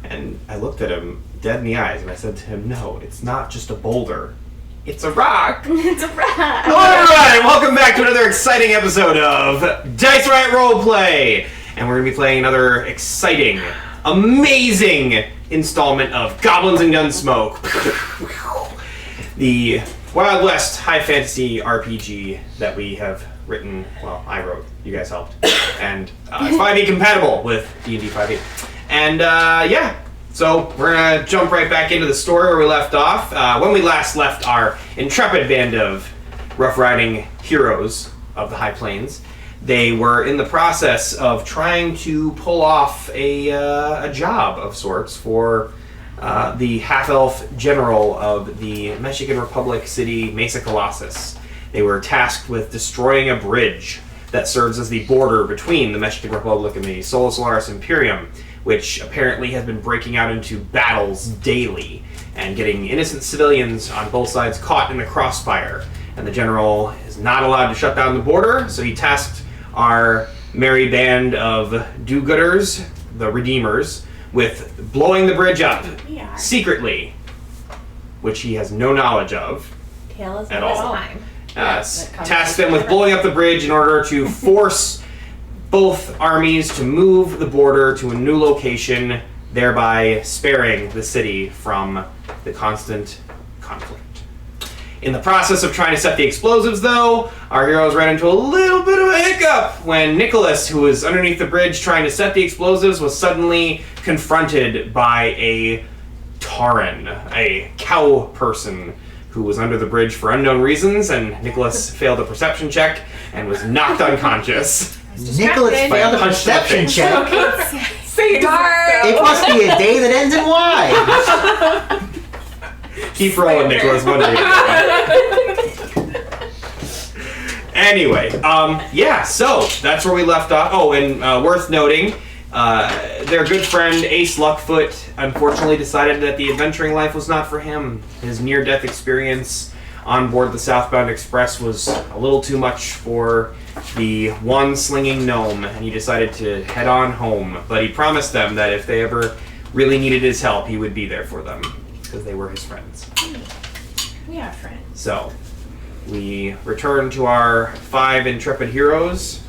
And I looked at him dead in the eyes, and I said to him, "No, it's not just a boulder. It's a rock." It's a rock. Hello, everybody! Welcome back to another exciting episode of Dice Riot Roleplay! And we're going to be playing another exciting, amazing installment of Goblins and Gunsmoke. The Wild West high fantasy RPG that we have written, well, I wrote, you guys helped, and it's 5e compatible with D&D 5e. And so we're going to jump right back into the story where we left off. When we last left our intrepid band of rough-riding heroes of the High Plains, they were in the process of trying to pull off a job of sorts for the half-elf general of the Mexican Republic city, Mesa Colossus. They were tasked with destroying a bridge that serves as the border between the Mexican Republic and the Solar Solaris Imperium, which apparently has been breaking out into battles daily and getting innocent civilians on both sides caught in the crossfire. And the general is not allowed to shut down the border, so he tasked our merry band of do-gooders, the Redeemers, with blowing the bridge up secretly, which he has no knowledge of at all. Tasked them with blowing up the bridge in order to force both armies to move the border to a new location, thereby sparing the city from the constant conflict. In the process of trying to set the explosives, though, our heroes ran into a little bit of a hiccup when Nicholas, who was underneath the bridge trying to set the explosives, was suddenly confronted by a Tauren, a cow person, who was under the bridge for unknown reasons, and Nicholas failed a perception check and was knocked unconscious. Nicholas failed a perception check. It must be a day that ends in Y. Keep rolling, Nicholas. One day. Anyway, so that's where we left off. Oh, and worth noting, their good friend Ace Luckfoot unfortunately decided that the adventuring life was not for him. His near-death experience on board the Southbound Express was a little too much for the one-slinging gnome, and he decided to head on home. But he promised them that if they ever really needed his help, he would be there for them, because they were his friends. We are friends. So, we return to our 5 intrepid heroes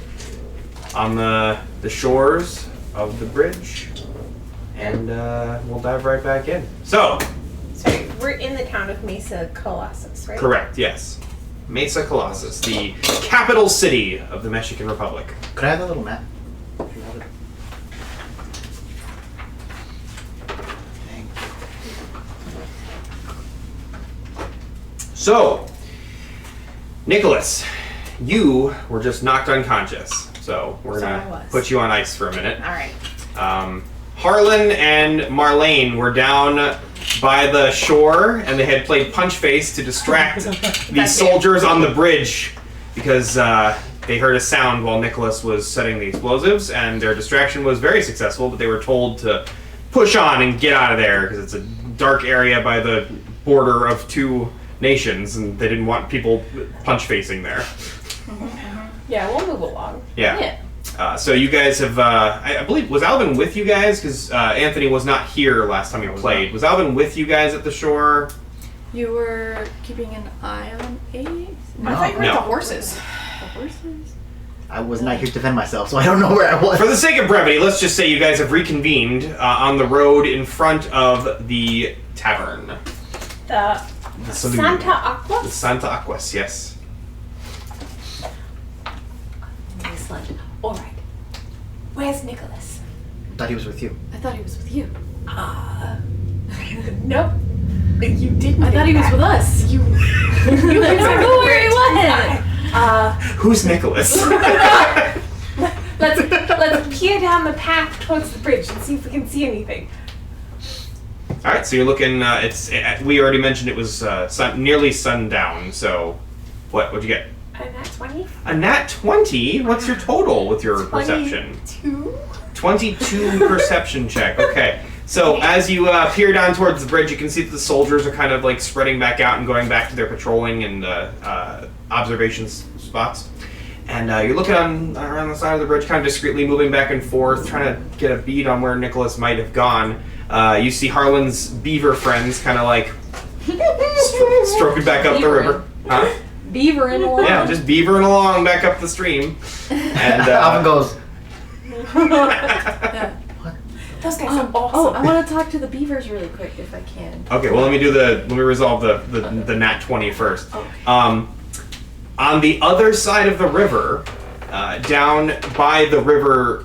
on the shores of the bridge, and we'll dive right back in. So, we're in the town of Mesa Colossus, right? Correct, yes. Mesa Colossus, the capital city of the Mexican Republic. Could I have a little map? If you have it. So, Nicholas, you were just knocked unconscious. So, we're going to put you on ice for a minute. All right. Harlan and Marlene were down by the shore, and they had played punch face to distract the soldiers on the bridge because they heard a sound while Nicholas was setting the explosives, and their distraction was very successful, but they were told to push on and get out of there because it's a dark area by the border of 2 nations, and they didn't want people punch facing there. Yeah, we'll move along. Yeah. So you guys have, I believe, was Alvin with you guys? Because Anthony was not here last time you played. Was Alvin with you guys at the shore? You were keeping an eye on Ace? No. I thought you were No. the horses. The horses? I was not here to defend myself, so I don't know where I was. For the sake of brevity, let's just say you guys have reconvened on the road in front of the tavern. The saloon. Santa Aqua? The Santa Aquas, yes. Excellent. All right. Where's Nicholas? I thought he was with you. I thought he was with you. Nope. You didn't. I thought he was with us. You didn't know where he was. Who's Nicholas? Let's peer down the path towards the bridge and see if we can see anything. All right, so you're looking. We already mentioned it was nearly sundown. So, what'd you get? A nat 20? A nat 20? What's your total with your perception? 22 perception check. Okay. So as you peer down towards the bridge, you can see that the soldiers are kind of like spreading back out and going back to their patrolling and observation spots. And you're looking around the side of the bridge, kind of discreetly moving back and forth, trying to get a bead on where Nicholas might have gone. You see Harlan's beaver friends kind of like stroking back up the river. Huh? Beavering along. Yeah, just beavering along back up the stream. And Alvin goes, Those guys are awesome. Oh, I want to talk to the beavers really quick if I can. okay, well let me resolve the nat 20 first. Okay. On the other side of the river, down by the river,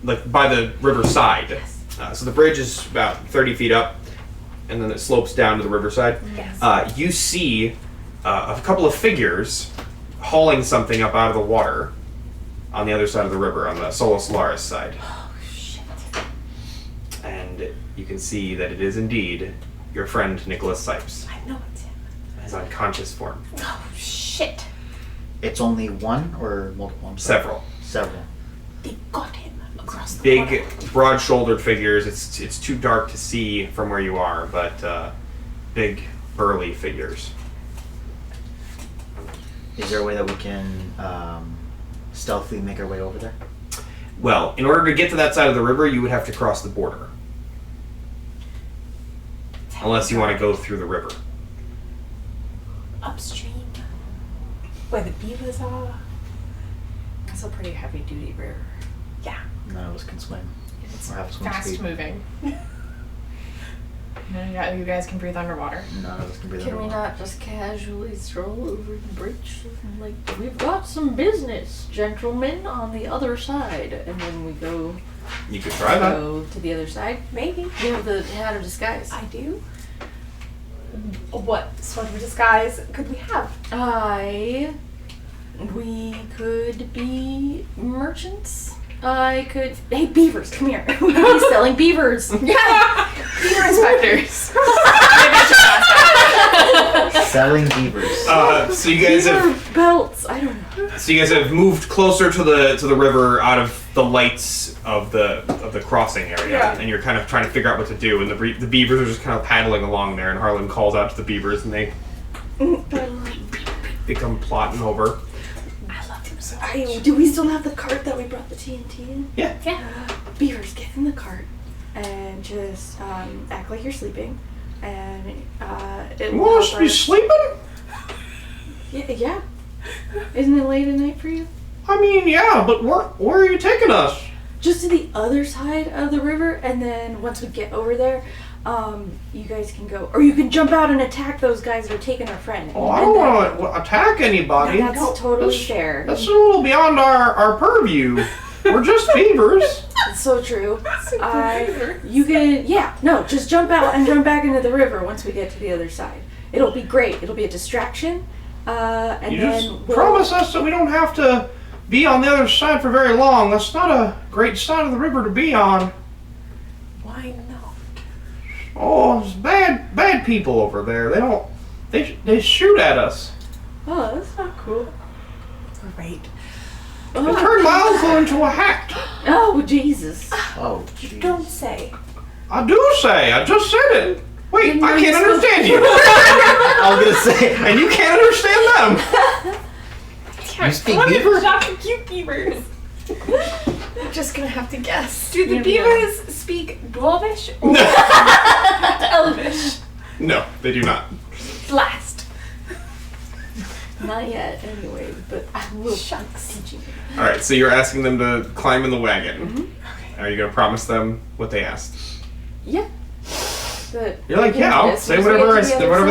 like by the riverside. So the bridge is about 30 feet up, and then it slopes down to the riverside. Yes. You see a couple of figures hauling something up out of the water on the other side of the river, on the Solus Laris side. Oh, shit. And you can see that it is indeed your friend Nicholas Sipes, I know it's him. in his unconscious form. Oh, shit. it's only one or multiple? I'm sorry. Several. Several. They got him across the Big, water. broad-shouldered figures. It's too dark to see from where you are, but big, burly figures. Is there a way that we can stealthily make our way over there? Well, in order to get to that side of the river, you would have to cross the border. Unless you want to go through the river. Upstream. Where the beavers are. It's a pretty heavy duty river. Yeah. None of us can swim. It's Or have swim fast speed. moving. You guys can breathe underwater. None of us can breathe Can we underwater. not just casually stroll over the bridge? Like, we've got some business, gentlemen, on the other side. And then we go You could try that. to the other side. Maybe. We have the hat of disguise. I do. What sort of disguise could we have? We could be merchants. Hey, beavers, come here. We could be selling beavers. Yeah! Beaver inspectors. Selling beavers. So you guys Beaver have belts. I don't know. so you guys have moved closer to the river, out of the lights of the crossing area, Yeah. and you're kind of trying to figure out what to do. And the beavers are just kind of paddling along there, and Harlan calls out to the beavers, and they come plotting over. I love him so much. Do we still have the cart that we brought the TNT in? Yeah. Beavers, get in the cart and just act like you're sleeping. And it You will want us help to be us- sleeping? Yeah. Isn't it late at night for you? I mean, yeah, but where are you taking us? Just to the other side of the river, and then once we get over there, you guys can go, or you can jump out and attack those guys that are taking our friend. Oh, I And don't then- want to attack anybody. No, that's totally That's- fair. That's a little beyond our purview. We're just beavers. It's so true. Just jump out and jump back into the river once we get to the other side. It'll be great. It'll be a distraction. And You then just promise us that we don't have to be on the other side for very long. That's not a great side of the river to be on. Why not? Oh, it's bad people over there. They shoot at us. Oh, that's not cool. Great. They turned my uncle into a hat. Oh, Jesus. Oh, You jeez. don't say. I do say. I just said it. Wait, Then I you're can't supposed- understand you. I was gonna say. And you can't understand them. You speak beaver? Shocking cute beavers. We're just gonna have to guess. Do the Yeah. beavers speak Dwarvish or Elvish? No, they do not. Last. Not yet, anyway, but I will Shucks. teach you. All right, so you're asking them to climb in the wagon. Mm-hmm. Are you going to promise them what they asked? Yeah. But You're like, yeah, I'll say whatever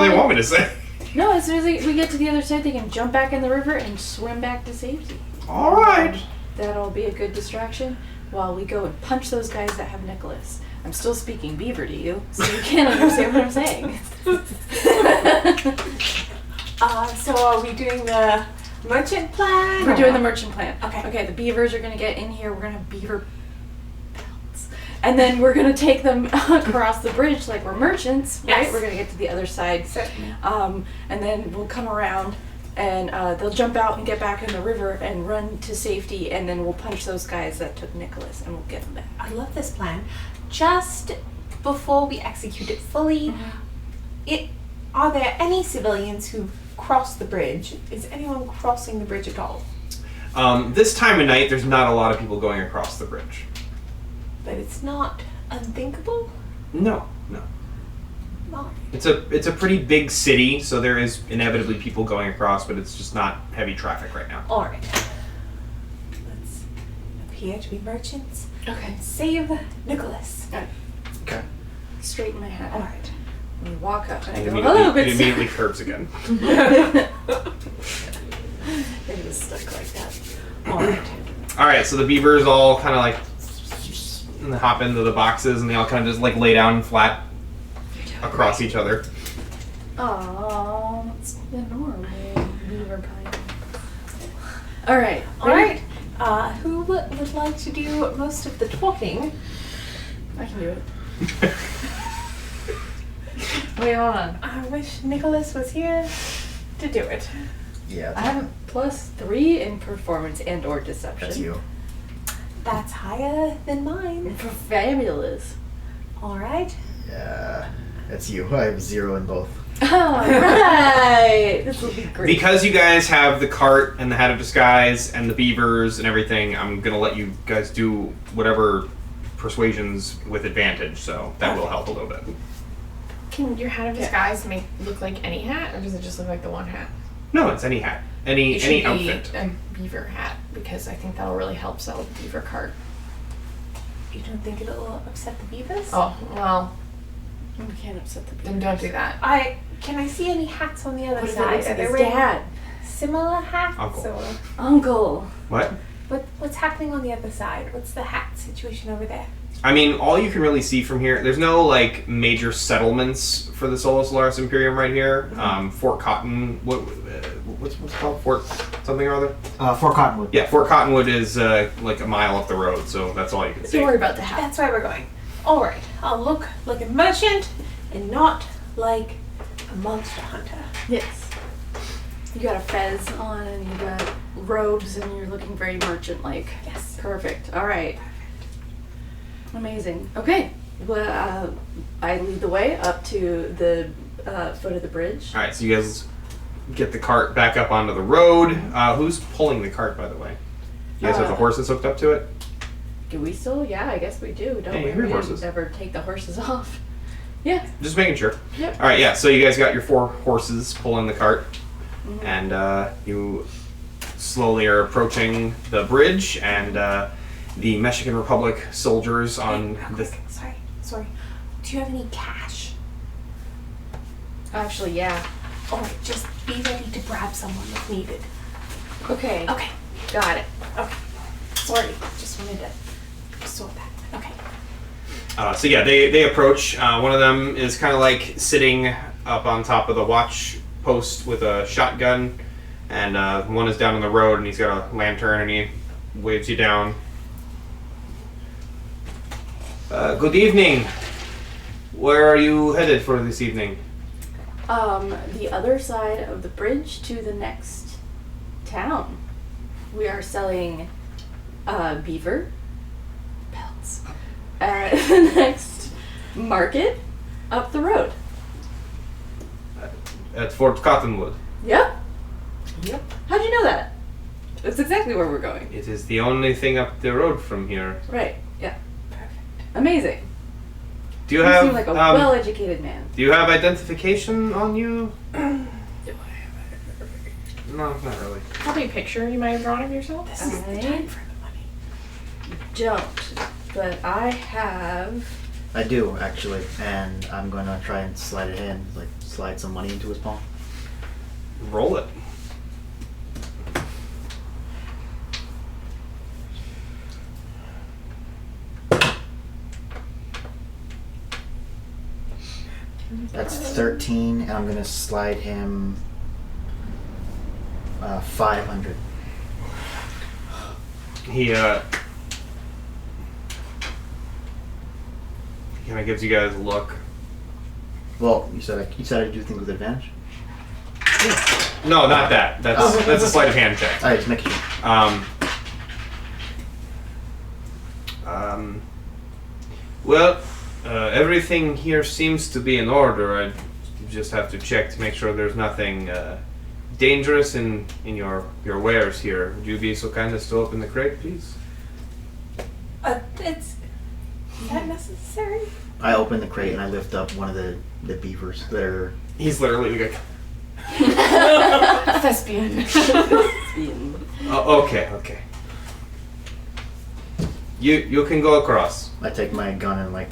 they want me to say. No, as soon as we get to the other side, they can jump back in the river and swim back to safety. All right. That'll be a good distraction while we go and punch those guys that have Nicholas. I'm still speaking beaver to you, so you can't understand what I'm saying. So are we doing the merchant plan? We're doing the merchant plan. Okay. Okay, the beavers are gonna get in here. We're gonna have beaver belts. And then we're gonna take them across the bridge like we're merchants, right? Yes. We're gonna get to the other side. Certainly. And then we'll come around and they'll jump out and get back in the river and run to safety, and then we'll punch those guys that took Nicholas and we'll get them back. I love this plan. Just before we execute it fully, are there any civilians who've crossed the bridge? Is anyone crossing the bridge at all? This time of night, there's not a lot of people going across the bridge. But it's not unthinkable? No. No. It's a pretty big city, so there is inevitably people going across, but it's just not heavy traffic right now. Alright. Let's appear to be merchants. Okay. Save Nicholas. Okay. Straighten my hat. Alright. We walk up and I go, It hello, immediately, good it immediately curves again. It was stuck like that. Alright. Alright, so the beavers all kind of like hop into the boxes and they all kind of just like lay down flat across each other. Aww, that's the normal beaver pie. Alright. Alright. Who would like to do most of the talking? I can do it. Wait, hold on. I wish Nicholas was here to do it. Yeah. I have a +3 in performance and or deception. That's you. That's higher than mine. Fabulous. Alright. Yeah. That's you. I have 0 in both. Alright! This will be great. Because you guys have the cart and the hat of disguise and the beavers and everything, I'm gonna let you guys do whatever persuasions with advantage, so that will help a little bit. Can your hat of disguise look like any hat, or does it just look like the one hat? No, it's any hat. Any It should outfit. be a beaver hat, because I think that'll really help sell the beaver cart. You don't think it'll upset the beavers? Oh, well, We can't upset the then don't do that. Can I see any hats on the other What if it side? looks like Are they his wearing dad? similar hats? Uncle. Or Uncle. What? what's happening on the other side? What's the hat situation over there? I mean, all you can really see from here, there's no like major settlements for the Solar Solaris Imperium right here. Fort Cottonwood, what's it called? Fort something or other? Fort Cottonwood. Yeah, Fort Cottonwood is like a mile up the road, so that's all you can see. Don't worry about the hat. That's why we're going. Alright, I'll look like a merchant and not like a monster hunter. Yes. You got a fez on and you got robes and you're looking very merchant-like. Yes. Perfect. All right. Amazing. Okay. Well, I lead the way up to the foot of the bridge. Alright, so you guys get the cart back up onto the road. Who's pulling the cart, by the way? You guys have the horses hooked up to it? Do we still? Yeah, I guess we do. Don't Yeah, we? you have We horses. never take the horses off. Yeah. Just making sure. Yep. Alright, yeah, so you guys got your 4 horses pulling the cart. And you slowly are approaching the bridge, and the Mexican Republic soldiers on Real the... quick, sorry. Do you have any cash? Actually, yeah. Alright, just be ready to grab someone if needed. Okay. Okay, Got it. okay. Sorry, just wanted to sort that. Okay. So yeah, they approach. One of them is kind of like sitting up on top of the watch post with a shotgun, and one is down on the road and he's got a lantern and he waves you down. Good evening. Where are you headed for this evening? The other side of the bridge to the next town. We are selling beaver pelts at the next market up the road. At Fort Cottonwood. Yep. Yep. How'd you know that? That's exactly where we're going. It is the only thing up the road from here. Right. Yeah. Perfect. Amazing. Do you You have seem like a well-educated man. do you have identification on you? Do I No, not really. Probably a picture you might have drawn of yourself. This is the time for the money. don't, but I have. I do, actually. And I'm going to try and slide it in. Like, slide some money into his palm. Roll it. That's 13, and I'm going to slide him 500. He kind of gives you guys a look. Well, you said I do things with advantage? No, not that. That's a sleight of hand check. Alright, just making sure. Well, everything here seems to be in order. I just have to check to make sure there's nothing dangerous in your wares here. Would you be so kind as to open the crate, please? Is that necessary? I open the crate and I lift up one of the beavers that are. He's literally like, Thespian. oh, okay. You can go across. I take my gun and like.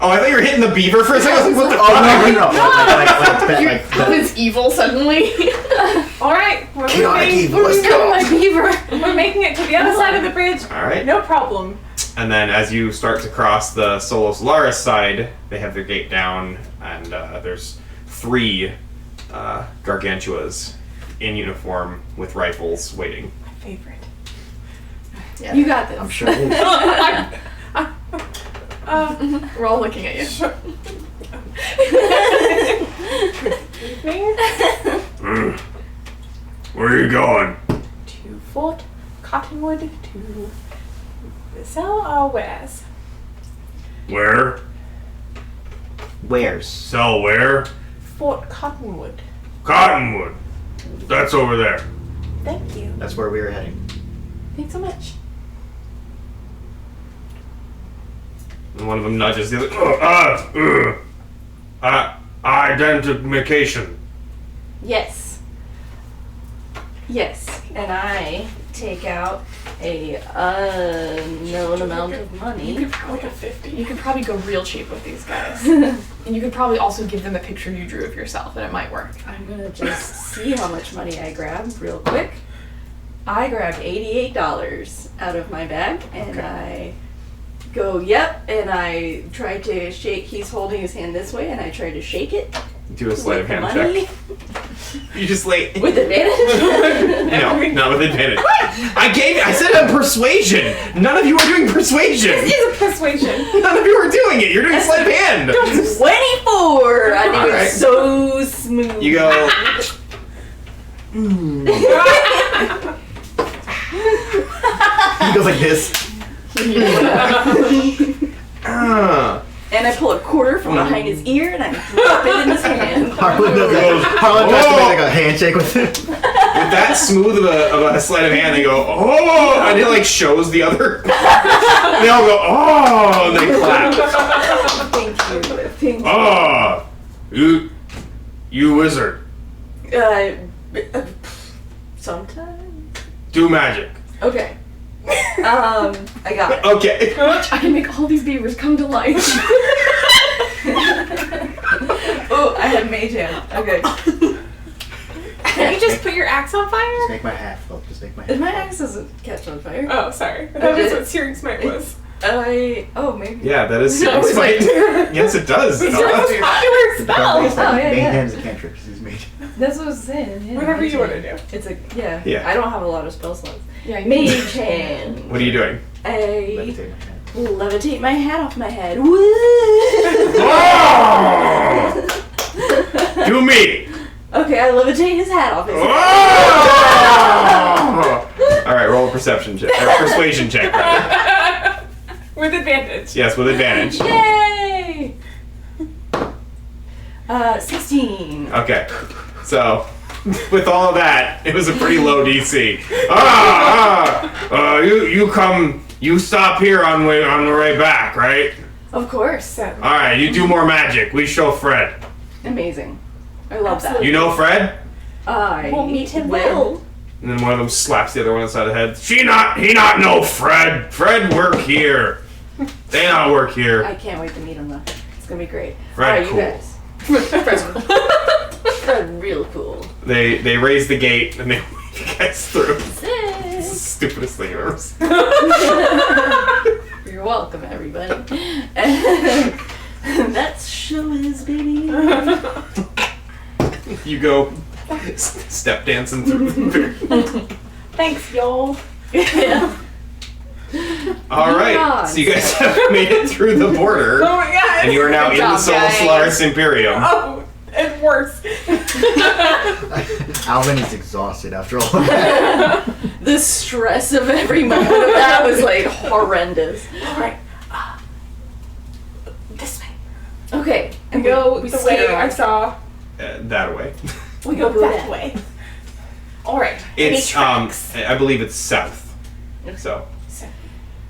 Oh, I thought you were hitting the beaver for a second. I was like, what the Oh fuck? no! It's evil suddenly. All right, we're Chaotic moving. evil, let's go! My beaver. We're making it to the other side of the bridge. All right. No problem. And then as you start to cross the Solo Solaris side, they have their gate down, and there's 3 gargantuas in uniform with rifles waiting. My favorite. Yeah. You got this. I'm sure. It is. We're all looking at you. Where are you going? To Fort Cottonwood to sell our wares. Where? Wares. Sell where? Fort Cottonwood. Cottonwood. That's over there. Thank you. That's where we were heading. Thanks so much. And one of them nudges the other. Identification. Yes. Yes. And I take out a unknown amount of You money. could probably go 50. You could probably go real cheap with these guys. And you could probably also give them a picture you drew of yourself, and it might work. I'm gonna just see how much money I grab real quick. I grabbed $88 out of my bag, and I go, yep, and I try to shake. He's holding his hand this way, and I try to shake it. Do a sleight of with the hand money. check. You just like With advantage? no, not with advantage. I said persuasion. None of you are doing persuasion. This is a persuasion. None of you are doing it. You're doing sleight of hand. 24! I do Alright. it so smooth. You go. He goes like this. And I pull a quarter from behind his ear and I drop it in his hand. Harlan does that. Harlan tries to make like a handshake with it. With that smooth of a sleight of hand, they go, oh, and it like shows the other. They all go, oh, and they clap. Thank you. Thank you. Oh, you wizard, Sometimes. do magic. Okay. I got it. Okay. I can make all these beavers come to life. Oh, I had mage hand. Okay. Can you just put your axe on Just fire? make my hat, folks. Just make my hat. My axe doesn't catch on fire. Oh, sorry. That was what Searing Smite was. Maybe. Yeah, that is No, it's smite. like- Yes, it does. It's your most popular spell. He's like, Oh, yeah, main yeah. hand is a cantrip because he's mage. That's what I was saying. Yeah, Whatever mage you want to hand. do. It's a yeah. Yeah. I don't have a lot of spell slots. Yeah, Mage hand. What are you doing? I Levitate my hat. levitate my hat off my head. Woo! Oh! Do me. Okay, I levitate his hat off his head. Oh! All right, roll a perception check or persuasion check. Rather. With advantage. Yes, with advantage. Yay! 16. Okay, so with all of that, it was a pretty low DC. You stop here on the way back, right? Of course. All right, you do more magic. We show Fred. Amazing. I love You know Fred? that. I We'll meet him will. And then one of them slaps the other one inside the head. He not know Fred. Fred work here. They not work here. I can't wait to meet him though. It's gonna be great. Fred, Alright, cool. you guys. Fred, real cool. They raise the gate and they lead you guys through. It's the Sick. stupidest thing ever. You're welcome, everybody. That's show is, baby. You go step dancing through the Thanks, y'all. Yeah. All right, so you guys have made it through the border, Oh my god. and you are now Good in the job, Sol guys. Solaris Imperium. Oh, and worse. Alvin is exhausted after all of that. The stress of every moment of that was like horrendous. Alright. This way. Okay, And go we the way scare I off. saw that away. We go Go that that way. All right. It's Any tracks? I believe it's south. So,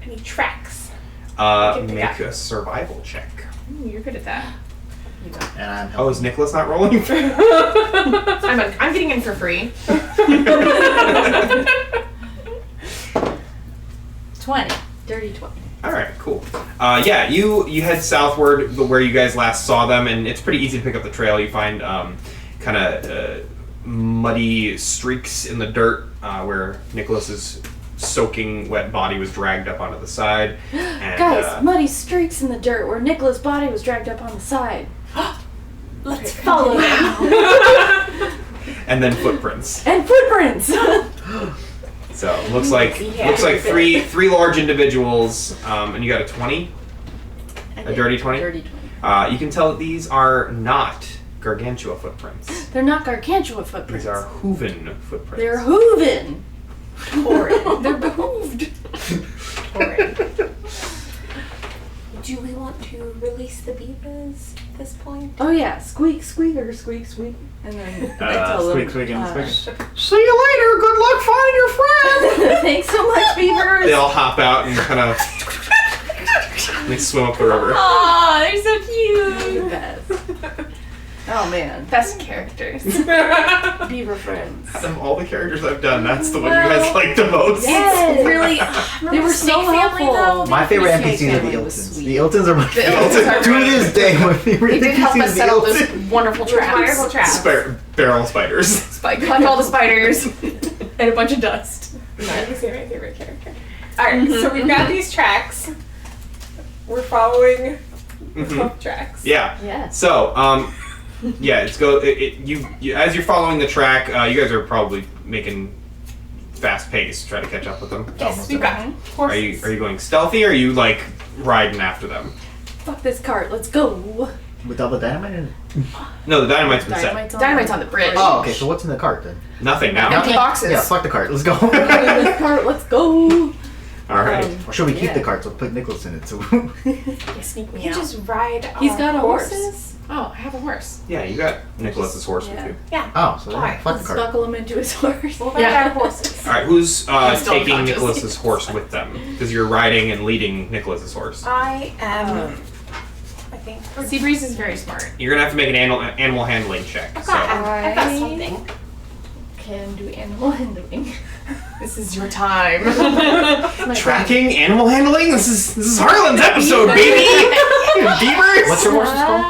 Any tracks? make a survival check. Ooh, you're good at that. And I'm Oh, is Nicholas not rolling? I'm getting in for free. 20. Dirty 20. All right, cool. Yeah, you head southward where you guys last saw them, and it's pretty easy to pick up the trail. You find kind of muddy streaks in the dirt where Nicholas's soaking wet body was dragged up onto the side. And, Guys, muddy streaks in the dirt where Nicola's body was dragged up on the side. Let's Follow them. and then footprints. And footprints. So looks like three large individuals, and you got a 20, a dirty 20. Dirty 20. You can tell that these are not gargantua footprints. They're not gargantua footprints. These are hooven footprints. They're hooven. Horrid. They're behooved. Horrid. Do we want to release the beavers at this point? Oh yeah, squeak, squeaker, squeak, squeak. And then I tell squeak, them, squeak, and squeak. See you later. Good luck finding your friend. thanks so much, beavers. They all hop out and kind of they swim up the river. Aw, they're so cute. The best. Oh man, Best characters. beaver friends. Out of all the characters I've done, that's the one you guys like the most. Yes, Really? They were so helpful. My favorite Snake NPCs are the family was Iltons. sweet. The Iltons are my The Iltons favorite. are To great. this day, my favorite They did help NPCs us are set the up those Iltons. wonderful traps. Wonderful traps. Barrel spiders. Collect all the spiders and a bunch of dust. Marcus is my favorite character. All right, so we've got these tracks. We're following the 12 tracks. Yeah. Yes. So, yeah, you as you're following the track, you guys are probably making fast pace to try to catch up with them. Yes, we've got Are horses. you going stealthy, or are you like riding after them? Fuck this cart. Let's go. With all the dynamite in it? No, the dynamite's been set. Dynamite's on the bridge. Oh, okay, so what's in the cart then? Nothing now. Empty boxes. Yeah, fuck the cart. Let's go. This cart. Let's go. All right. Or should we keep Yeah. the cart? So we'll put Nicholas in it. So Yeah, sneak me You out. just ride He's our got a horse. horses. Oh, I have a horse. Yeah, you got Nicholas's horse Yeah. with you. Yeah. oh, so Alright, fuck the Let's cart. buckle him into his horse. We'll ride Yeah. our horses. All right, who's He's still taking unconscious. Nicholas's horse with them? Because you're riding and leading Nicholas's horse. I am. I think. Seabreeze is very smart. You're gonna have to make an animal handling check. I've So got something. Can do animal handling. This is your time. tracking, animal handling. This is Harlan's episode, baby. Beavers. What's your horse's called?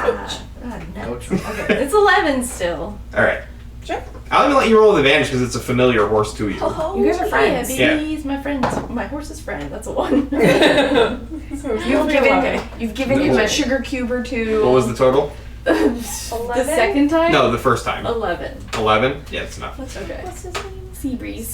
Coach. Coach. Okay, it's 11 still. All right. Sure. I'll even let you roll with advantage because it's a familiar horse to you. Oh, You guys are friends. Yeah, Yeah. baby, he's my friend. My horse's friend. That's a 1. You've given him a sugar cube or two. What was the total? The second time? No, the first time. 11. 11. Yeah, it's enough. That's okay. What's his name? Seabreeze.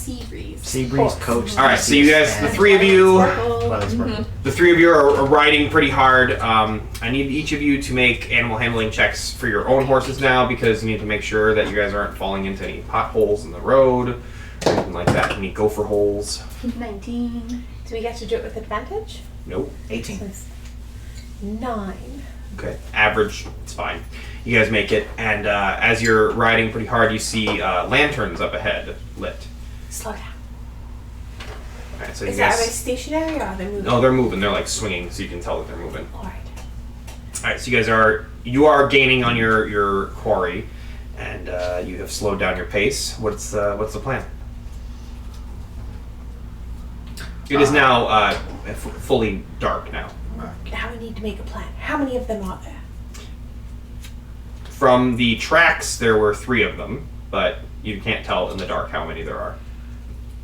Seabreeze, Coach. All right, so you guys, the three of you, Twilight Sparkle. the three of you are riding pretty hard. I need each of you to make animal handling checks for your own horses now because you need to make sure that you guys aren't falling into any potholes in the road or anything like that. Any gopher holes. 19. Do we get to do it with advantage? Nope. 18. 9. Okay. Average, it's fine. You guys make it, and as you're riding pretty hard, you see lanterns up ahead lit. Slow down. All right, so Is you that, are they guys. stationary or are they moving? No, they're moving. They're like swinging, so you can tell that they're moving. Alright. All right, so you guys are gaining on your quarry, and you have slowed down your pace. What's the plan? It is now fully dark now. Now we need to make a plan. How many of them are there? From the tracks, there were 3 of them, but you can't tell in the dark how many there are.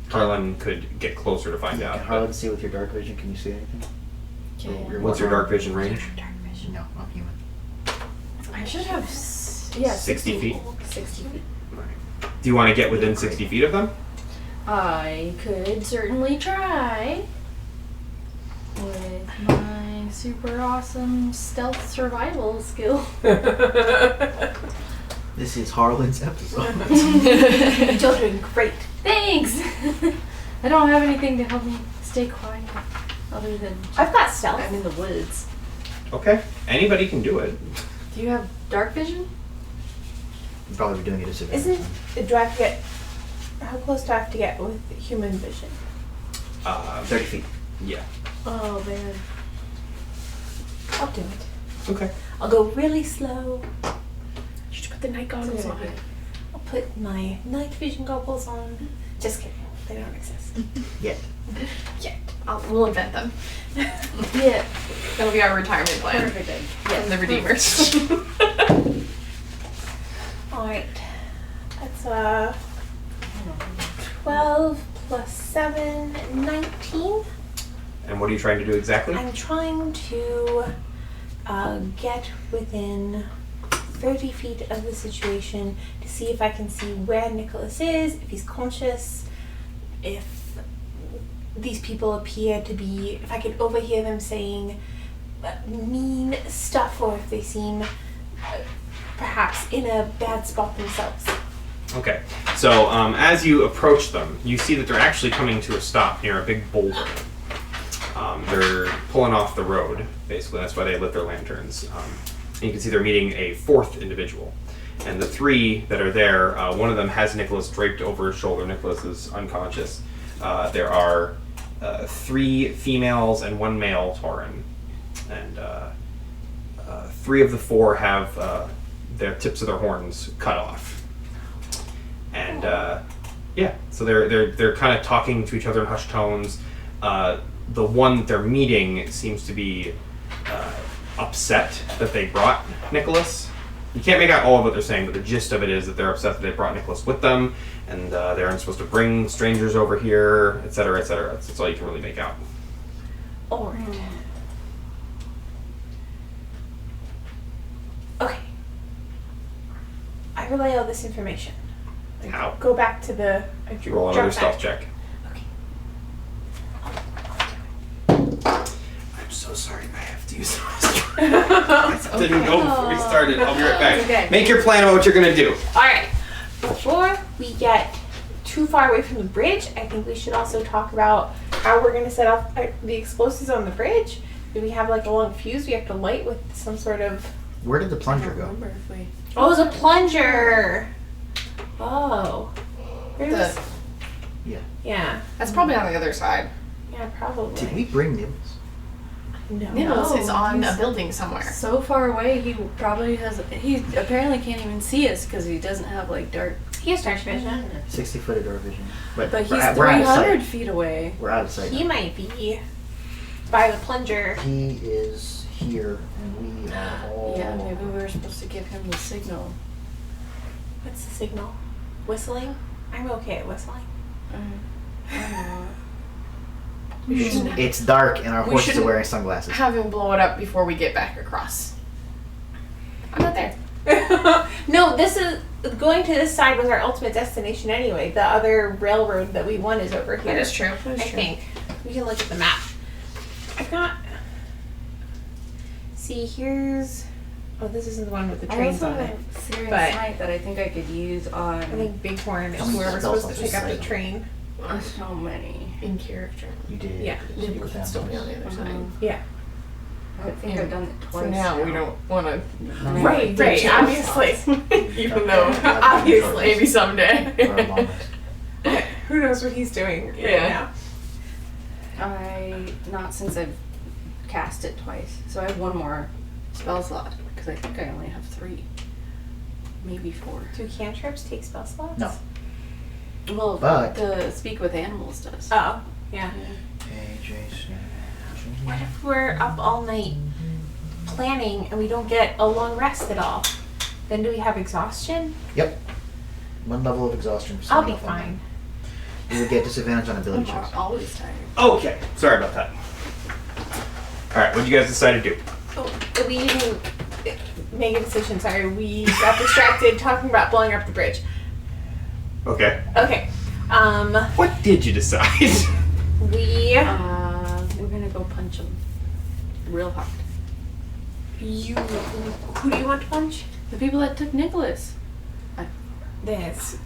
Harlan could get closer to find out. Can Harlan see with your dark vision? Can you see anything? What's your dark vision range? Dark vision. No, I'm human. I should have. 60 feet. 60 feet. Do you want to get within 60 feet of them? I could certainly try. With my super awesome stealth survival skill. This is Harlan's episode. You're doing great. Thanks! I don't have anything to help me stay quiet other than I've got stealth. I'm in the woods. Okay. Anybody can do it. Do you have dark vision? We'll probably be doing it at disadvantage. Do I have to get? How close do I have to get with human vision? 30 feet. Yeah. Oh man. I'll do it. Okay. I'll go really slow. You should put the night goggles on. I'll put my night vision goggles on. Just kidding. They don't exist. Yet. Yeah, we'll invent them. Yeah. That'll be our retirement plan. Perfect. From the Redeemers. Alright. That's 12 plus 7, 19. And what are you trying to do exactly? I'm trying to get within 30 feet of the situation to see if I can see where Nicholas is, if he's conscious, if these people appear to be, if I can overhear them saying mean stuff, or if they seem perhaps in a bad spot themselves. Okay. So as you approach them, you see that they're actually coming to a stop near a big boulder. They're pulling off the road, basically. That's why they lit their lanterns. And you can see they're meeting a fourth individual. And the three that are there, one of them has Nicholas draped over his shoulder. Nicholas is unconscious. There are 3 females and 1 male Tauren. And 3 of the 4 have their tips of their horns cut off. And yeah, so they're kind of talking to each other in hushed tones. The one that they're meeting seems to be upset that they brought Nicholas. You can't make out all of what they're saying, but the gist of it is that they're upset that they brought Nicholas with them, and they aren't supposed to bring strangers over here, etc., etc. That's all you can really make out. Alright. Okay. I relay all this information. How? Go back to the... Roll jump another back. stealth check. Okay. I'm so sorry I have to use the didn't go before we started. I'll be right back. Okay. Make your plan of what you're going to do. Alright. Before we get too far away from the bridge, I think we should also talk about how we're going to set off the explosives on the bridge. Do we have like a long fuse we have to light with some sort of... Where did the I plunger don't go? remember if we. Oh, it's a plunger! Oh. Where's this? Yeah. Yeah. That's probably on the other side. Yeah, probably. Did we bring Nibbles? No. Nibbles is on a he's- building somewhere. So far away, he probably has. He apparently can't even see us because he doesn't have like dark. He has dark vision. 60 foot of door vision. But he's we're out of 300 sight. feet away. We're out of sight. He might be by the plunger. He is here, and we are all. Yeah, maybe we were supposed to give him the signal. What's the signal? Whistling? I'm okay at whistling. I don't know. We shouldn't It's dark, and our We horses are shouldn't wearing sunglasses. have him blow it up before we get back across. I'm not there. No, this is going to this side was our ultimate destination anyway. The other railroad that we won is over here. That is true. That is I true. think we can look at the map. I've got. See, here's. Oh, this isn't the one with the I trains also on it. have Serious But- Night that I think I could use on I think Bighorn is Someone where we're spells supposed to on pick up the this train. so many. In character. You did. Yeah. You were It's still be on the other side. Yeah. I think I've done it twice. For now, we don't want to. Right, right. Obviously. Even though, Obviously. maybe someday. Or a long rest. Who knows what he's doing right Yeah. now? Not since I've cast it twice. So I have one more spell slot because I think I only have 3, maybe 4. Do cantrips take spell slots? No. Well, But- the speak with animals does. Oh, yeah. What if we're up all night planning and we don't get a long rest at all? Then do we have exhaustion? Yep. 1 level of exhaustion. for I'll setting be off on fine. that. You would get disadvantage on ability I'm checks. always tired. Okay, sorry about that. Alright, what did you guys decide to do? Oh, we didn't make a decision, sorry. We got distracted talking about blowing up the bridge. Okay. Okay. What did you decide? We're gonna go punch him real hard. Who do you want to punch? The people that took Nicholas. There's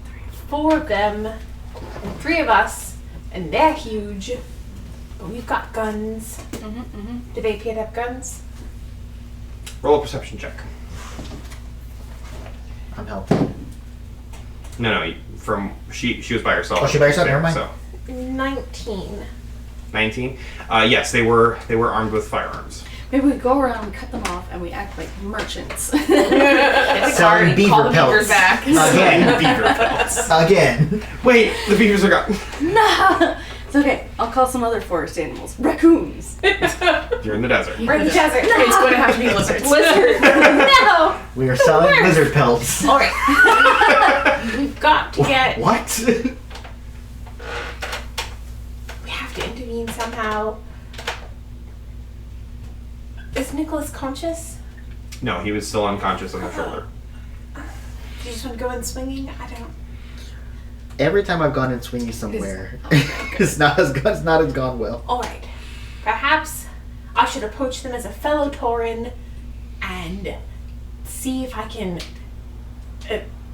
4 of them, and 3 of us, and they're huge. But we've got guns. Do they appear to have guns? Roll a perception check. I'm helping. No. She was by herself. Oh, she by herself? Never mind. So 19. 19. Yes, they were armed with firearms. Maybe we go around and cut them off and we act like merchants. Selling beaver Call the pelts. beavers back. Again. Beaver pelts. Again. Wait, the beavers are gone. Nah! It's okay. I'll call some other forest animals. Raccoons. You're in the desert. We're in the desert. It's going to have to be lizards. Lizard. No! We are selling lizard pelts. All right. We've got to get. What? We have to intervene somehow. Is Nicholas conscious? No, he was still unconscious on the shoulder. Do you just want to go in swinging? I don't. Every time I've gone in swinging somewhere, okay, it's not as gone well. All right. Perhaps I should approach them as a fellow Tauren and see if I can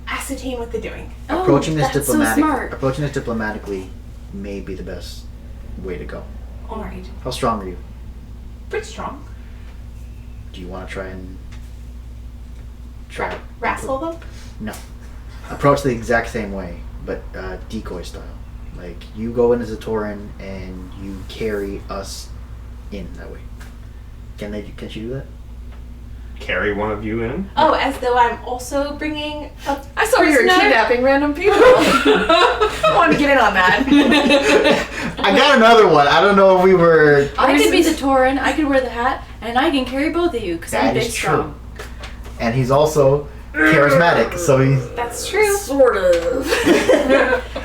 ascertain what they're doing. Approaching this that's so smart. Approaching this diplomatically may be the best way to go. All right. How strong are you? Pretty strong. Do you want to try Wrestle them? No. Approach the exact same way, but decoy style. Like, you go in as a Tauren and you carry us in that way. Can she do that? Carry one of you in? Oh, as though I'm also bringing a I saw you were prisoner? kidnapping random people. I want to get in on that. I got another one. I don't know if we were... I could be the Tauren, I could wear the hat, and I can carry both of you because I'm That big is strong. true. And he's also charismatic, so he's... That's true. Sort of.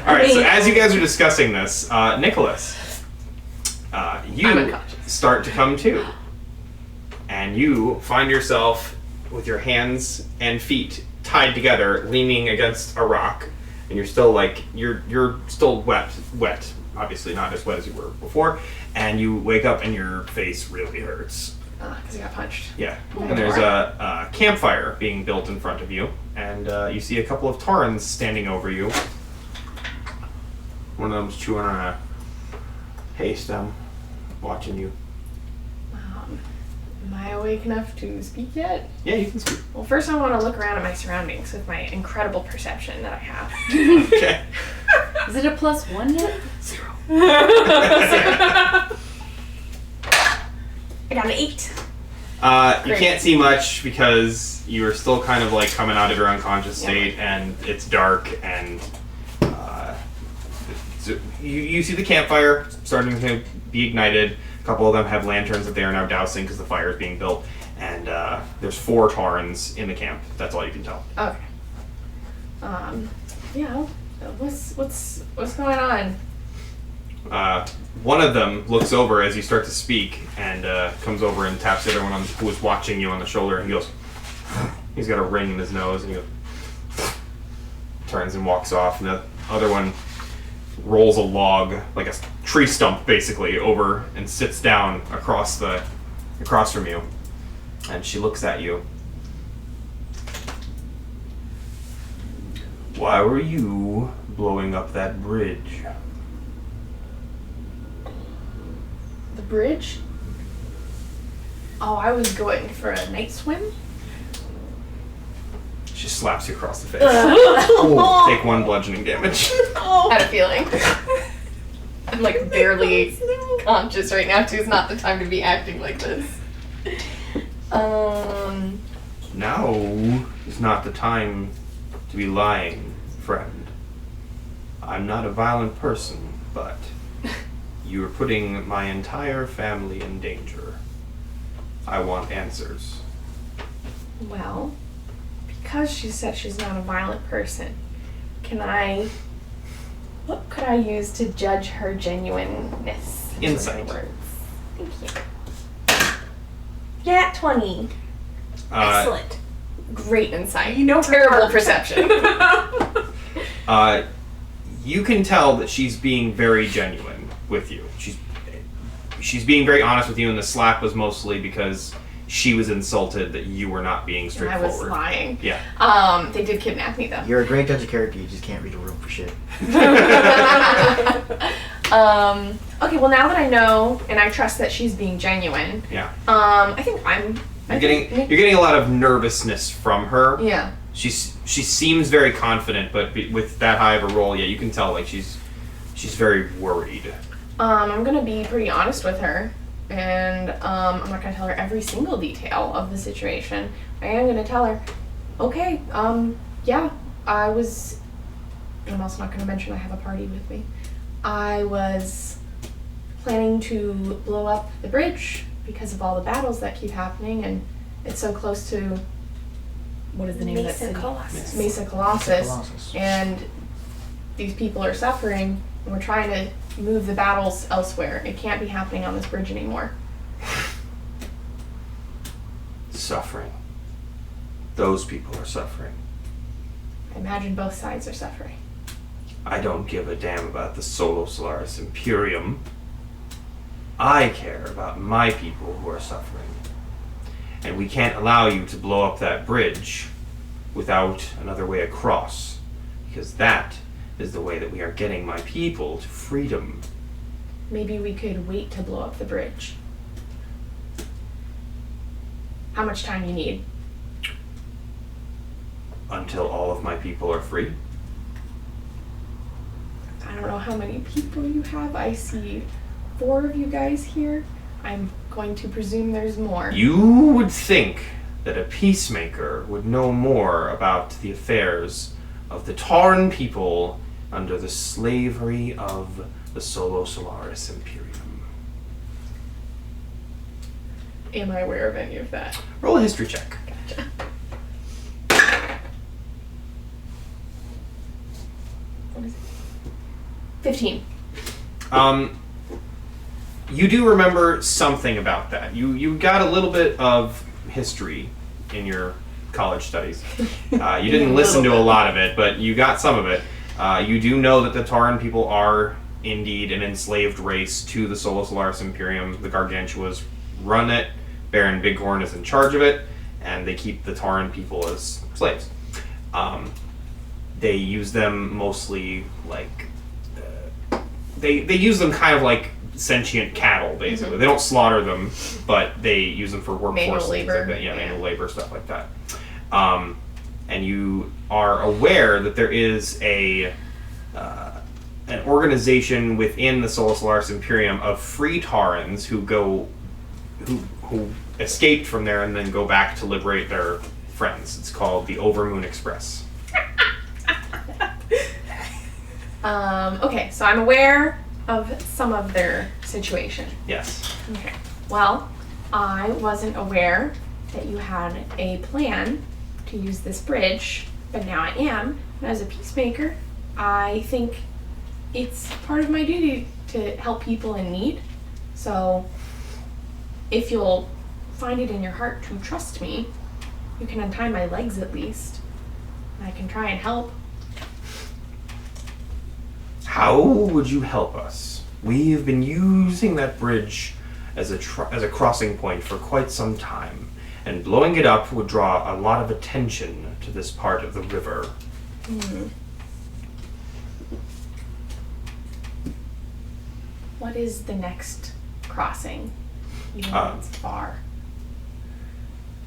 Alright, so as you guys are discussing this, Nicholas, you I'm unconscious. start to come to. And you find yourself with your hands and feet tied together, leaning against a rock, and you're still you're still wet, obviously not as wet as you were before, and you wake up and your face really hurts. Because I got punched. Yeah, and there's a campfire being built in front of you, and you see a couple of Taurens standing over you. One of them's chewing on a hay stem, watching you. Am I awake enough to speak yet? Yeah, you can speak. Well, first I want to look around at my surroundings with my incredible perception that I have. Okay. Is it a +1 yet? 0. I got an 8. You can't see much because you are still kind of like coming out of your unconscious state, and it's dark, and so you see the campfire starting to be ignited. A couple of them have lanterns that they are now dousing because the fire is being built, and there's 4 Taurens in the camp. That's all you can tell. Okay. Yeah. What's going on? One of them looks over as you start to speak and comes over and taps the other one who was watching you on the shoulder, and he goes, he's got a ring in his nose, and he goes, turns and walks off, and the other one rolls a log, like a tree stump basically, over and sits down across from you, and she looks at you. Why were you blowing up that bridge? The bridge? Oh, I was going for a night swim. She slaps you across the face. Take 1 bludgeoning damage. I had a feeling. I'm like barely conscious right now, too. It's not the time to be acting like this. Now is not the time to be lying, friend. I'm not a violent person, but you are putting my entire family in danger. I want answers. Well, because she said she's not a violent person, what could I use to judge her genuineness? Insight. Words. Thank you. Yeah, 20. Excellent. Great insight. You know her Terrible heart. perception. You can tell that she's being very genuine with you. She's being very honest with you, and the slap was mostly because she was insulted that you were not being I straightforward. was lying. Yeah. They did kidnap me though. You're a great judge of character, you just can't read a room for shit. Okay, well now that I know and I trust that she's being genuine, Yeah. I think You're getting a lot of nervousness from her. yeah. she seems very confident, but with that high of a roll, yeah, you can tell like she's very worried. I'm gonna be pretty honest with her, and I'm not gonna tell her every single detail of the situation. I am gonna tell her, okay, yeah, I'm also not gonna mention I have a party with me. I was planning to blow up the bridge because of all the battles that keep happening, and it's so close to, what is the name of that Mesa city? Colossus. Mesa Colossus. Colossus. And these people are suffering, and we're trying to move the battles elsewhere. It can't be happening on this bridge anymore. Suffering. Those people are suffering. I imagine both sides are suffering. I don't give a damn about the Solo Solaris Imperium. I care about my people who are suffering. And we can't allow you to blow up that bridge without another way across, because that is the way that we are getting my people to freedom. Maybe we could wait to blow up the bridge. How much time do you need? Until all of my people are free? I don't know how many people you have. I see 4 of you guys here. I'm going to presume there's more. You would think that a peacemaker would know more about the affairs of the Tauren people under the slavery of the Solo Solaris Imperium. Am I aware of any of that? Roll a history check. Gotcha. What is it? 15. You do remember something about that. You got a little bit of history in your college studies. You didn't listen to a lot of it, but you got some of it. You do know that the Tauren people are indeed an enslaved race to the Solo Solaris Imperium. The Gargantuas run it. Baron Bighorn is in charge of it, and they keep the Tauren people as slaves. They use them mostly like... They use them kind of like sentient cattle, basically. Mm-hmm. They don't slaughter them, but they use them for workforce. Manual things labor. Like that. Yeah, manual labor, stuff like that. And you are aware that there is an organization within the Solo Solaris Imperium of free Taurens who escaped from there and then go back to liberate their friends. It's called the Overmoon Express. Okay, so I'm aware of some of their situation. Yes. Okay. Well, I wasn't aware that you had a plan to use this bridge, but now I am. And as a peacemaker, I think it's part of my duty to help people in need. So, if you'll find it in your heart to trust me, you can untie my legs at least, and I can try and help. How would you help us? We've been using that bridge as a crossing point for quite some time, and blowing it up would draw a lot of attention to this part of the river. Mm-hmm. What is the next crossing? Even though it's far.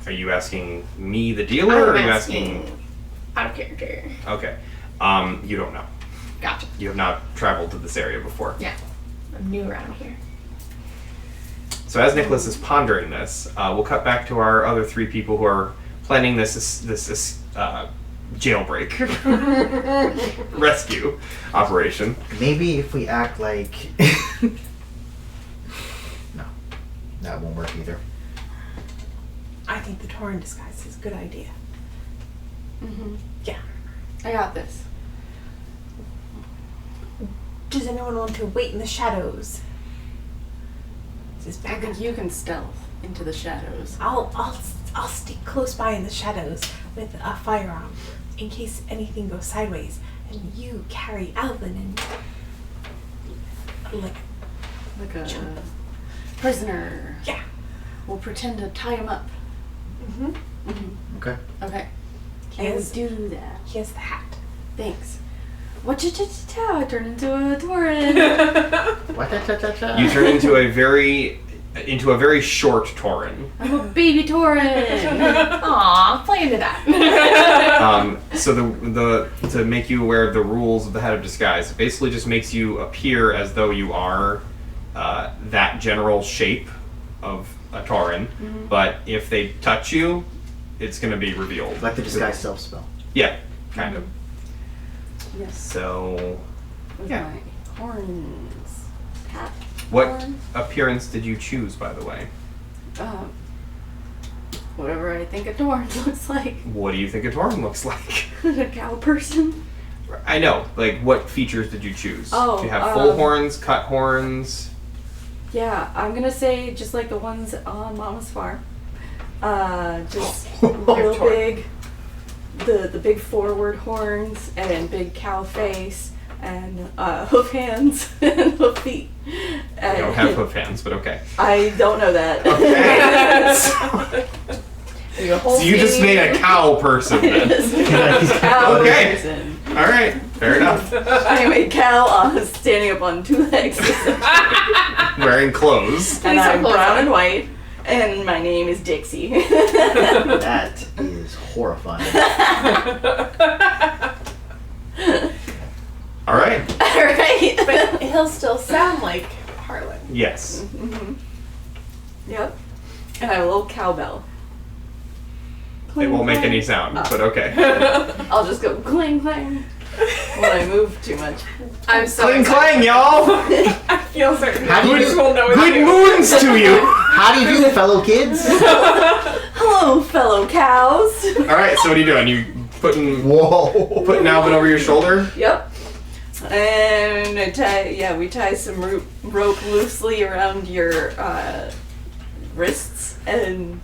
Are you asking me, the dealer, or are you asking... out of character. Okay. You don't know. Gotcha. You have not traveled to this area before. Yeah. I'm new around here. So as Nicholas is pondering this, we'll cut back to our other 3 people who are planning this jailbreak rescue operation. Maybe if we act like... No, that won't work either. I think the Tauren disguise is a good idea. Mm-hmm. Yeah. I got this. Does anyone want to wait in the shadows? Just I back think up. you can stealth into the shadows. I'll stick close by in the shadows with a firearm in case anything goes sideways, and you carry Alvin and Like a Jump. prisoner. yeah. We'll pretend to tie him up. Mm-hmm. Mm-hmm. Okay. Okay. He I has, would do that. he has the hat. Thanks. What I turn into a Tauren. What? You turn into a very into a very short Tauren. I'm a baby Tauren. Aw, play into that. So to make you aware of the rules of the Head of Disguise, it basically just makes you appear as though you are that general shape of a Tauren, but if they touch you, it's going to be revealed. Like the disguise self spell. Yeah, kind of. Yes. So, With yeah. my horns. Cat What horn. appearance did you choose, by the way? Whatever I think a Tauren looks like. What do you think a Tauren looks like? A cow person. I know. Like, what features did you choose? Oh, do you have full horns, cut horns? Yeah, I'm gonna say just like the ones on Mama's farm. Just real big, the big forward horns and big cow face and hoof hands and hoof feet. I And don't have hoof hands, but okay. I don't know that. Okay. So you just made a cow person then. Cow Okay. person. Alright, fair enough. Anyway, cow standing up on 2 legs. Wearing clothes. And Please I'm don't brown close and white. And my name is Dixie. That is horrifying. Alright. Alright. But he'll still sound like Harlan. Yes. Yep. And I have a little cowbell. It won't make any sound, but okay. I'll just go clang clang when I move too much. I'm so Cling excited. clang, y'all! I feel certain How do you- listeners will know it's Good you. moons to you! How do you do, fellow kids? Hello, fellow cows. Alright, so what are you doing? You putting Whoa. Alvin over your shoulder? Yep. And we tie some rope loosely around your wrists, and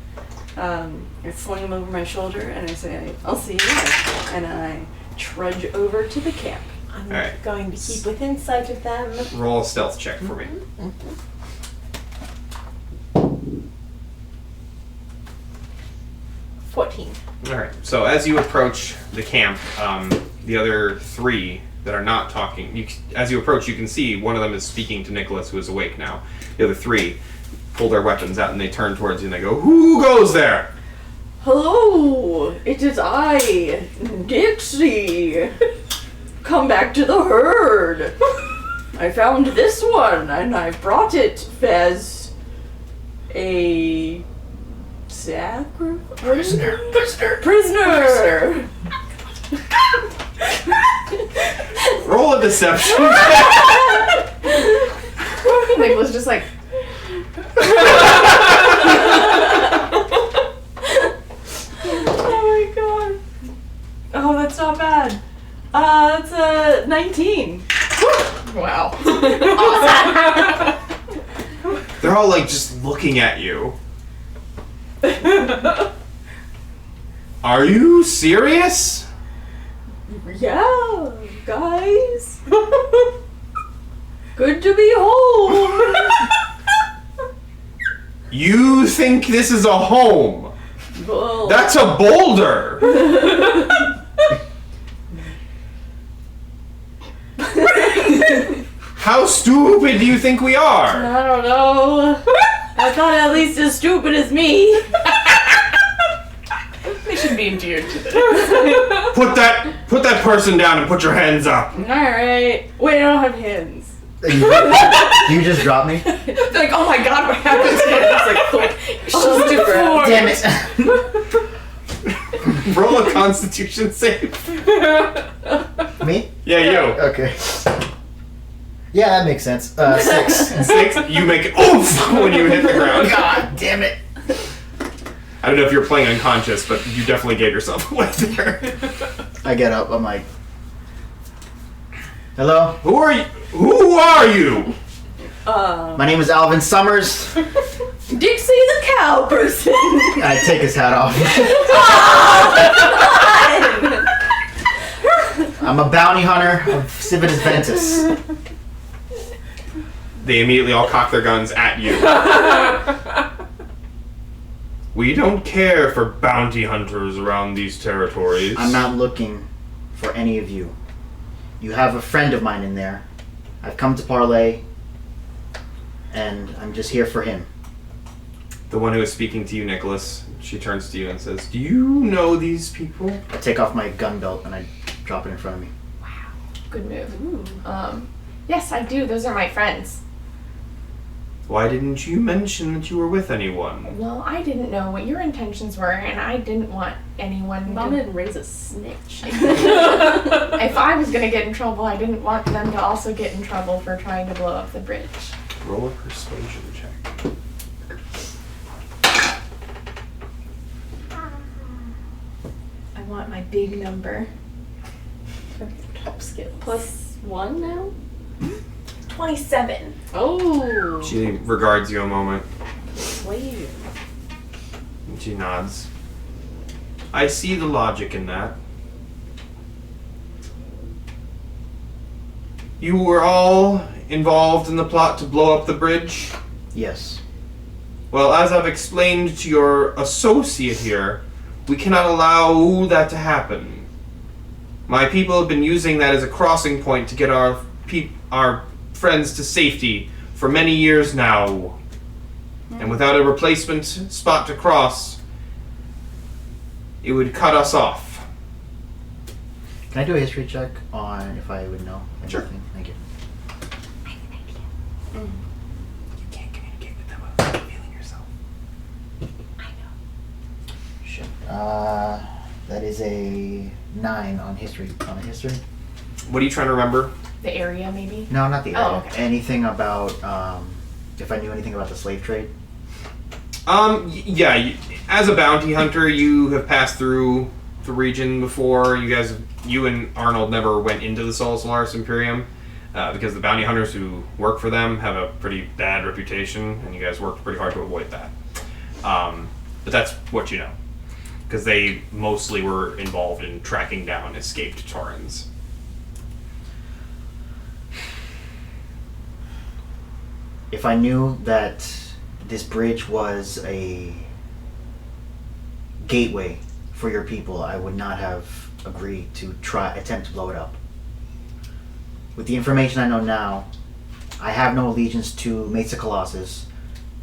I sling them over my shoulder, and I say, "I'll see you later," and I trudge over to the camp. I'm Alright. going to keep within sight of them. Roll a stealth check for me. 14. Alright, so as you approach the camp, the other 3 that are not talking, as you approach, you can see one of them is speaking to Nicholas, who is awake now. The other 3 pull their weapons out and they turn towards you and they go, "Who goes there?" Hello, it is I, Dixie. Come back to the herd. I found this one and I brought it as a prisoner. Roll a deception. Nicholas just like, Oh my god. Oh, that's not bad. That's a 19. wow. They're all like just looking at you. Are you serious? Yeah, guys. Good to be home. You think this is a home? Well, That's a boulder! How stupid do you think we are? I don't know. That's not at least as stupid as me. They should be endeared to this. Put that person down and put your hands up. Alright. Wait, I don't have hands. You just dropped me? They're like, oh my god, what happened to him? It's like, Oh, she's Damn it. Roll a constitution save. Me? Yeah, you. Okay. Yeah, that makes sense. 6. 6, you make it oof when you hit the ground. God damn it. I don't know if you're playing unconscious, but you definitely gave yourself away there. I get up, I'm like, hello? Who are you? Who are you? My name is Alvin Summers. Dixie the cow person. I take his hat off. I'm a bounty hunter of Civitas Ventus. They immediately all cock their guns at you. We don't care for bounty hunters around these territories. I'm not looking for any of you. You have a friend of mine in there. I've come to parlay, and I'm just here for him. The one who is speaking to you, Nicholas, she turns to you and says, "Do you know these people?" I take off my gun belt and I drop it in front of me. Good move. Yes, I do. Those are my friends. Why didn't you mention that you were with anyone? Well, I didn't know what your intentions were, and I didn't want anyone Mom to... didn't raise a snitch. If I was gonna get in trouble, I didn't want them to also get in trouble for trying to blow up the bridge. Roll a persuasion check. I want my big number. Top skill. +1 now? 27. Oh. She regards you a moment. Wait. And she nods. I see the logic in that. You were all involved in the plot to blow up the bridge? Yes. Well, as I've explained to your associate here, we cannot allow that to happen. My people have been using that as a crossing point to get our friends to safety for many years now. And without a replacement spot to cross, it would cut us off. Can I do a history check on if I would know anything? Sure. Thank you. You can't communicate with them without feeling yourself. Shit. That is a 9 on history. On a history? What are you trying to remember? The area, maybe? No, not the area. Oh, okay. Anything about if I knew anything about the slave trade? Yeah. As a bounty hunter, you have passed through the region before. You and Arnold never went into the Sol Solaris Imperium because the bounty hunters who work for them have a pretty bad reputation, and you guys worked pretty hard to avoid that. But that's what you know, because they mostly were involved in tracking down escaped Taurans. If I knew that this bridge was a gateway for your people, I would not have agreed to attempt to blow it up. With the information I know now, I have no allegiance to Mesa Colossus,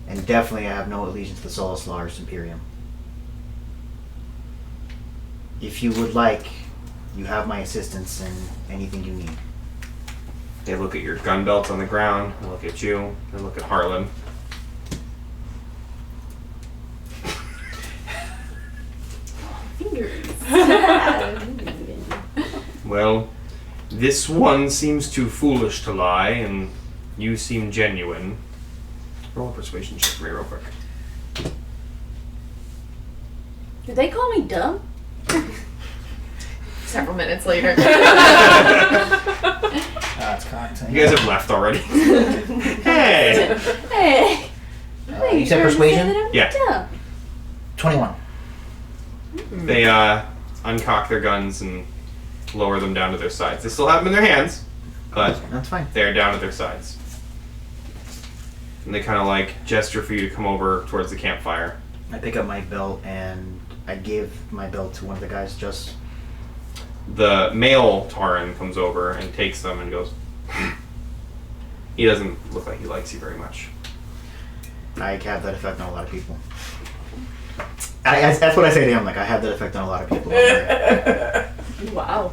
and definitely I have no allegiance to the Sol Solaris Imperium. If you would like, you have my assistance in anything you need. They look at your gun belts on the ground, they look at you, they look at Harlan. Fingers. Well, this one seems too foolish to lie, and you seem genuine. Roll a persuasion check for me real quick. Did they call me dumb? Several minutes later. It's cocked. You guys have left already. Hey! Hey. You said persuasion? Yeah. Dumb. 21. They uncock their guns and lower them down to their sides. They still have them in their hands, but That's fine. they're down at their sides. And they kind of like gesture for you to come over towards the campfire. I pick up my belt and I give my belt to one of the guys just... The male Tauran comes over and takes them and goes. He doesn't look like he likes you very much. I have that effect on a lot of people. That's what I say to him, like, I have that effect on a lot of people. Wow.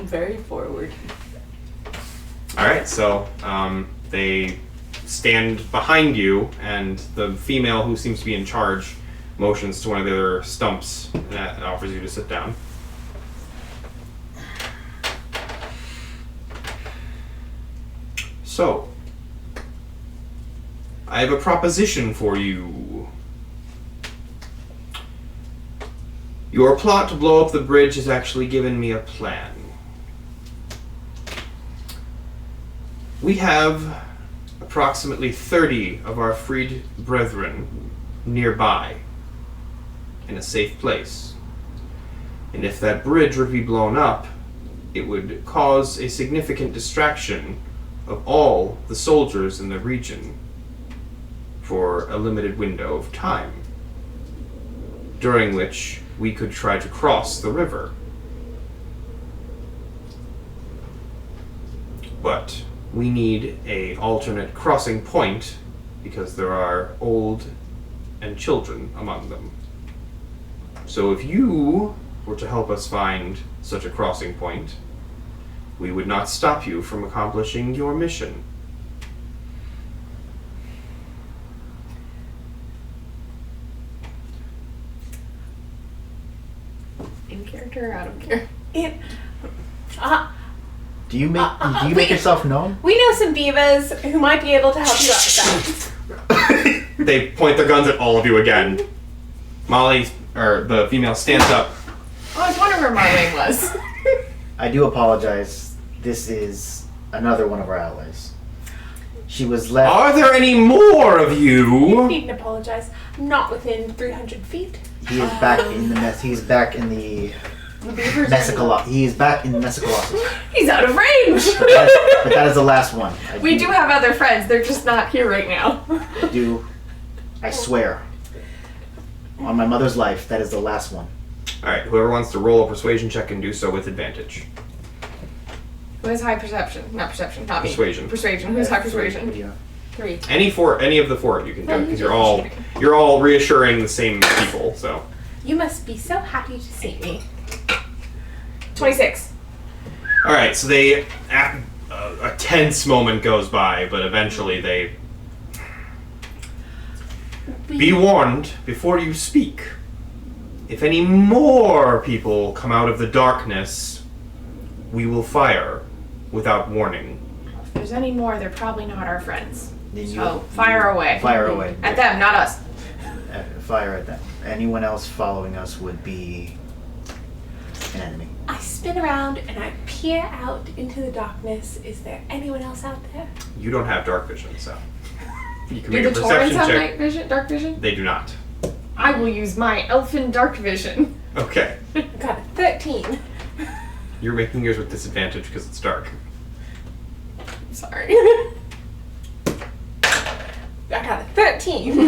Very forward. Alright, so they stand behind you, and the female who seems to be in charge motions to one of the other stumps and offers you to sit down. So, I have a proposition for you. Your plot to blow up the bridge has actually given me a plan. We have approximately 30 of our freed brethren nearby, in a safe place. And if that bridge were to be blown up, it would cause a significant distraction of all the soldiers in the region for a limited window of time, during which we could try to cross the river. But we need an alternate crossing point because there are old and children among them. So if you were to help us find such a crossing point, we would not stop you from accomplishing your mission. In character or out of character? Do you make yourself known? We know some beavers who might be able to help you out with that. They point their guns at all of you again. Molly, or the female, stands up. Oh, I was wondering where Marlene was. I do apologize. This is another one of our allies. She was left. Are there any more of You you? needn't apologize. I'm not within 300 feet. He is back in the mess. He's back in the The beavers. He is back in Messicolossus. He's out of range. But that is the last one. We do have other friends. They're just not here right now. I swear. On my mother's life, that is the last one. Alright, whoever wants to roll a persuasion check can do so with advantage. Who has high perception? Not perception, not me. Persuasion. Persuasion. Who's high persuasion? Yeah. 3. Any of the four of you can do it, because you're all reassuring the same people, so. You must be so happy to see me. 26. Alright, so a tense moment goes by, but eventually they... Be warned before you speak. If any more people come out of the darkness, we will fire without warning. If there's any more, they're probably not our friends. Then So, fire away. Fire away. At them, not us. Fire at them. Anyone else following us would be an enemy. I spin around and I peer out into the darkness. Is there anyone else out there? You don't have dark vision, so... You can Do make the a Taurans perception have check. night vision? Dark vision? They do not. I will use my elfin dark vision. Okay. I got a 13. You're making yours with disadvantage because it's dark. Sorry. I got a 13.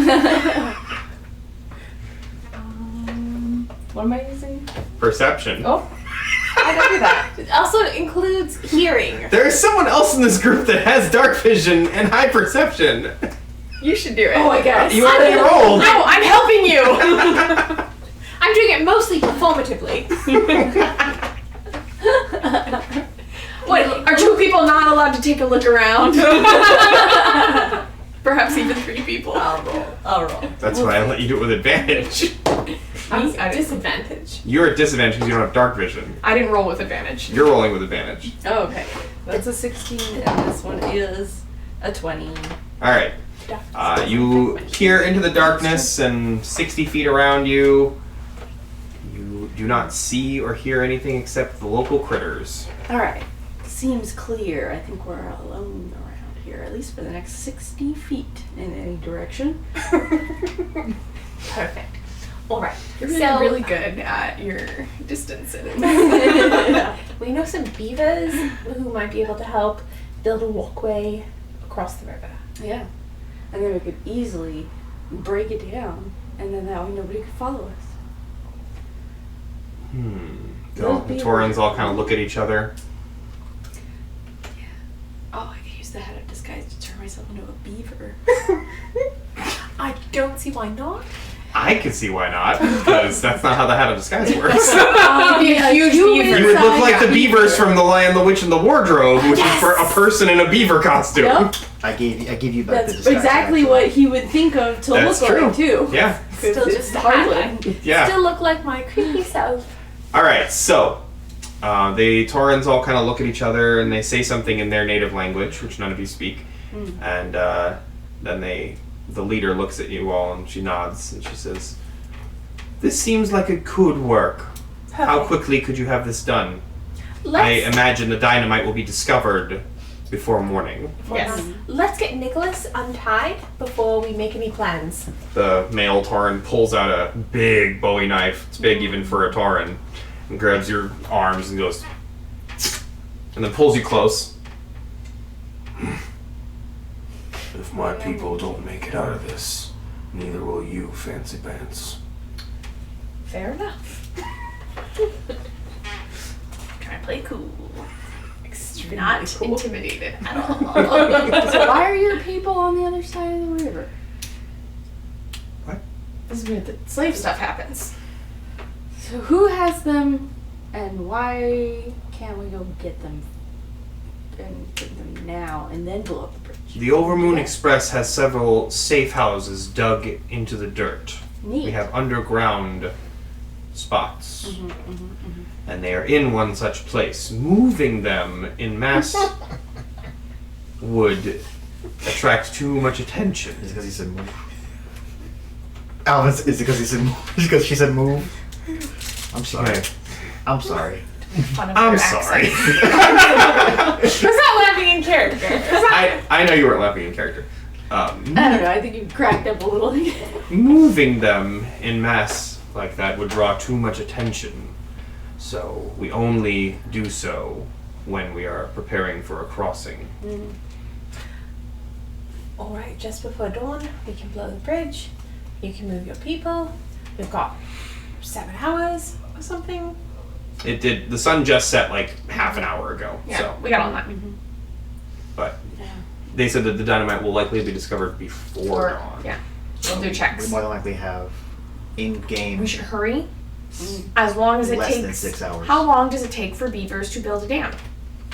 What am I using? Perception. Oh, I don't do that. It also includes hearing. There is someone else in this group that has dark vision and high perception. You should do it. Oh, I guess. You already rolled. No, I'm helping you! I'm doing it mostly performatively. What, are 2 people not allowed to take a look around? Perhaps even 3 people. I'll roll. That's why I let you do it with advantage. I'm I at didn't- disadvantage. You're at disadvantage because you don't have dark vision. I didn't roll with advantage. You're rolling with advantage. Oh, okay. That's a 16, and this one is a 20. Alright. You peer into the darkness, and 60 feet around you, you do not see or hear anything except the local critters. Alright. Seems clear. I think we're alone around here, at least for the next 60 feet in any direction. Perfect. All right. You're So- really good at your distance. We know some beavers who might be able to help build a walkway across the river. Yeah. And then we could easily break it down, and then that way nobody could follow us. The Taurans all kind of look at each other. Oh, I could use the head of disguise to turn myself into a beaver. I don't see why not. I can see why not, because that's not how the hat of disguise works. You'd be a huge beaver. You would look like the beavers from The Lion, the Witch, and the Wardrobe, which is for a person in a beaver costume. Yep. I give you back the That's disguise. exactly actually. what he would think of to That's look true. like, too. Yeah, Still It's just a hardly. hat. yeah. Still look like my creepy self. Alright, so the Taurans all kind of look at each other and they say something in their native language, which none of you speak. And then the leader looks at you all and she nods and she says, "This seems like it could work. How Perfect. quickly could you have this done? I Let's, imagine the dynamite will be discovered before morning." Yes. let's get Nicholas untied before we make any plans. The male Tauran pulls out a big Bowie knife. It's big even for a Tauran. And grabs your arms and goes... And then pulls you close. If my people don't make it out of this, neither will you, Fancy Pants. Fair enough. Trying to play cool. Not intimidated at all. So why are your people on the other side of the river? What? This is where the slave stuff happens. So who has them, and why can't we go get them and get them now and then blow up the bridge? The Overmoon Express has several safe houses dug into the dirt. Neat. We have underground spots. And they are in one such place. Moving them in mass would attract too much attention. Is it because he said move? Alvin, is it because he said move? Is it because she said move? I'm sorry. Okay. I'm sorry. Fun of I'm their sorry. accents. Was not laughing in character. I know you weren't laughing in character. I don't know, I think you cracked up a little. Moving them in mass like that would draw too much attention. So we only do so when we are preparing for a crossing. Alright, just before dawn, we can blow the bridge. You can move your people. We've got 7 hours or something. It did. The sun just set like half an hour ago. Yeah, So, we got all that. but they said that the dynamite will likely be discovered before dawn. Yeah. We'll do We checks. more than likely have in-game We should hurry. As long as it less takes. than 6 hours. How long does it take for beavers to build a dam?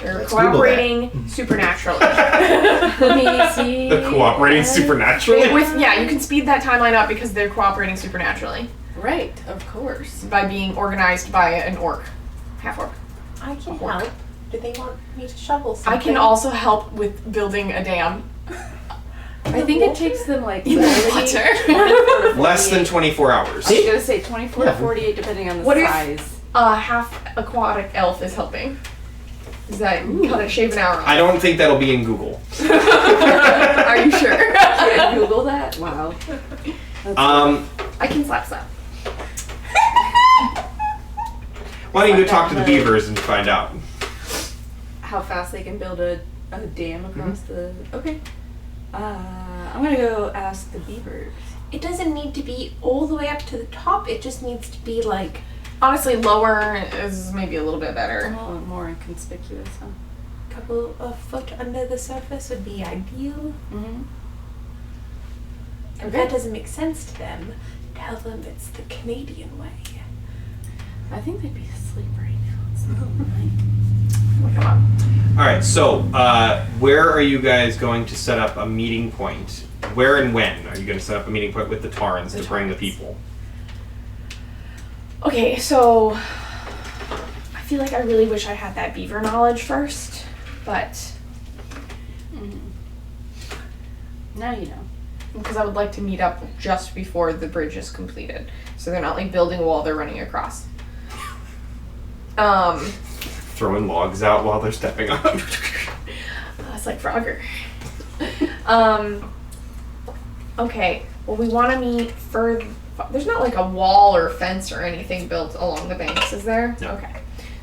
They're Let's Google cooperating supernaturally. Let me see. The cooperating supernaturally. Yeah, you can speed that timeline up because they're cooperating supernaturally Right, of course. by being organized by an orc, half orc. I can Work. help. Do they want me to shovel I something? can also help with building a dam. I think it takes them like In the 30, water. 24 to Less than 48. 24 hours. I was gonna say 24 Yeah. to 48 depending on the What if- size. Half aquatic elf is helping. Is that cut it, shave an hour off? I don't think that'll be in Google. Are you sure? Can you Google that? Wow. That's I can slap slap. Why don't you go talk to the beavers and find out? how fast they can build a dam across the. Okay. I'm gonna go ask the beavers. It doesn't need to be all the way up to the top. It just needs to be like Honestly, lower is maybe a little bit better. Oh, more inconspicuous, huh? a couple of foot under the surface would be ideal. Mm-hmm. If that doesn't make sense to them, tell them it's the Canadian way. I think they'd be asleep right now. It's the middle of the night. Come on. All right. So, where are you guys going to set up a meeting point? Where and when are you going to set up a meeting point with the Tarns to bring the people? Okay, so I feel like I really wish I had that beaver knowledge first, but Now you know. because I would like to meet up just before the bridge is completed, so they're not like building a wall they're running across. Throwing logs out while they're stepping up. That's like Frogger. Okay, well we want to meet further. There's not like a wall or fence or anything built along the banks, is there? No. Okay.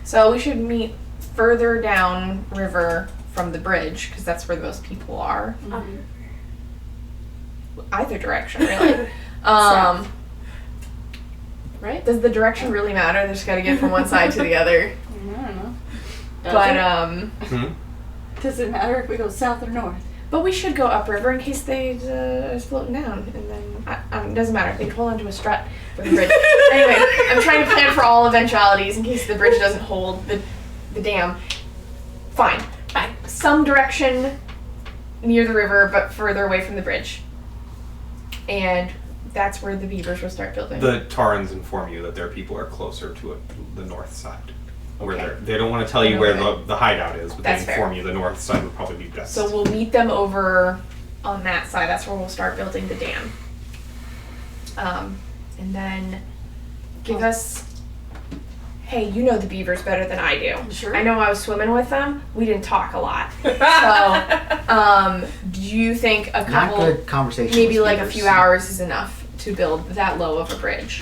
So we should meet further down river from the bridge, because that's where the most people are. Either direction, really. South. Right? Does the direction really matter? They just gotta get from one side to the other. I don't know. Does it matter if we go south or north? But we should go upriver in case they is floating down, and then it doesn't matter. They can hold onto a strut for the bridge. Anyway, I'm trying to plan for all eventualities in case the bridge doesn't hold the dam. Fine. Some direction near the river, but further away from the bridge. And that's where the beavers will start building. The Tarns inform you that their people are closer to the north side. Where Okay. they don't want to tell you where Okay. the hideout is, but That's they inform you the north side would probably be best. So we'll meet them over on that side. That's where we'll start building the dam. And then give us. Hey, you know the beavers better than I do. Sure. I know I was swimming with them. We didn't talk a lot. So, do you think a Not couple, good conversation. maybe with like a beavers. few hours is enough to build that low of a bridge?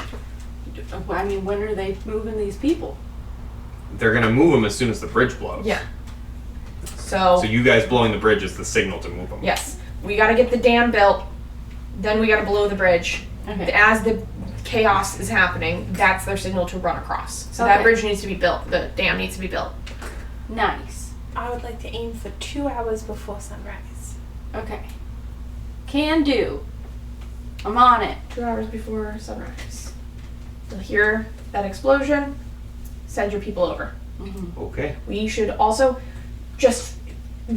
I mean, when are they moving these people? They're gonna move them as soon as the bridge blows. Yeah. So you guys blowing the bridge is the signal to move them. yes, we got to get the dam built. Then we got to blow the bridge. Okay. As the chaos is happening, that's their signal to run across. So that Okay. bridge needs to be built. The dam needs to be built. Nice. I would like to aim for 2 hours before sunrise. Okay. Can do. I'm on it. 2 hours before sunrise. You'll hear that explosion. Send your people over. Okay. We should also just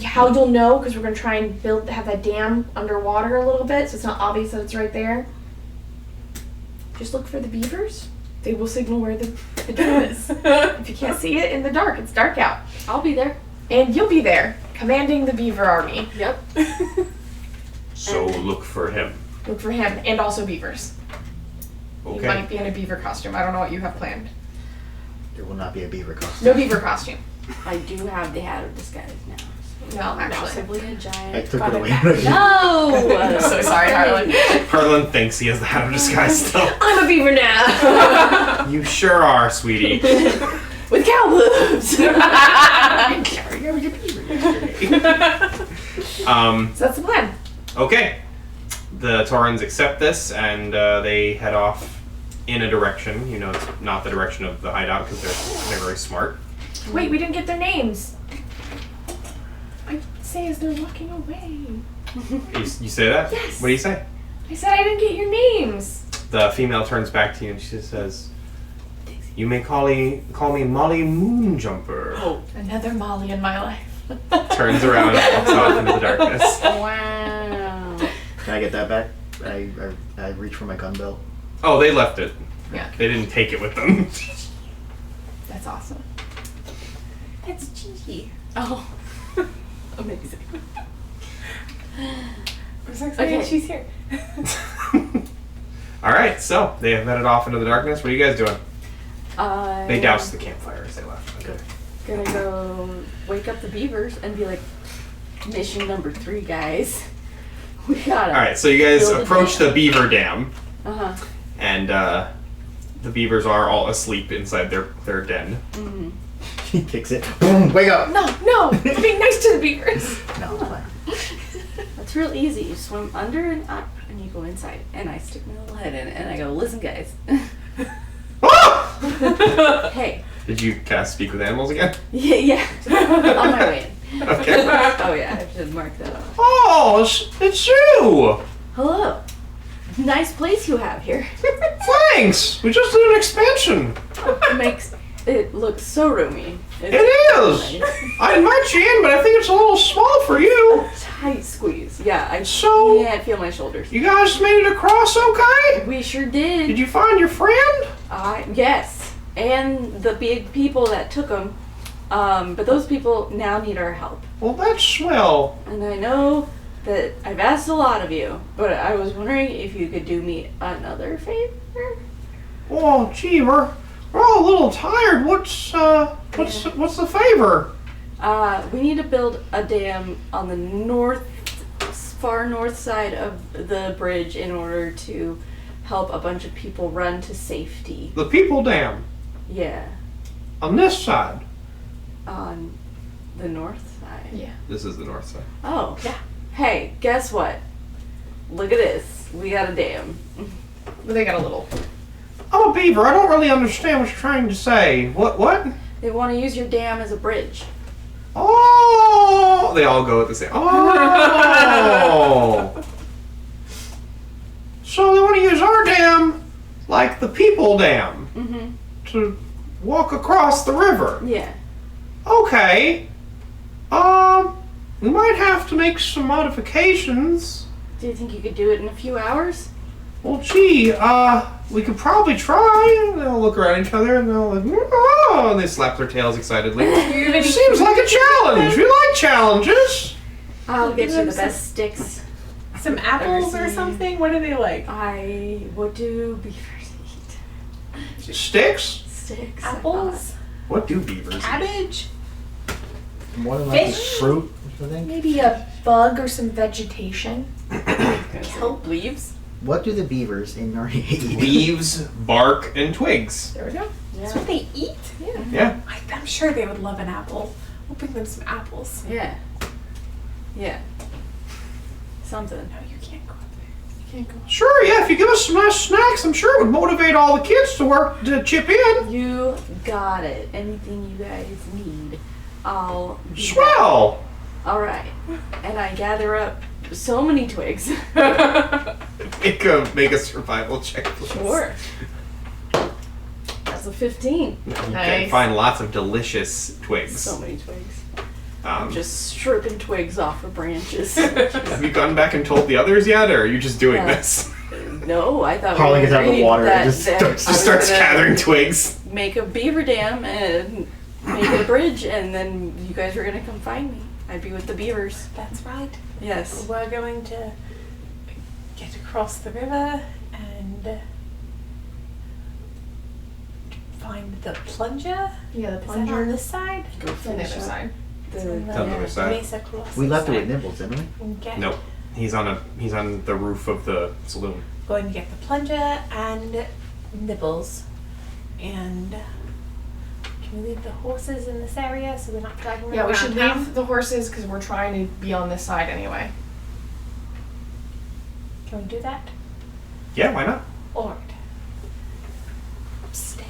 how you'll know, because we're gonna try and have that dam underwater a little bit, so it's not obvious that it's right there. Just look for the beavers. They will signal where the dam is. If you can't see it in the dark, it's dark out. I'll be there. And you'll be there, commanding the beaver army. Yep. So look for him. Look for him, and also beavers. He Okay. might be in a beaver costume. I don't know what you have planned. There will not be a beaver costume. No beaver costume. I do have the hat of disguise now. No, actually. Possibly a I giant. took it away. No! I'm so sorry, Harlan. Harlan thinks he has the hat of disguise still. I'm a beaver now. You sure are, sweetie. With cow hooves! So that's the plan. Okay. The Taurans accept this, and they head off in a direction. You know, it's not the direction of the hideout because they're very smart. Wait, we didn't get their names. I say as they're walking away. You say that? Yes. What do you say? I said I didn't get your names. The female turns back to you and she says, "You may call me Molly Moonjumper." Oh. Another Molly in my life. Turns around and walks off into the darkness. Wow. Can I get that back? I reach for my gun belt. Oh, they left it. Yeah. They didn't take it with them. That's awesome. That's Gigi. Oh. Amazing. I'm so excited Okay. she's here. All right, so they have headed off into the darkness. What are you guys doing? They doused the I'm campfire as they left. Okay. gonna go wake up the beavers and be like, mission number 3, guys. We gotta. All right, so you guys build a approach dam. the beaver dam, Uh-huh. and the beavers are all asleep inside their den. Mm-hmm. He kicks it. Boom! Wake up! No, I'm being nice to the beavers. No, it's fine. That's real easy. You swim under and up, and you go inside. And I stick my little head in, and I go, listen, guys. Ah! Hey. Did you cast Speak with Animals again? Yeah. On my way in. Okay. Oh, yeah. I should mark that off. Oh, it's you! Hello. Nice place you have here. Thanks! We just did an expansion. It makes it look so roomy. It is! I invite you in, but I think it's a little small for you. Tight squeeze. Yeah, I So- can't feel my shoulders. You guys made it across okay? We sure did. Did you find your friend? Yes. And the big people that took them. But those people now need our help. Well, that's swell. And I know that I've asked a lot of you, but I was wondering if you could do me another favor. Oh, gee, we're all a little tired. What's the favor? We need to build a dam on the far north side of the bridge in order to help a bunch of people run to safety. The People Dam. Yeah, On this side. on the north side. Yeah. This is the north side. Oh, yeah. Hey, guess what? Look at this. We got a dam. But they got a little. I'm a beaver. I don't really understand what you're trying to say. What? They want to use your dam as a bridge. Oh! They all go at the same. Oh! So they want to use our dam like the People Dam Mm-hmm. to walk across the river. Yeah. Okay. We might have to make some modifications. Do you think you could do it in a few hours? Well, gee, we could probably try. And they'll look around each other and they'll like, oh, and they slap their tails excitedly. Seems like a challenge. We like challenges. I'll get you the Some- best sticks. Some apples or Ever seen- something? What are they like? What do beavers eat? Sticks? Sticks. I Apples? What do beavers eat? Cabbage? More than likely Fish? fruit, I think. Maybe a bug or some vegetation. thought. Leaves. What do the beavers in Narnia eat? Leaves, bark, and twigs. There we go. That's what they eat? Yeah. I'm sure they would love an apple. We'll bring them some apples. Yeah. Yeah. Something. No, you can't go up there. You can't go up Sure, yeah, if you give us some nice snacks, I'm sure it would motivate all the kids to chip in. You got it. Anything you guys need, I'll. Swell! All right. And I gather up so many twigs. Make a survival check, please. Sure. That's a 15. You can Nice. find lots of delicious twigs. So many twigs. Um, I'm just stripping twigs off of branches. have you gone back and told the others yet, or are you just doing Yeah. this? No, I thought Harley we gets out of the agreed water that, and just that starts- I was Starts gonna gathering twigs. Make a beaver dam and make it a bridge, and then you guys were gonna come find me. I'd be with the beavers. That's right. Yes. We're going to get across the river and find the plunger. Yeah, the Is that plunger. on this side? Go It's on the other side. It's on It's on the other side. Mesa Colossus We left it with side. Nibbles, didn't we? Okay. Nope. He's on the roof of the saloon. Going to get the plunger and nibbles. And can we leave the horses in this area so we're not dragging them Yeah, we around should town? leave the horses because we're trying to be on this side anyway. Can we do that? Yeah, why not? Alright. Stay.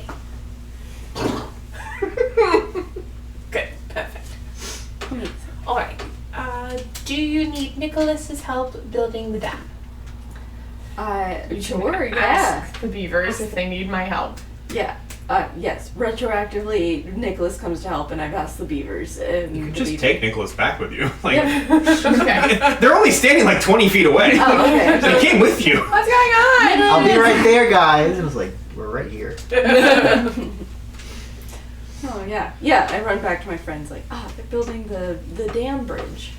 Good. Perfect. Alright. Do you need Nicholas's help building the dam? Sure, yeah. Ask the beavers if they need my help. Yeah. Yes. Retroactively, Nicholas comes to help, and I've asked the beavers. And You could the just beavers- take Nicholas back with you. Like Yeah. Okay. they're only standing like 20 feet away. Oh, okay. They came with you. What's going on? I'll be right there, guys. It was like, we're right here. Oh yeah, yeah. I run back to my friends like, they're building the dam bridge,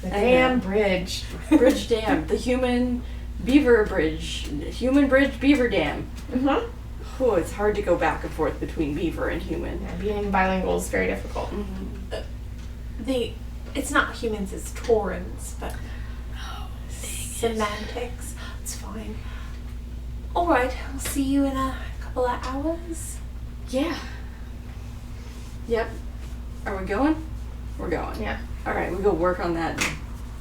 The damn bridge. bridge dam, the human beaver bridge, human bridge beaver dam. Mm-hmm. Oh, it's hard to go back and forth between beaver and human. Yeah, being bilingual is very difficult. It's not humans, it's Taurans, but semantics. It's fine. Alright, I'll see you in a couple of hours. Yeah. Yep. Are we going? We're going. Yeah. All right, we go work on that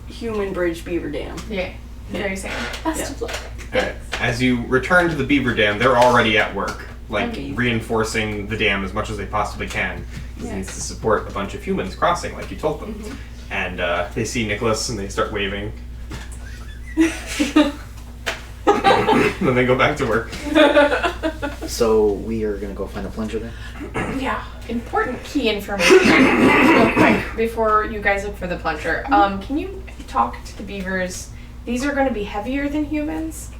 human bridge beaver dam. Yeah. Very same. Best of luck. Alright. As you return to the beaver dam, they're already at work, like Okay. reinforcing the dam as much as they possibly can. It Yeah. needs to support a bunch of humans crossing, like you told them. And they see Nicholas and they start waving. Then they go back to work. So we are gonna go find a plunger then? Yeah. Important key information real quick before you guys look for the plunger. Can you talk to the beavers? These are going to be heavier than humans.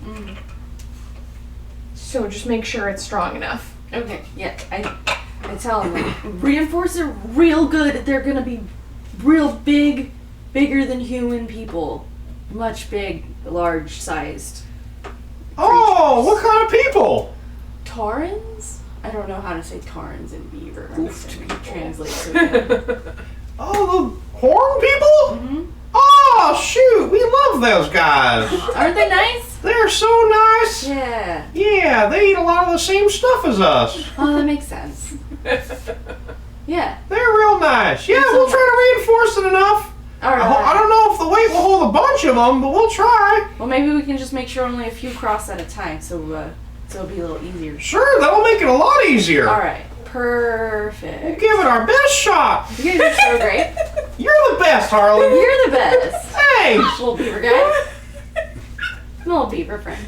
So just make sure it's strong enough. Okay. Yeah. I tell them like reinforce it real good. They're gonna be real big, bigger than human people, much large sized. Oh, what kind of people? Taurans? I don't know how to say Taurans in beaver. I'm just gonna translate to them. Oh, the horn people? Mhm. Oh, shoot, we love those guys. Aren't they nice? They're so nice. Yeah. Yeah, they eat a lot of the same stuff as us. Oh, that makes sense. Yeah. They're real nice. Yeah, we'll try to reinforce it enough. All right. I don't know if the weight will hold a bunch of them, but we'll try. Well, maybe we can just make sure only a few cross at a time, so it'll be a little easier. Sure, that'll make it a lot easier. All right. We'll Perfect. give it our best shot. You guys are so great. You're the best, Harlan. You're the best. Thanks. Little beaver guy. Little beaver friend.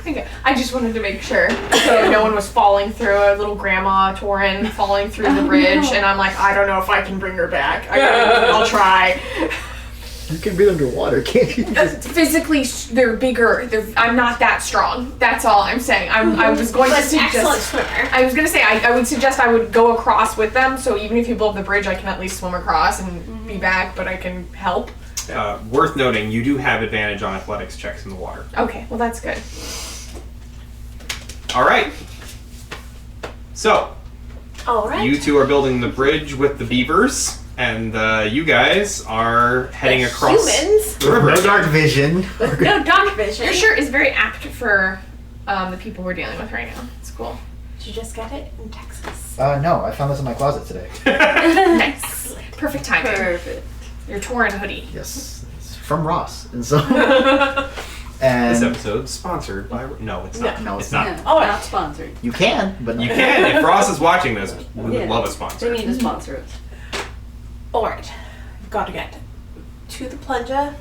Okay. I just wanted to make sure so no one was falling through a little grandma Tauren falling through the bridge, and I'm like, I don't know if I can bring her back. I'll try. You can breathe underwater, can't you? Physically, they're bigger. I'm not that strong. That's all I'm saying. I was going to Excellent suggest. swimmer. I was going to say I would suggest I would go across with them. So even if you blow up the bridge, I can at least swim across and be back. But I can help. Worth noting, you do have advantage on athletics checks in the water. Okay, well that's good. All right. So, Alright. you two are building the bridge with the beavers, and you guys are heading across Humans. the river. No dark vision. With no dark vision. Your shirt is very apt for the people we're dealing with right now. It's cool. Did you just get it in Texas? No, I found this in my closet today. Nice. Perfect timing. Perfect. Your Tauren hoodie. Yes, it's from Ross, and so. This And episode sponsored by. No, it's not. No, it's it's not. Yeah, All right. not sponsored. you can, but You can. If Ross is watching this, we would Yeah. love a They sponsor. need to sponsor us. Alright. Gotta get to the plunger.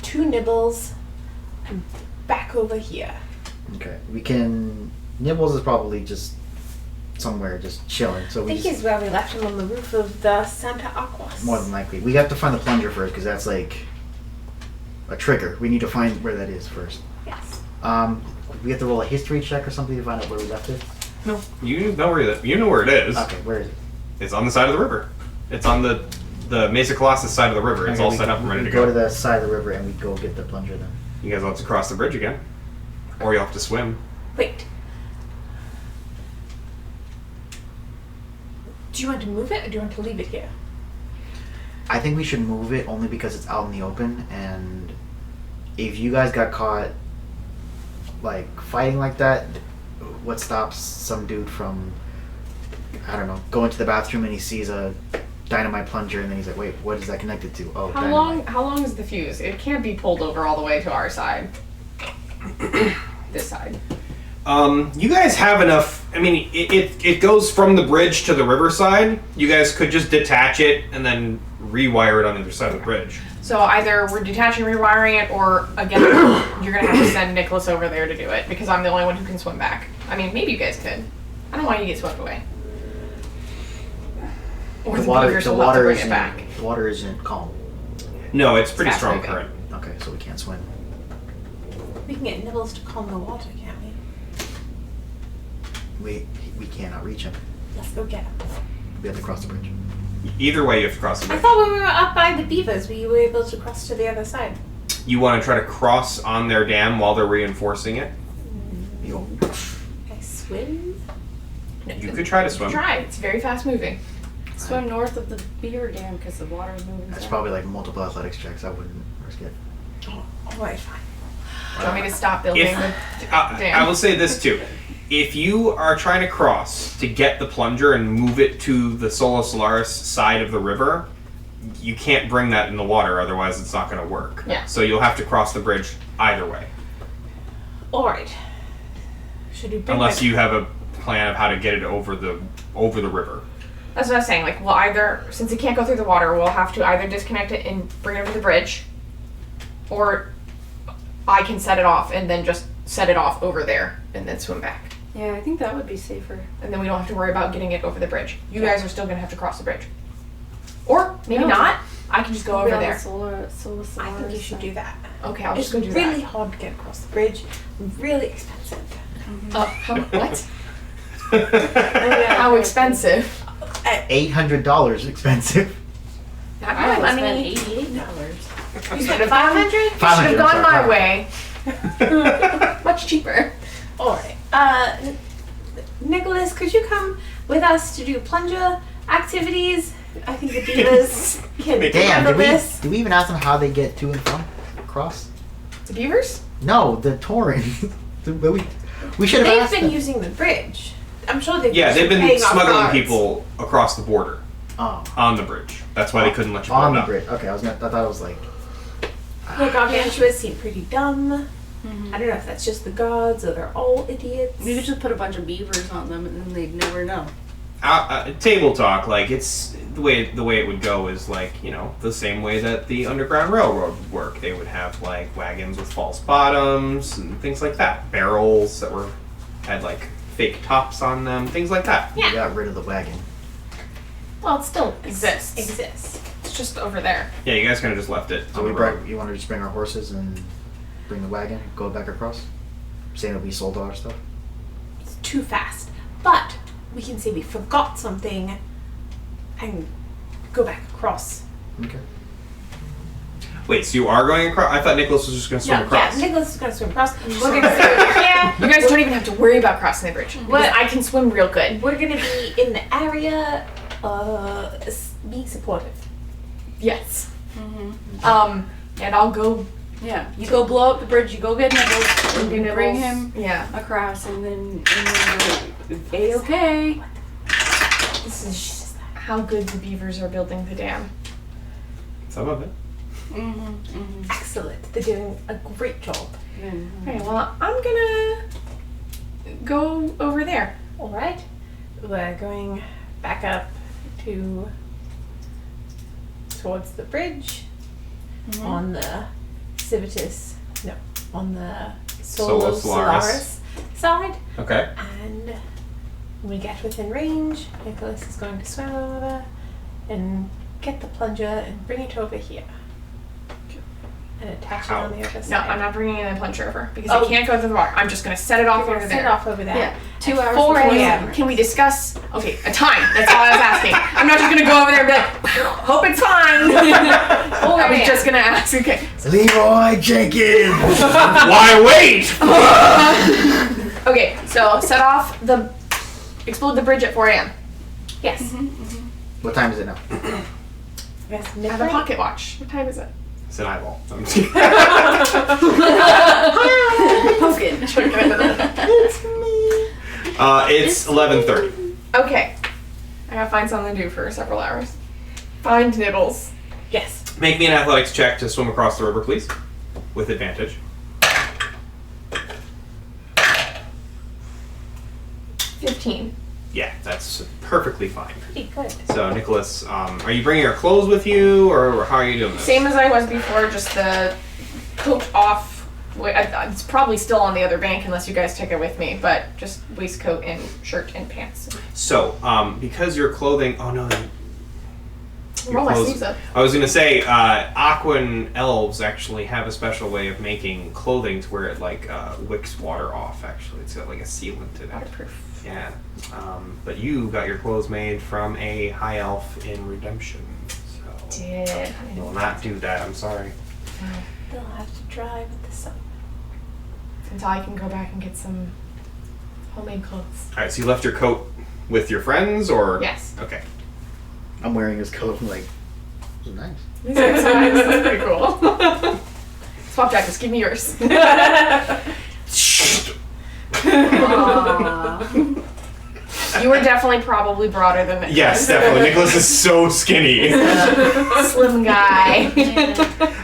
2 nibbles and back over here. Okay. We can. Nibbles is probably just somewhere just chilling. So I we think just, he's where we left him on the roof of the Santa Aquas. more than likely. We have to find the plunger first because that's like a trigger. We need to find where that is first. Yes. We have to roll a history check or something to find out where we left it. No, you know where it is. Okay, where is it? It's on the side of the river. It's on the Mesa Colossus side of the river. It's Okay, all we set can- up and ready we to go go. to the side of the river and we go get the plunger then. You guys will have to cross the bridge again, or you'll have to swim. Wait. Do you want to move it or do you want to leave it here? I think we should move it only because it's out in the open, and if you guys got caught like fighting like that, what stops some dude from, I don't know, going to the bathroom and he sees a dynamite plunger and then he's like, wait, what is that connected to? Oh, How dynamite. long is the fuse? It can't be pulled over all the way to our side. This side. You guys have enough. I mean, it goes from the bridge to the riverside. You guys could just detach it and then rewire it on the other side of the bridge. So either we're detaching, rewiring it, or again, you're gonna have to send Nicholas over there to do it because I'm the only one who can swim back. I mean, maybe you guys could. I don't want you to get swept away. Or The the water, beavers the will have to water bring it isn't. back. The water isn't calm. No, it's pretty Fast strong moving. current. Okay, so we can't swim. We can get nibbles to calm the water, can't we? We cannot reach him. Let's go get him. We have to cross the bridge. Either way, you have to cross the I bridge. thought when we were up by the beavers, we were able to cross to the other side. You want to try to cross on their dam while they're reinforcing it? Yo. Can I swim? You could try to swim. Try. It's very fast moving. Swim north of the beaver dam because the water is moving. That's south. probably like multiple athletics checks. I wouldn't risk it. Alright, fine. Do you want me to stop building If, the I dam? will say this too. If you are trying to cross to get the plunger and move it to the Sola Solaris side of the river, you can't bring that in the water, otherwise it's not going to work. Yeah. So you'll have to cross the bridge either way. Alright. Should we bring Unless my- you have a plan of how to get it over the river. That's what I was saying. Like, we'll either, since it can't go through the water, we'll have to either disconnect it and bring it over the bridge, or I can set it off and then just set it off over there and then swim back. Yeah, I think that would be safer. And then we don't have to worry about getting it over the bridge. You guys are still going to have to cross the bridge. Or maybe No. not. I can just go over there. Solar I think you should do that. Okay, I'll It's just go do really that. hard to get across the bridge. Really expensive. What? yeah. How expensive? $800 expensive. Not I my would spend money. $88. You spent 500? Should 500, have gone I'm my sorry, way. Much cheaper. Alright. Nicholas, could you come with us to do plunger activities? I think the beavers can Damn, handle this. did we even ask them how they get to and from across? The beavers? No, the Tauren. we should have They've asked been them. using the bridge. I'm sure they've Yeah, they've been paying off smuggling guards. people across the border Oh, on the bridge. That's why they couldn't let you on go the up. bridge. Okay, I thought it was like. The gargantuas seem pretty dumb. I don't know if that's just the gods or they're all idiots. You could just put a bunch of beavers on them and then they'd never know. Table talk, like it's the way it would go is like, you know, the same way that the Underground Railroad would work. They would have like wagons with false bottoms and things like that, barrels that had like fake tops on them, things like that. We got rid of the wagon. Well, it still Exists. exists. It's just over there. Yeah, you guys kind of just left it So on we the road. brought. You want to just bring our horses and bring the wagon, go back across, saying that we sold all our stuff. It's too fast. But we can say we forgot something and go back across. Okay. Wait, so you are going across? I thought Nicholas was just going to swim across. Yeah, Nicholas is going to swim across. We're going to stay over here. You guys don't even have to worry about crossing the bridge. Because What? I can swim real good. We're going to be in the area, being supportive. Yes. And I'll go Yeah, you go blow up the bridge, you go get Nibbles, and you bring him Yeah. across, and then A-okay. This is how good the beavers are building the dam. Some of it. Excellent. They're doing a great job. Okay, well, I'm gonna go over there. All right. We're going back up towards the bridge on the Civitas, no, on the Solo Solo Solaris. Solaris side. Okay. And when we get within range, Nicholas is going to swim over and get the plunger and bring it over here. And attach it on the other side. No, I'm not bringing the plunger over because Oh. I can't go through the water. I'm just going to set it off We're over gonna set there. it off over there. Yeah, 2 At hours 4 before a.m. summer. Can we discuss? Okay, a time. That's all I was asking. I'm not just going to go over there and be like, hope it's fine. I was just going to ask. Okay. Leroy Jenkins! Why wait? Okay, so set off explode the bridge at 4 a.m. Yes. What time is it now? Yes. I have a pocket watch. What time is it? It's an eyeball. I'm just kidding. Poking. It's 11:30. Okay. I gotta find something to do for several hours. Find Nibbles. Yes. Make me an athletics check to swim across the river, please, with advantage. 15. Yeah, that's perfectly fine. Pretty good. So, Nicholas, are you bringing your clothes with you, or how are you doing this? Same as I was before, just the coat off. It's probably still on the other bank unless you guys take it with me, but just waistcoat and shirt and pants. So, because your clothing... Oh, no. Roll my sleeves up. I was going to say, Aquan elves actually have a special way of making clothing to where it, like, wicks water off, actually. It's got, like, a sealant in it. Waterproof. Yeah. But you got your clothes made from a high elf in Redemption. So Did. I will not do that. I'm sorry. They'll have to dry with the sun. Until I can go back and get some homemade clothes. All right. So you left your coat with your friends, or Yes. Okay. I'm wearing his coat. I'm like, this is nice. These are nice. That's pretty cool. Swap jackets. Give me yours. You were definitely probably broader than Nicholas. Yes, definitely. Nicholas is so skinny. Slim guy.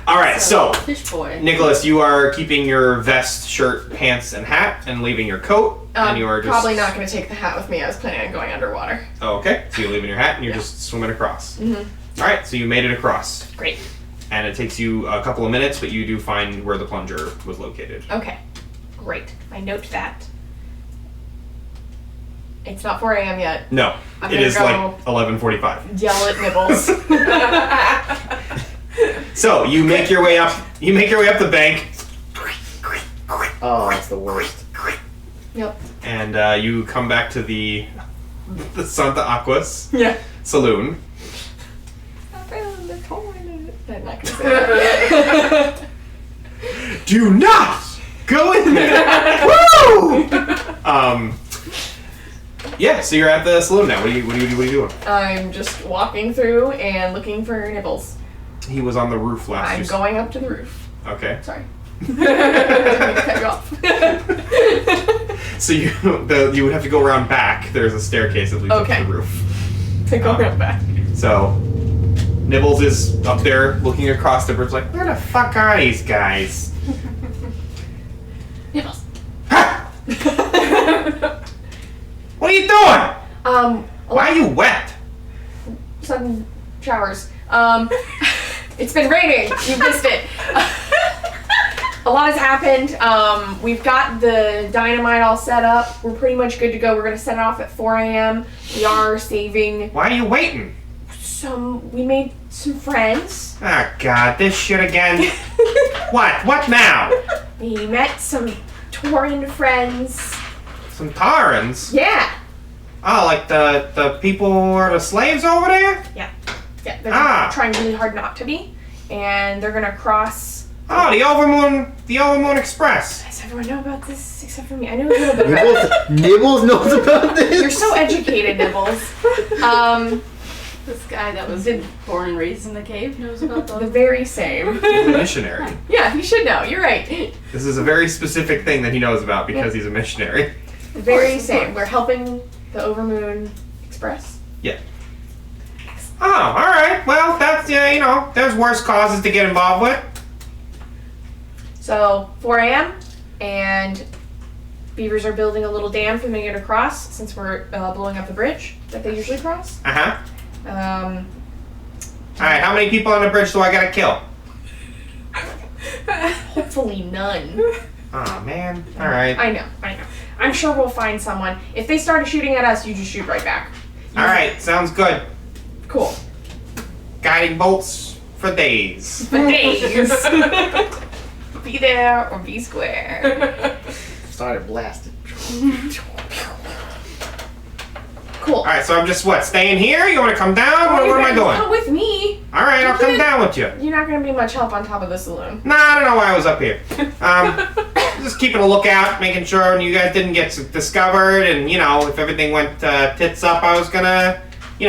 All right. So Fish boy. Nicholas, you are keeping your vest, shirt, pants, and hat, and leaving your coat, and you are just Probably not going to take the hat with me. I was planning on going underwater. Oh, okay. So you're leaving your hat, and you're just swimming across. Mhm. All right. So you made it across, Great. and it takes you a couple of minutes, but you do find where the plunger was located. Okay. Great. I note that. It's not 4 a.m. yet. No, I'm it gonna is go- like 11:45. Yell at Nibbles. So you make your way up. You make your way up the bank, Oh, that's the worst. Yep. and you come back to the Santa Aquas Yeah. saloon. I found the coin. I'm not gonna say that. Do not go in there. Woo! Yeah. So you're at the saloon now. What are you doing? I'm just walking through and looking for Nibbles. He was on the roof last. I'm going up to the roof. Okay. Sorry. Didn't mean to cut you off. So you would have to go around back. There's a staircase that leads up Okay. to the roof. To go around back. So Nibbles is up there looking across the bridge like, where the fuck are these guys? Nibbles. Ha! What are you doing? Why are you wet? Sudden showers. It's been raining. You missed it. A lot has happened. We've got the dynamite all set up. We're pretty much good to go. We're gonna set it off at 4 a.m. We are saving Why are you waiting? we made some friends. Oh god, this shit again. What? What now? We met some Tauren friends. Some Tarans? Yeah. Oh, like the people who are the slaves over there? Yeah, they're Ah. trying really hard not to be. And they're gonna cross. Oh, the Overmoon Express. Does everyone know about this except for me? I know a little bit about it. Nibbles knows about this. You're so educated, Nibbles. This guy that was born and raised in the cave knows about The those. very same. He's a missionary. Yeah, he should know. You're right. This is a very specific thing that he knows about because he's a missionary. The very same. We're helping the Overmoon Express. Oh, alright. Well, that's, there's worse causes to get involved with. So 4 a.m. and beavers are building a little dam for them to get across since we're blowing up the bridge that they usually cross. Uh-huh. Um, Alright, how many people on the bridge do I gotta kill? Hopefully none. Aw, man. All right. I know. I'm sure we'll find someone. If they started shooting at us, you just shoot right back. All right. Sounds good. Cool. Guiding bolts for days. For days. Be there or be square. Started blasting. Cool. All right. So I'm just staying here? You want to come down? What am I doing? Come with me. All right. I'll come down with you. You're not going to be much help on top of the saloon. Nah, I don't know why I was up here. Just keeping a lookout, making sure you guys didn't get discovered, and if everything went tits up, I was gonna, Do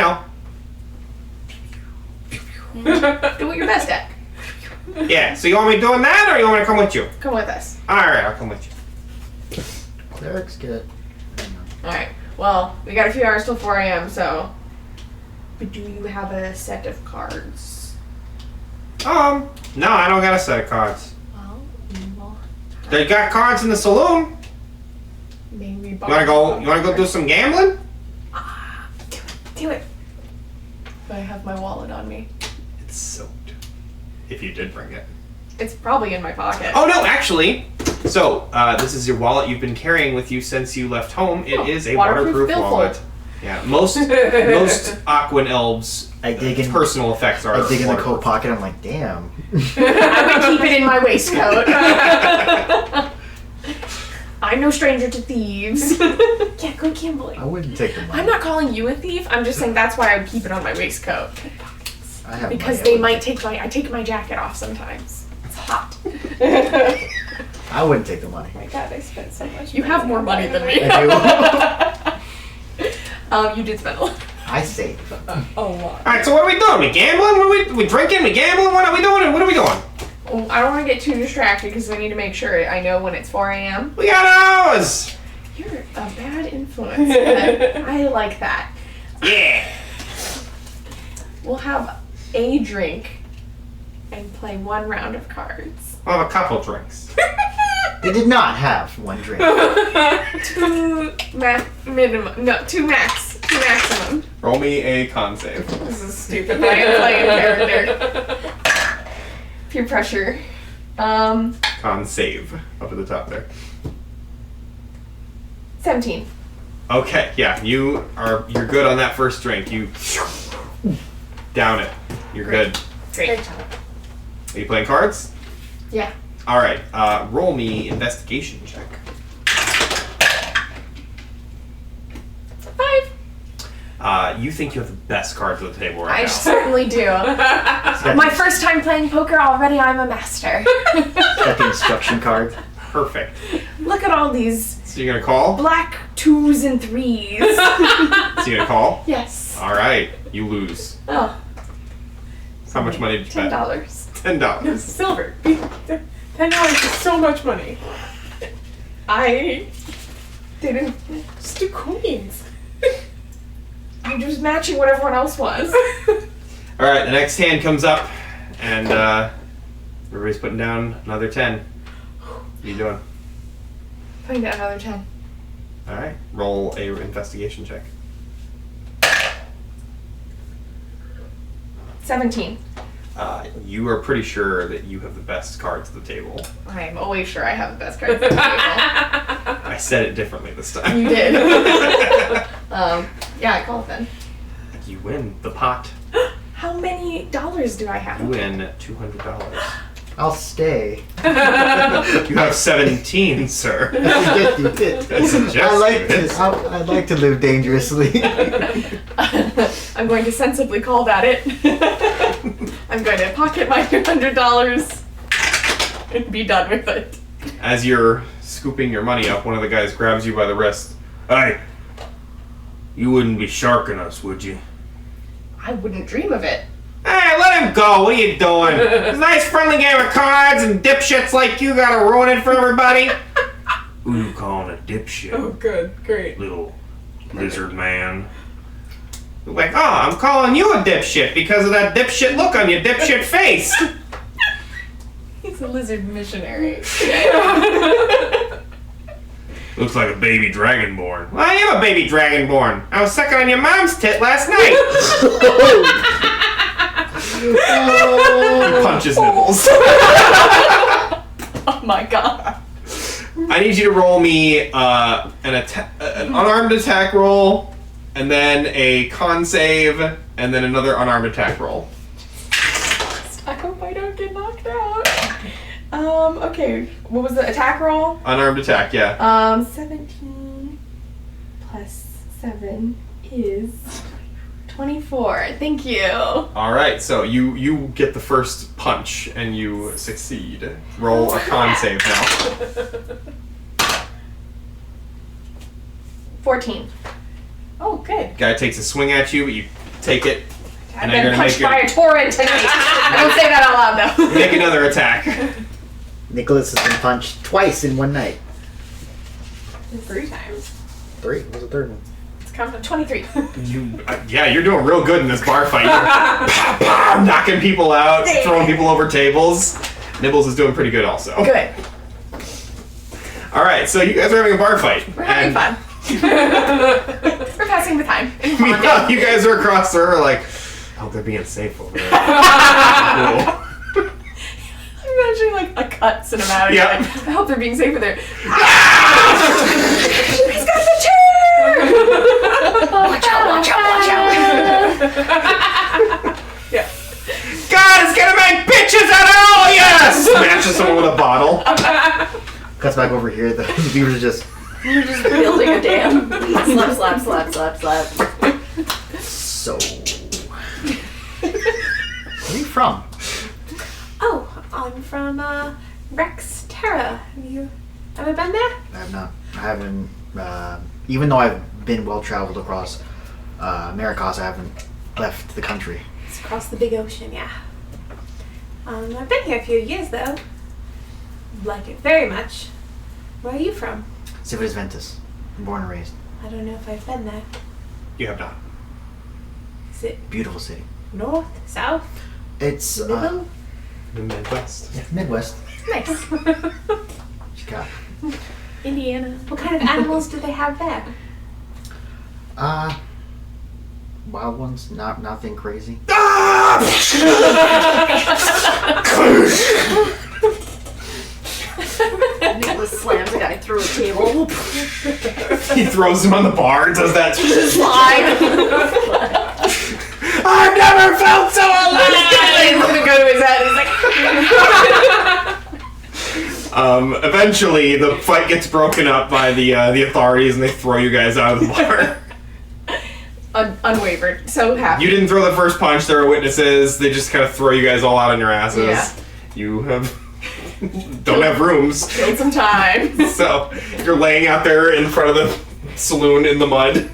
what you're best at. Yeah. So you want me doing that, or you want me to come with you? Come with us. All right, I'll come with you. Cleric's good. Alright. Well, we got a few hours till 4 a.m., so... But do you have a set of cards? No, I don't got a set of cards. Well, They got cards in the saloon. maybe You wanna go do some gambling? Do it. But I have my wallet on me. It's soaked. If you did bring it. It's probably in my pocket. Oh no, actually. So this is your wallet you've been carrying with you since you left home. It is a waterproof wallet. Yeah, most Aquan elves' I dig in. personal effects are. I dig in the waterproof. coat pocket. I'm like, damn. I would keep it in my waistcoat. I'm no stranger to thieves. Can't go gambling. I wouldn't take the money. I'm not calling you a thief. I'm just saying that's why I would keep it on my waistcoat. I have Because money. they might take I take my jacket off sometimes. It's hot. I wouldn't take the money. Oh my god, I spent so much You have more money than me. I do. You did spend a lot. I save. a lot. All right, so what are we doing? We gambling? What are we drinking? We gambling? What are we doing? What are we doing? Oh, I don't want to get too distracted because I need to make sure I know when it's 4 a.m. We got hours. You're a bad influence. But I like that. Yeah. We'll have a drink and play 1 round of cards. We'll have a couple drinks. They did not have one drink. 2 minimum. No, 2 max. 2 maximum. Roll me a con save. This is stupid. I am playing character. Peer pressure. Con save up at the top there. 17. Okay, yeah, you're good on that first drink. You down it. You're Great. good. Great. Are you playing cards? Yeah. All right. Roll me investigation check. 5. You think you have the best cards at the table right I now. certainly do. My first time playing poker already, I'm a master. Got the instruction card. Perfect. Look at all these So you're gonna call? black 2s and 3s. So you're gonna call? Yes. All right. You lose. Oh, How much money did you bet? $10. $10. Silver. $10 is so much money. I didn't. Just do coins. I'm just matching what everyone else was. All right. The next hand comes up, and everybody's putting down another 10. What are you doing? Putting down another 10. All right. Roll a investigation check. 17. You are pretty sure that you have the best cards at the table. I'm always sure I have the best cards at the table. I said it differently this time. You did. Yeah, I call it then. You win the pot. How many dollars do I have? You win $200. I'll stay. You have 17, sir. You did. I suggest I like you to. hit. I'd like to live dangerously. I'm going to sensibly call that it. I'm going to pocket my $200 and be done with it. As you're scooping your money up, one of the guys grabs you by the wrist. Hey, you wouldn't be sharking us, would you? I wouldn't dream of it. Hey, let him go. What are you doing? It's a nice friendly game of cards, and dipshits like you gotta ruin it for everybody. Who you calling a dipshit? Oh, good. Great. Little lizard man. Like, oh, I'm calling you a dipshit because of that dipshit look on your dipshit face. He's a lizard missionary. Looks like a baby dragonborn. Well, I am a baby dragonborn. I was sucking on your mom's tit last night. Punch his nipples. Oh my god. I need you to roll me an unarmed attack roll, and then a con save, and then another unarmed attack roll. I hope I don't get knocked out. Okay. What was the attack roll? Unarmed attack, yeah. 17 plus 7 is 24. Thank you. All right, so you get the first punch and you succeed. Roll a con save now. 14. Oh, good. Guy takes a swing at you, but you take it. I've And been you're gonna punched make by a torrent tonight. I don't say that out loud though. Make another attack. Nicholas has been punched twice in one night. 3 times. 3. What was the third one? It's coming. 23. Yeah, you're doing real good in this bar fight. You're pow, pow, knocking people out, throwing people over tables. Nibbles is doing pretty good also. Good. All right, so you guys are having a bar fight. We're having fun. We're passing the time. And bonding. Meanwhile, you guys are across the river like, oh, they're being safe over there. Cool. I'm imagining like a cut cinematic. Yeah. Like, I hope they're being safe with their. He's got the chair! Watch out, watch out, watch out! Yeah. God, it's gonna make bitches out of all of you! Smashes someone with a bottle. Cuts back over here. The beavers are just. We're just building a dam. Slap, slap, slap, slap, slap. So. Where are you from? Oh, I'm from Rex Terra. Have you ever been there? I have not. I haven't. Even though I've been well traveled across Muri'kas, I haven't left the country. It's across the big ocean, yeah. I've been here a few years though. Like it very much. Where are you from? Civitas Ventus. Born and raised. I don't know if I've been there. You have not. Is it Beautiful city. north, south, It's middle? The Midwest. yeah, Midwest. Nice. Chicago. Indiana. What kind of animals do they have there? Wild ones. Nothing crazy. Nicholas slams a guy through a table. He throws him on the bar, does that Slide. I've never felt so alive! He's gonna go to his head. He's like. Eventually, the fight gets broken up by the authorities, and they throw you guys out of the bar. Unwavered. So happy. You didn't throw the first punch. There were witnesses. They just kind of throw you guys all out on your asses. Yeah. You have don't have rooms, Killed some time. so you're laying out there in front of the saloon in the mud.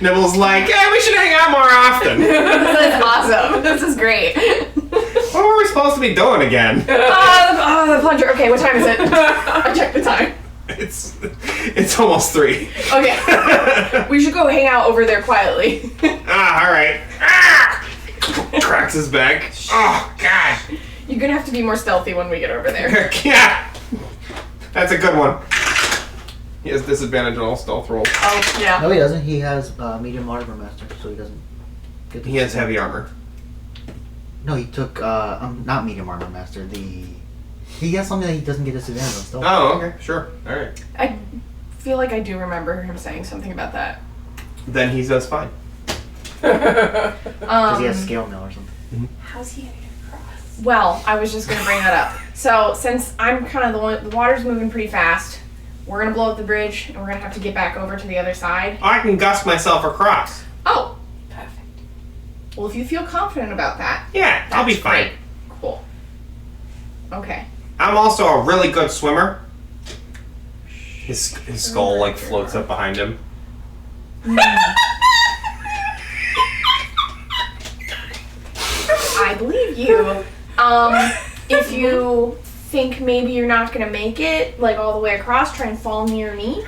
Nibble's like, "Hey, we should hang out more often." This is awesome. This is great. What were we supposed to be doing again? The plunger. Okay, what time is it? I checked the time. It's almost 3. Okay. We should go hang out over there quietly. All right. Ah! Cracks his back. Oh God. You're gonna have to be more stealthy when we get over there. Yeah. That's a good one. He has disadvantage on all stealth rolls. Oh, yeah. No, he doesn't. He has medium armor master, so he doesn't. Get He has heavy armor. No, he took not medium armor master. He has something that he doesn't get disadvantage on. Still. Oh, okay, sure. All right. I feel like I do remember him saying something about that. Then he does fine. Because he has scale mail or something. How's he gonna get across? Well, I was just gonna bring that up. So, since I'm kind of the water's moving pretty fast, we're gonna blow up the bridge, and we're gonna have to get back over to the other side. I can gust myself across. Oh, Perfect. well, if you feel confident about that, Yeah, I'll be that's fine. great. Cool. Okay. I'm also a really good swimmer. His skull like floats up behind him. I believe you. If you think maybe you're not gonna make it, like all the way across, try and fall near me.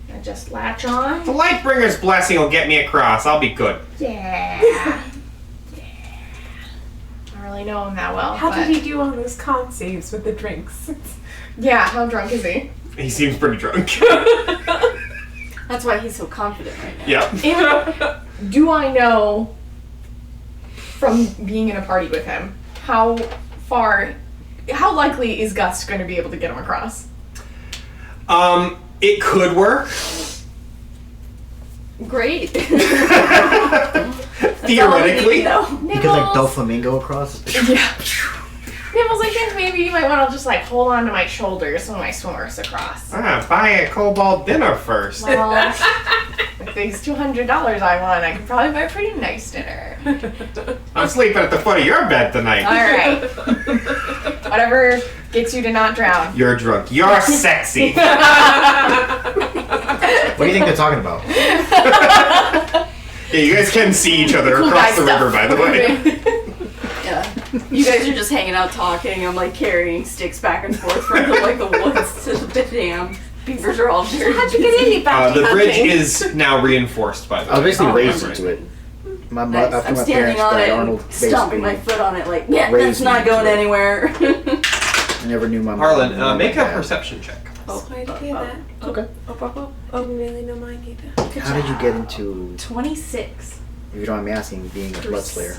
And just latch on. The Lightbringer's blessing will get me across. I'll be good. Yeah. I don't really know him that well. How but... did he do on those con saves with the drinks? Yeah, how drunk is he? He seems pretty drunk. That's why he's so confident right now. Yep. Do I know from being in a party with him how far how likely is Gus going to be able to get him across? It could work. Great. Theoretically. You could like Doflamingo across. Yeah. Nibbles, I think maybe you might want to just like hold on to my shoulders when my swimmer's across. Buy a kobold dinner first. Well, with these $200 I won, I could probably buy a pretty nice dinner. I'm sleeping at the foot of your bed tonight. Alright. Whatever gets you to not drown. You're drunk. You're sexy. What do you think they're talking about? Yeah, you guys can see each other Cool across guy the river, by the way. Yeah. You guys are just hanging out talking. I'm like carrying sticks back and forth from the woods to the dam. Beavers are all very How'd you get in, you bounty The bridge hunting? is now reinforced, by the way. I was basically Oh, raised right. into it. Nice. After I'm my standing parents on died, it Arnold and stomping my basically. foot on it like, yeah, raised that's not me going into it. anywhere. I never knew my mom. Harlan, nor make my a dad. perception check. Sorry to hear that. Okay. I didn't really know mine either. How did you get into, 26. if you don't mind me asking, being a blood slayer?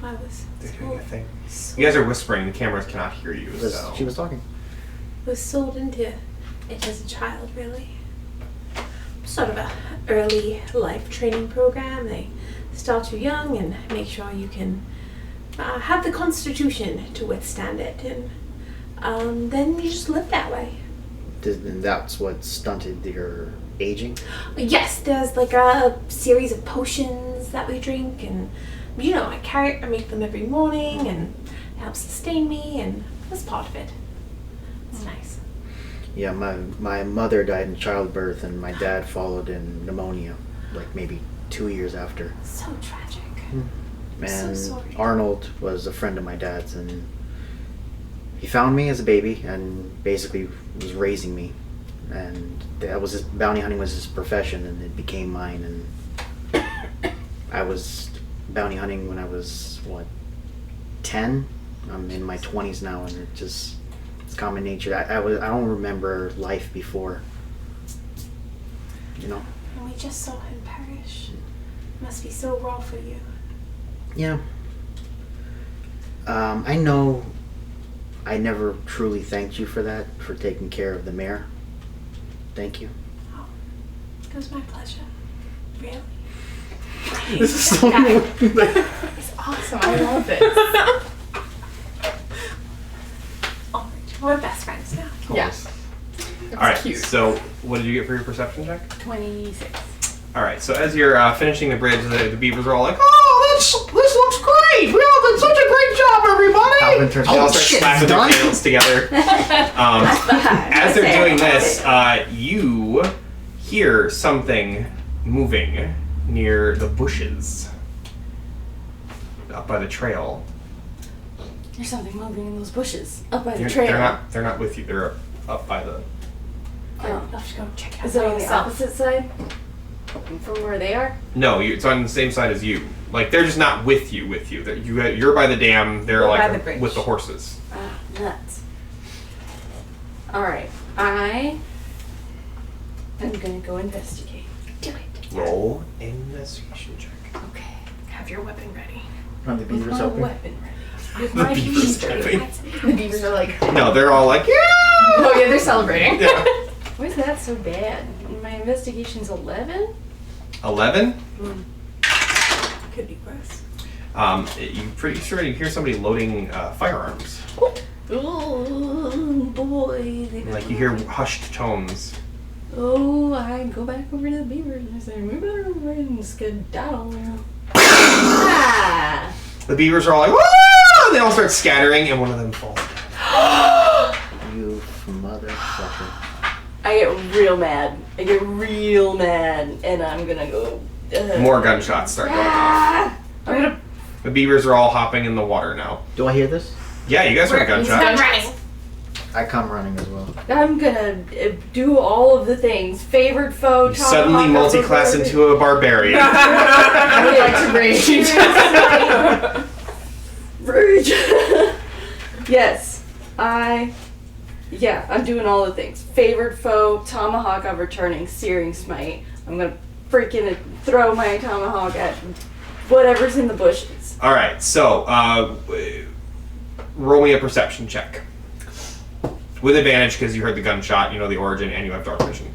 I was They're doing a thing. You guys are whispering. The cameras cannot hear you. So. She was talking. sold into it as a child, really. Sort of a early life training program. They start you young and make sure you can have the constitution to withstand it, and then you just live that way. And that's what stunted your aging? Yes, there's like a series of potions that we drink, and I make them every morning, and it helps sustain me, and that's part of it. It's nice. Yeah, my mother died in childbirth, and my dad followed in pneumonia, like maybe 2 years after. So tragic. And So sorry. Arnold was a friend of my dad's, and he found me as a baby and basically was raising me. And that was bounty hunting was his profession, and it became mine. And I was bounty hunting when I was 10. I'm in my 20s now, and it's common nature. I don't remember life before. And we just saw him perish. Must be so raw for you. Yeah. I know I never truly thanked you for that, for taking care of the mayor. Thank you. It was my pleasure. Really? This is so It's awesome. I love this. Oh, we're best friends now. Yes. All right. cute. So, what did you get for your perception check? 26. All right. So, as you're finishing the bridge, the beavers are all like, "Oh, this looks great! We all did such a great job, everybody!" Alvin turns They all around, start "Shit, slapping it's their done?" tails together. As they're doing this, you hear something moving near the bushes up by the trail. There's something moving in those bushes up by the They're trail. They're not with you. They're up by the. Oh. I'll just go check it out. Is it by on the yourself. opposite side from where they are? No, it's on the same side as you. Like they're just not with you. You're by the dam. They're We're like by the bridge. with the horses. Nuts. Alright, I am gonna go investigate. Do it. Roll investigation check. Okay. Have your weapon ready. Are the With beavers my helping? weapon ready. With The my beavers beaver. helping. The beavers are like, No, they're all like, yeah. oh yeah, they're celebrating. Yeah. Why is that so bad? My investigation's 11? 11. Could be worse. You're pretty sure you hear somebody loading firearms. Oh boy. Like you hear hushed tones. Oh, I go back over to the beavers and I say, we better run skedaddle. Ah! The beavers are all like, whoa! And they all start scattering, and one of them falls. You motherfucker. I get real mad. And I'm gonna go. More gunshots start going off. Ah! I'm gonna. The beavers are all hopping in the water now. Do I hear this? Yeah, you guys heard I'm gunshots. running. I come running as well. I'm gonna do all of the things. Favored foe. You suddenly tomahawk, multi-class uppercut. into a barbarian. I would like to rage. Rage. Yes, I'm doing all the things. Favored foe, tomahawk overturning, searing smite. I'm gonna freaking throw my tomahawk at whatever's in the bushes. All right, so roll me a perception check. With advantage because you heard the gunshot, you know the origin, and you have dark vision.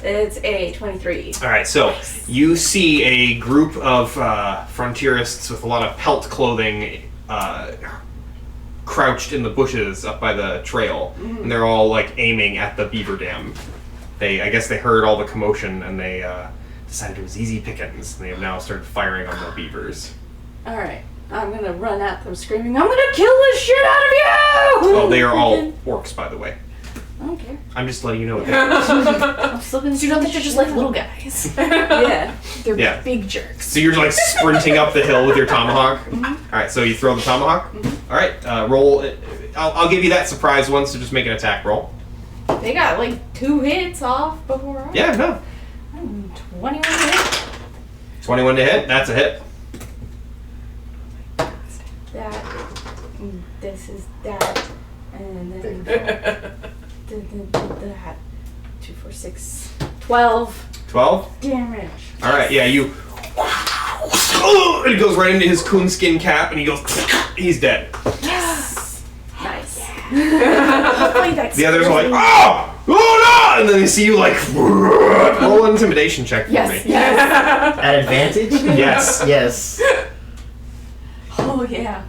It's a 23. Alright, so you see a group of frontierists with a lot of pelt clothing crouched in the bushes up by the trail, and they're all like aiming at the beaver dam. I guess they heard all the commotion and they decided it was easy pickings, and they have now started firing on the beavers. Alright, I'm gonna run at them screaming, I'm gonna kill the shit out of you! Well, they are all orcs, by the way. I don't care. I'm just letting you know what they are. I'm still gonna So you don't think they're just like little guys? Yeah. They're Yeah. big jerks. So you're like sprinting up the hill with your tomahawk? Alright, so you throw the tomahawk? Alright, roll. I'll give you that surprise one, so just make an attack roll. They got like 2 hits off before I... Yeah, no. 21 hit. 21 to hit, that's a hit. That. This is that. And then that. 2, 4, 6, 12 12? damage. Alright, yeah, you... And it goes right into his coonskin cap, and he goes... He's dead. Yes. Nice. Hopefully that's... The others are like, oh! Oh no! And then they see you like... Roll an intimidation check for Yes. me. Yes. At advantage? Yes. Yes. Oh yeah.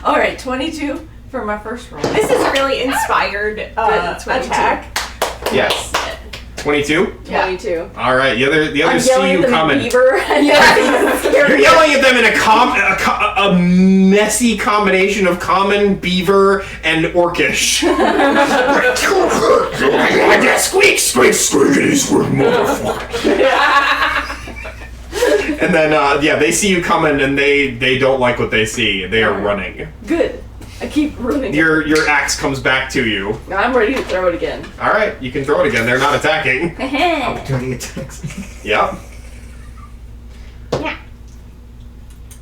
All right, 22 for my first roll. This is a really inspired Good, 22. attack. Yes. 22? 22. Alright, the I'm others see yelling you at them in coming. Beaver. You're yelling at them in a messy combination of common, beaver, and orcish. Squeak, squeak, squeakity, squeak, motherfucker. And then, they see you coming, and they don't like what they see. They are running. Good. I keep running. Your axe comes back to you. I'm ready to throw it again. Alright, you can throw it again. They're not attacking. Opportunity attacks. Yep. Yeah.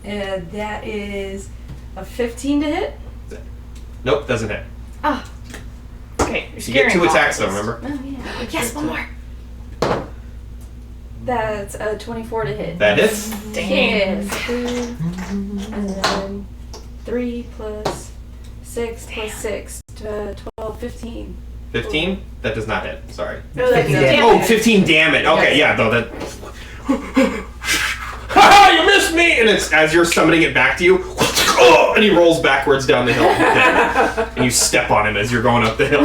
And that is a 15 to hit. Nope, doesn't hit. Ah. Okay, you're You scaring get 2 all attacks, of though, us. remember? Oh yeah. Yes, one more. That's a 24 to hit. That hits. Yes. And then 3 plus 6 plus 6 to 12, 15. 15? That does not hit. Sorry. No, that's Yeah. Oh, 15 damage. Okay, yeah, though that. Haha, you missed me! And it's as you're summoning it back to you, and he rolls backwards down the hill. And you step on him as you're going up the hill.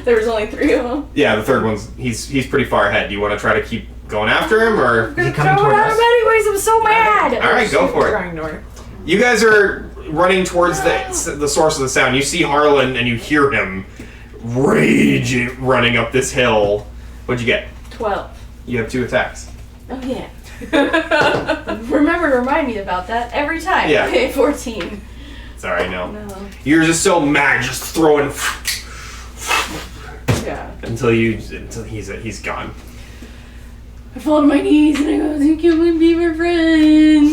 There was only 3 of them. Yeah, the third one's he's pretty far ahead. Do you want to try to keep going after him, or? Is he coming toward us? anyways, I'm so mad! All right, go for it. Drawing north. You guys are running towards the source of the sound. You see Harlan, and you hear him raging, running up this hill. What'd you get? 12. You have 2 attacks. Oh yeah. Remember to remind me about that every time. Yeah. Okay, 14. Sorry, no. No. You're just so mad, just throwing Yeah. until he's gone. I fall to my knees and I go, "You kill my beaver friend."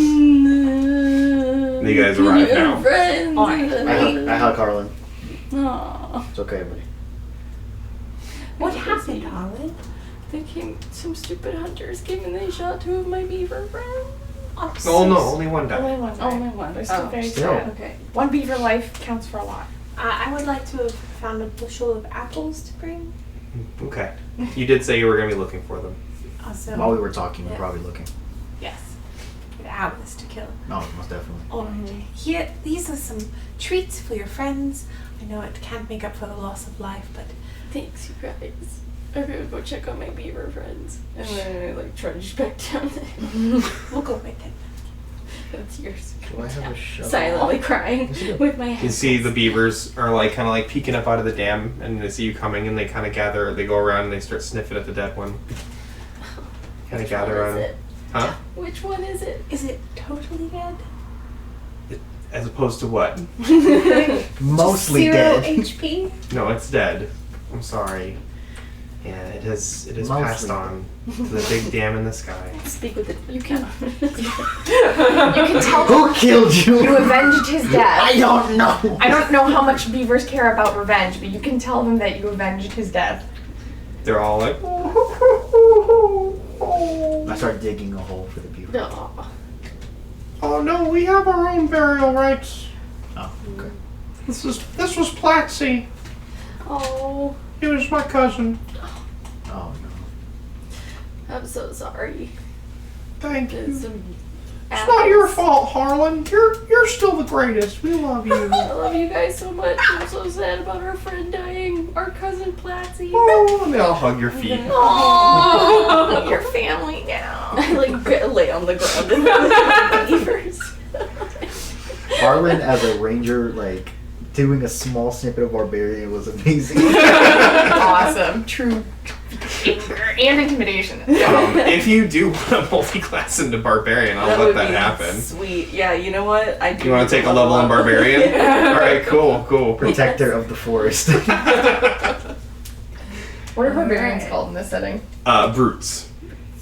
You guys arrive now. Friends. I hug Harlan. Aw. It's okay, buddy. What happened, Harlan? Some stupid hunters came and they shot 2 of my beaver friends. Oh no, only one died. Only one. Only one. They're still Oh, very still. sad. Okay. One beaver life counts for a lot. I would like to have found a bushel of apples to bring. Okay. You did say you were going to be looking for them. Also, While we were talking, we're probably looking. yes, hours to kill. No, most definitely. Here, these are some treats for your friends. I know it can't make up for the loss of life, but Thanks, you guys. I'm gonna go check on my beaver friends. And then I trudge back down there. we'll go with it. With tears. Do I have a shovel? Silently crying with my You hands. see the beavers are kind of peeking up out of the dam, and they see you coming, and they kind of gather. They go around and they start sniffing at the dead one. Kind of gather Which one around. is it? Huh? Which one is it? Is it totally dead? As opposed to what? Mostly 0 dead. HP? No, it's dead. I'm sorry. Yeah, it has Mostly passed on to the big dam in the sky. Speak with it. You can tell Who killed you? you avenged his death. I don't know. I don't know how much beavers care about revenge, but you can tell them that you avenged his death. They're all like, I start digging a hole for the beaver. No. Oh no, we have our own burial rites. Oh, okay. This was Platsy. Oh, He was my cousin. Oh no. I'm so sorry. Thank you. It's not your fault, Harlan. You're still the greatest. We love you. I love you guys so much. I'm so sad about our friend dying. Our cousin Platsy. Oh, and they all hug your feet. Oh, your family now. I lay on the ground and the beavers. Harlan as a ranger, like doing a small snippet of barbarian was amazing. Awesome. True anger and intimidation. If you do want to multi-class into barbarian, I'll let that happen. Sweet. Yeah, you know what? I do. You want to take a level on barbarian? Yeah. All right, cool. Protector of the forest. What are barbarians called in this setting? Brutes.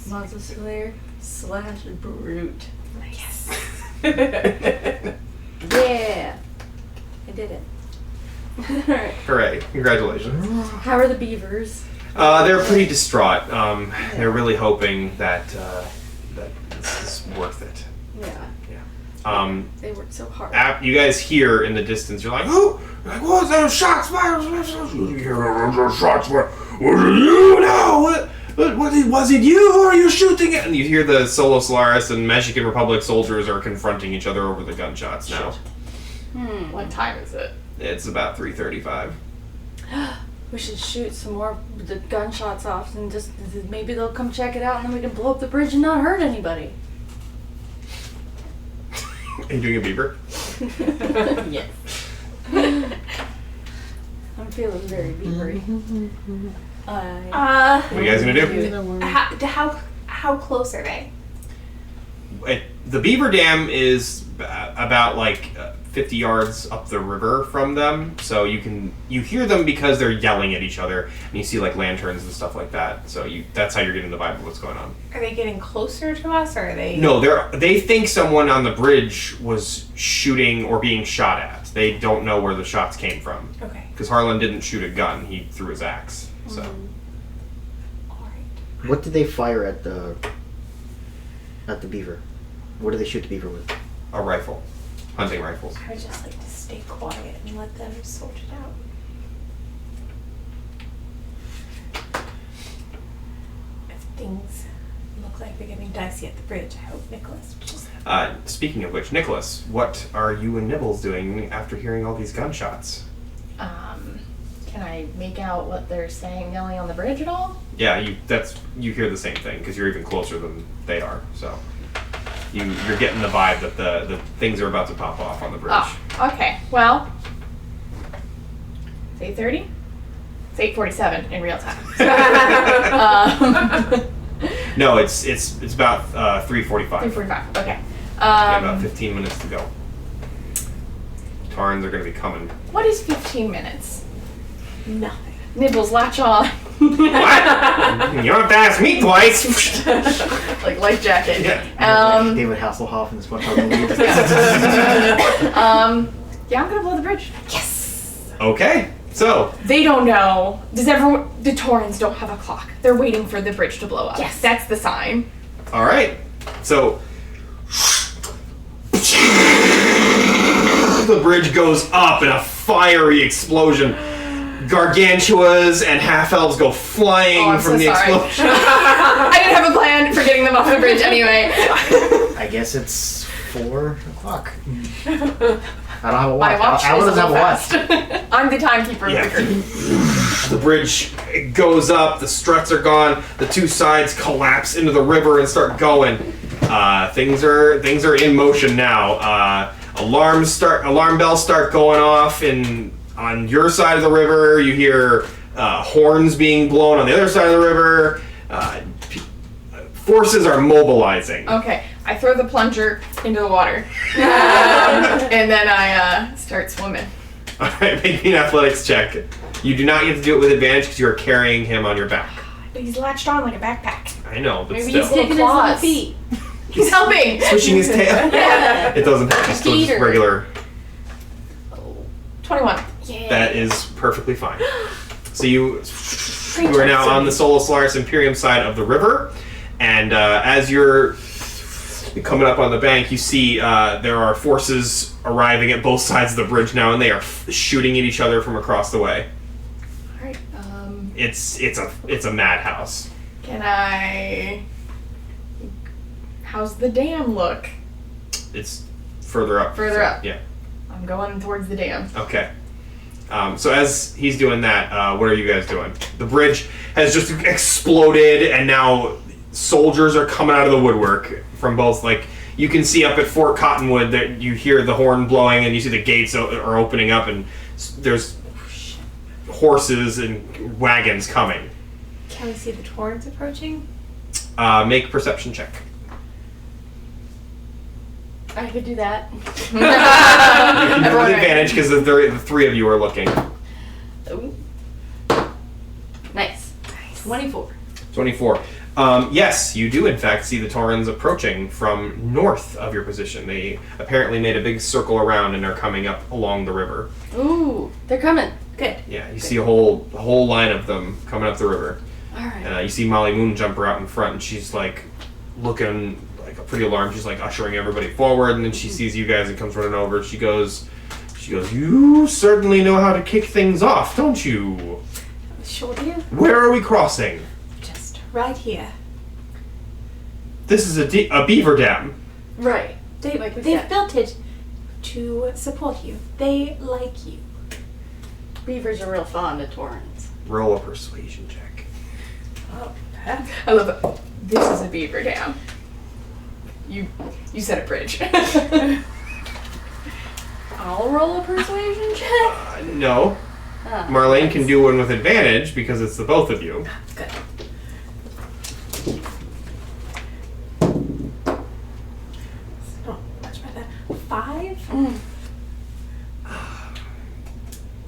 Monster Slayer / Brute. Yes. Yeah. I did it. Alright. Hooray! Congratulations. How are the beavers? They're pretty distraught. They're really hoping that that this is worth it. Yeah. Yeah. They worked so hard. You guys hear in the distance. You're like, "Who? Like, what was those shots fired? You hear those shots fired? Was it you? No. What was it you? Who are you shooting at?" And you hear the Solo Solaris and Mexican Republic soldiers are confronting each other over the gunshots now. What time is it? It's about 3:35. We should shoot some more of the gunshots off and just maybe they'll come check it out and then we can blow up the bridge and not hurt anybody. Are you doing a beaver? Yes. I'm feeling very beavery. What are you guys gonna do? How close are they? The beaver dam is about 50 yards up the river from them, so you hear them because they're yelling at each other, and you see lanterns and stuff like that. So that's how you're getting the vibe of what's going on. Are they getting closer to us, or are they? No, they think someone on the bridge was shooting or being shot at. They don't know where the shots came from. Okay. Because Harlan didn't shoot a gun; he threw his axe. So. All right. What did they fire at the beaver? What did they shoot the beaver with? A rifle. Hunting rifles. I would just like to stay quiet and let them sort it out. If things look like they're getting dicey at the bridge, I hope Nicholas would just... Speaking of which, Nicholas, what are you and Nibbles doing after hearing all these gunshots? Can I make out what they're saying, yelling on the bridge at all? Yeah, you hear the same thing because you're even closer than they are. So you're getting the vibe that the things are about to pop off on the bridge. Oh, okay. Well, it's 8:30. It's 8:47 in real time. No, it's about 3:45. 3:45. Okay. About 15 minutes to go. Tarns are going to be coming. What is 15 minutes? Nothing. Nibbles, latch on. What? You don't have to ask me twice. Like life jacket. Yeah. Like David Hasselhoff in SpongeBob movie. Yeah, I'm gonna blow the bridge. Yes! Okay, so They don't know. The Taurans don't have a clock. They're waiting for the bridge to blow up. Yes. That's the sign. all right, so the bridge goes up in a fiery explosion. Gargantuas and half-elves go flying Oh, I'm from so the sorry. explosion. I didn't have a plan for getting them off the bridge anyway. I guess it's 4 o'clock. I don't have a watch. My watch Alan is a doesn't little have a watch. fast. I'm the timekeeper Yeah. of the group. The bridge goes up, the struts are gone, the two sides collapse into the river and start going. Things are in motion now. Alarm bells start going off on your side of the river. You hear horns being blown on the other side of the river. Forces are mobilizing. Okay, I throw the plunger into the water. And then I start swimming. All right, make me an athletics check. You do not get to do it with advantage because you are carrying him on your back. But he's latched on like a backpack. I know, but Maybe still. he's kicking his little feet. He's helping. Swishing his tail. Yeah. It doesn't help. It's still just Peter. regular. 21. Yeah. That is perfectly fine. So you are now on the Solar Solaris Imperium side of the river, and as you're coming up on the bank, you see there are forces arriving at both sides of the bridge now, and they are shooting at each other from across the way. All right. It's a madhouse. Can I? How's the dam look? It's further up. Further up. Yeah. I'm going towards the dam. Okay. So as he's doing that, what are you guys doing? The bridge has just exploded, and now soldiers are coming out of the woodwork from both. Like, you can see up at Fort Cottonwood that you hear the horn blowing, and you see the gates are opening up, and there's horses and wagons coming. Can we see the torrents approaching? Make a perception check. I could do that. You can do with advantage because the three of you are looking. Ooh. Nice. 24. 24. Yes, you do in fact see the Taurens approaching from north of your position. They apparently made a big circle around and are coming up along the river. Ooh, they're coming. Good. Yeah, you see a whole line of them coming up the river. All right. You see Molly Moonjumper out in front, and she's like looking like pretty alarmed. She's like ushering everybody forward, and then she sees you guys and comes running over. She goes, "You certainly know how to kick things off, don't you? Sure do. Where are we crossing? Just right here. This is a beaver dam." Right. They've said. built it to support you. They like you. Beavers are real fond of torrents. Roll a persuasion check. Oh, I love it. This is a beaver dam. You said a bridge. I'll roll a persuasion check. No. Ah, Marlene nice. can do one with advantage because it's the both of you. good. Oh, much better. 5?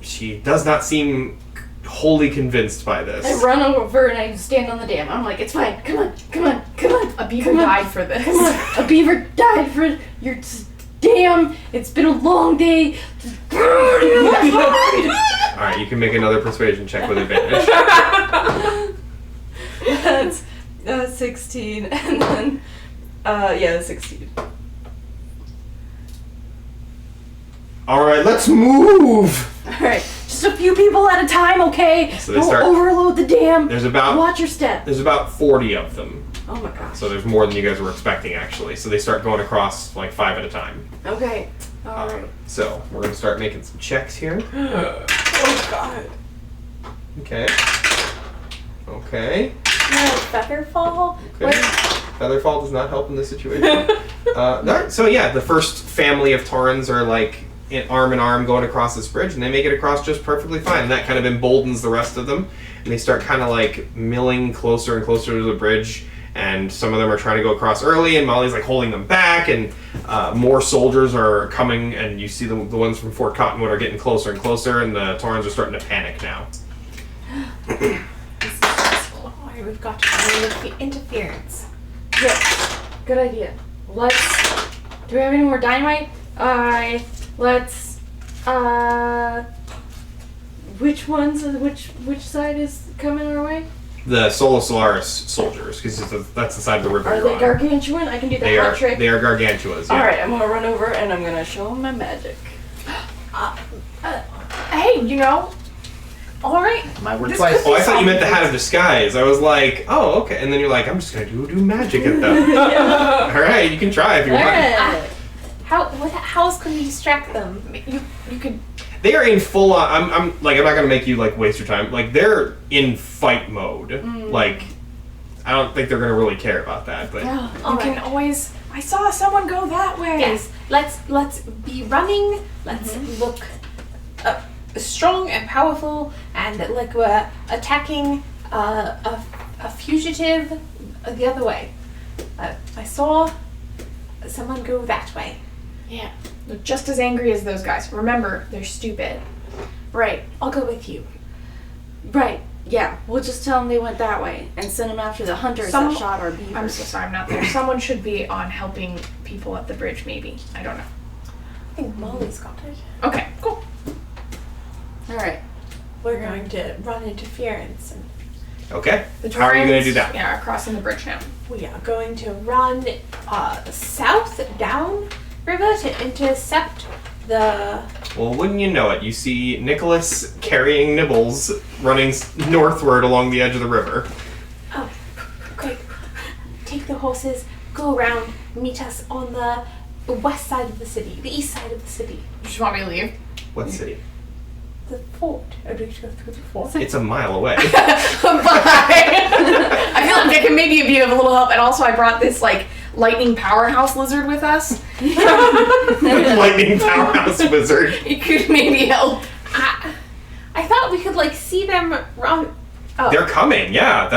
She does not seem wholly convinced by this. I run over and I stand on the dam. I'm like, it's fine. Come on. A beaver Come on. died for this. Come on. A beaver died for your dam. It's been a long day. Alright, you can make another persuasion check with advantage. That's 16, and then 16. Alright, let's move! Alright, just a few people at a time, okay? So they Don't start- overload the dam. There's about Watch your step. there's about 40 of them. Oh my gosh. So there's more than you guys were expecting actually. So they start going across like 5 at a time. Okay. Alright. So we're gonna start making some checks here. Oh god. Okay. Okay. No, Featherfall? Okay. Featherfall does not help in this situation. Alright, so yeah, the first family of Taurens are like arm in arm going across this bridge, and they make it across just perfectly fine. And that kind of emboldens the rest of them, and they start kind of like milling closer and closer to the bridge. And some of them are trying to go across early, and Molly's like holding them back, and more soldiers are coming, and you see the ones from Fort Cottonwood are getting closer and closer, and the Taurens are starting to panic now. This is stressful. Alright, we've got to find the interference. Yeah. Good idea. Do we have any more dynamite? Which side is coming our way? The Sola Solaris soldiers, because that's the side of the river Are you're they on. gargantuan? I can do the They hot are. trick. They are gargantuas. Yeah. Alright, I'm gonna run over and I'm gonna show them my magic. Hey, all right. Might work This twice. could Oh, I thought you meant the hat of disguise. I was like, oh, okay. And then you're like, I'm just gonna do magic at them. All right, you can try if you want. Alright. How else can we distract them? You could. They are in full on. I'm not gonna make you like waste your time. Like they're in fight mode. Like I don't think they're gonna really care about that. But You can always. I saw someone go that way. Yes, let's be running. Let's look strong and powerful, and like we're attacking a fugitive the other way. I saw someone go that way. Yeah. They're just as angry as those guys. Remember, they're stupid. Right. I'll go with you. Right. Yeah. We'll just tell them they went that way and send them after the hunters Some- that shot our beavers. I'm so sorry, I'm not there. Someone should be on helping people at the bridge, maybe. I don't know. I think Molly's got it. Okay, cool. Alright. We're going to run interference and Okay. The How are you going to do Torrens, that? Yeah, crossing the bridge now. We are going to run south down river to intercept the. Well, wouldn't you know it? You see Nicholas carrying Nibbles running northward along the edge of the river. Oh, great. Take the horses, go around, meet us on the west side of the city, the east side of the city. You just want me to leave? What city? The fort. Or do we go through the fort? It's a mile away. Bye. I feel like I can maybe be of a little help, and also I brought this like lightning powerhouse lizard with us. Lightning powerhouse wizard. It could maybe help. I thought we could like see them run. Oh, They're coming, yeah.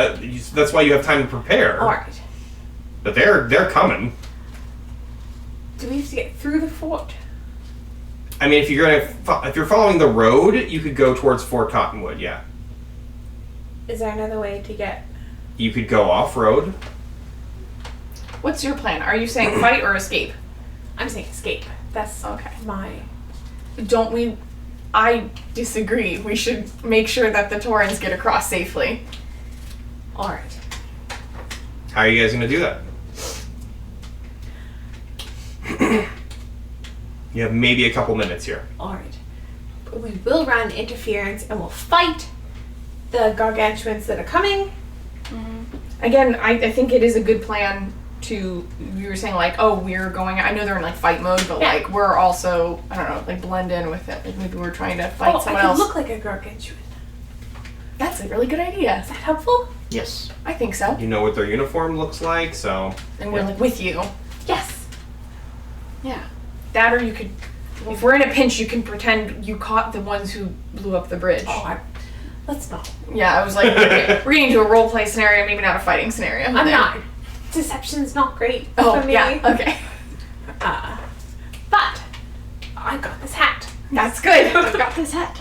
That's why you have time to prepare. all right. But they're coming. Do we have to get through the fort? I mean, if you're following the road, you could go towards Fort Cottonwood. Yeah, Is there another way to get? you could go off road. What's your plan? Are you saying fight or escape? I'm saying escape. That's Okay. my. Don't we? I disagree. We should make sure that the Torrens get across safely. All right. How are you guys going to do that? You have maybe a couple minutes here. All right. We will run interference and we'll fight the gargantuans that are coming. Again, I think it is a good plan to. You were saying like, oh, we're going. I know they're in like fight mode, but Yeah. like we're also, I don't know, like blend in with it. Like maybe we're trying to fight I someone could else. look like a gargantuan. That's a really good idea. Is that helpful? Yes. I think so. You know what their uniform looks like, so And we're like with you. Yes. Yeah. That or you could, if we're in a pinch, you can pretend you caught the ones who blew up the bridge. Let's not. Yeah, I was like, we're getting into a role play scenario, maybe not a fighting scenario. I'm not. Deception's not great Oh, for me. yeah, okay. But I got this hat. That's good. I've got this hat.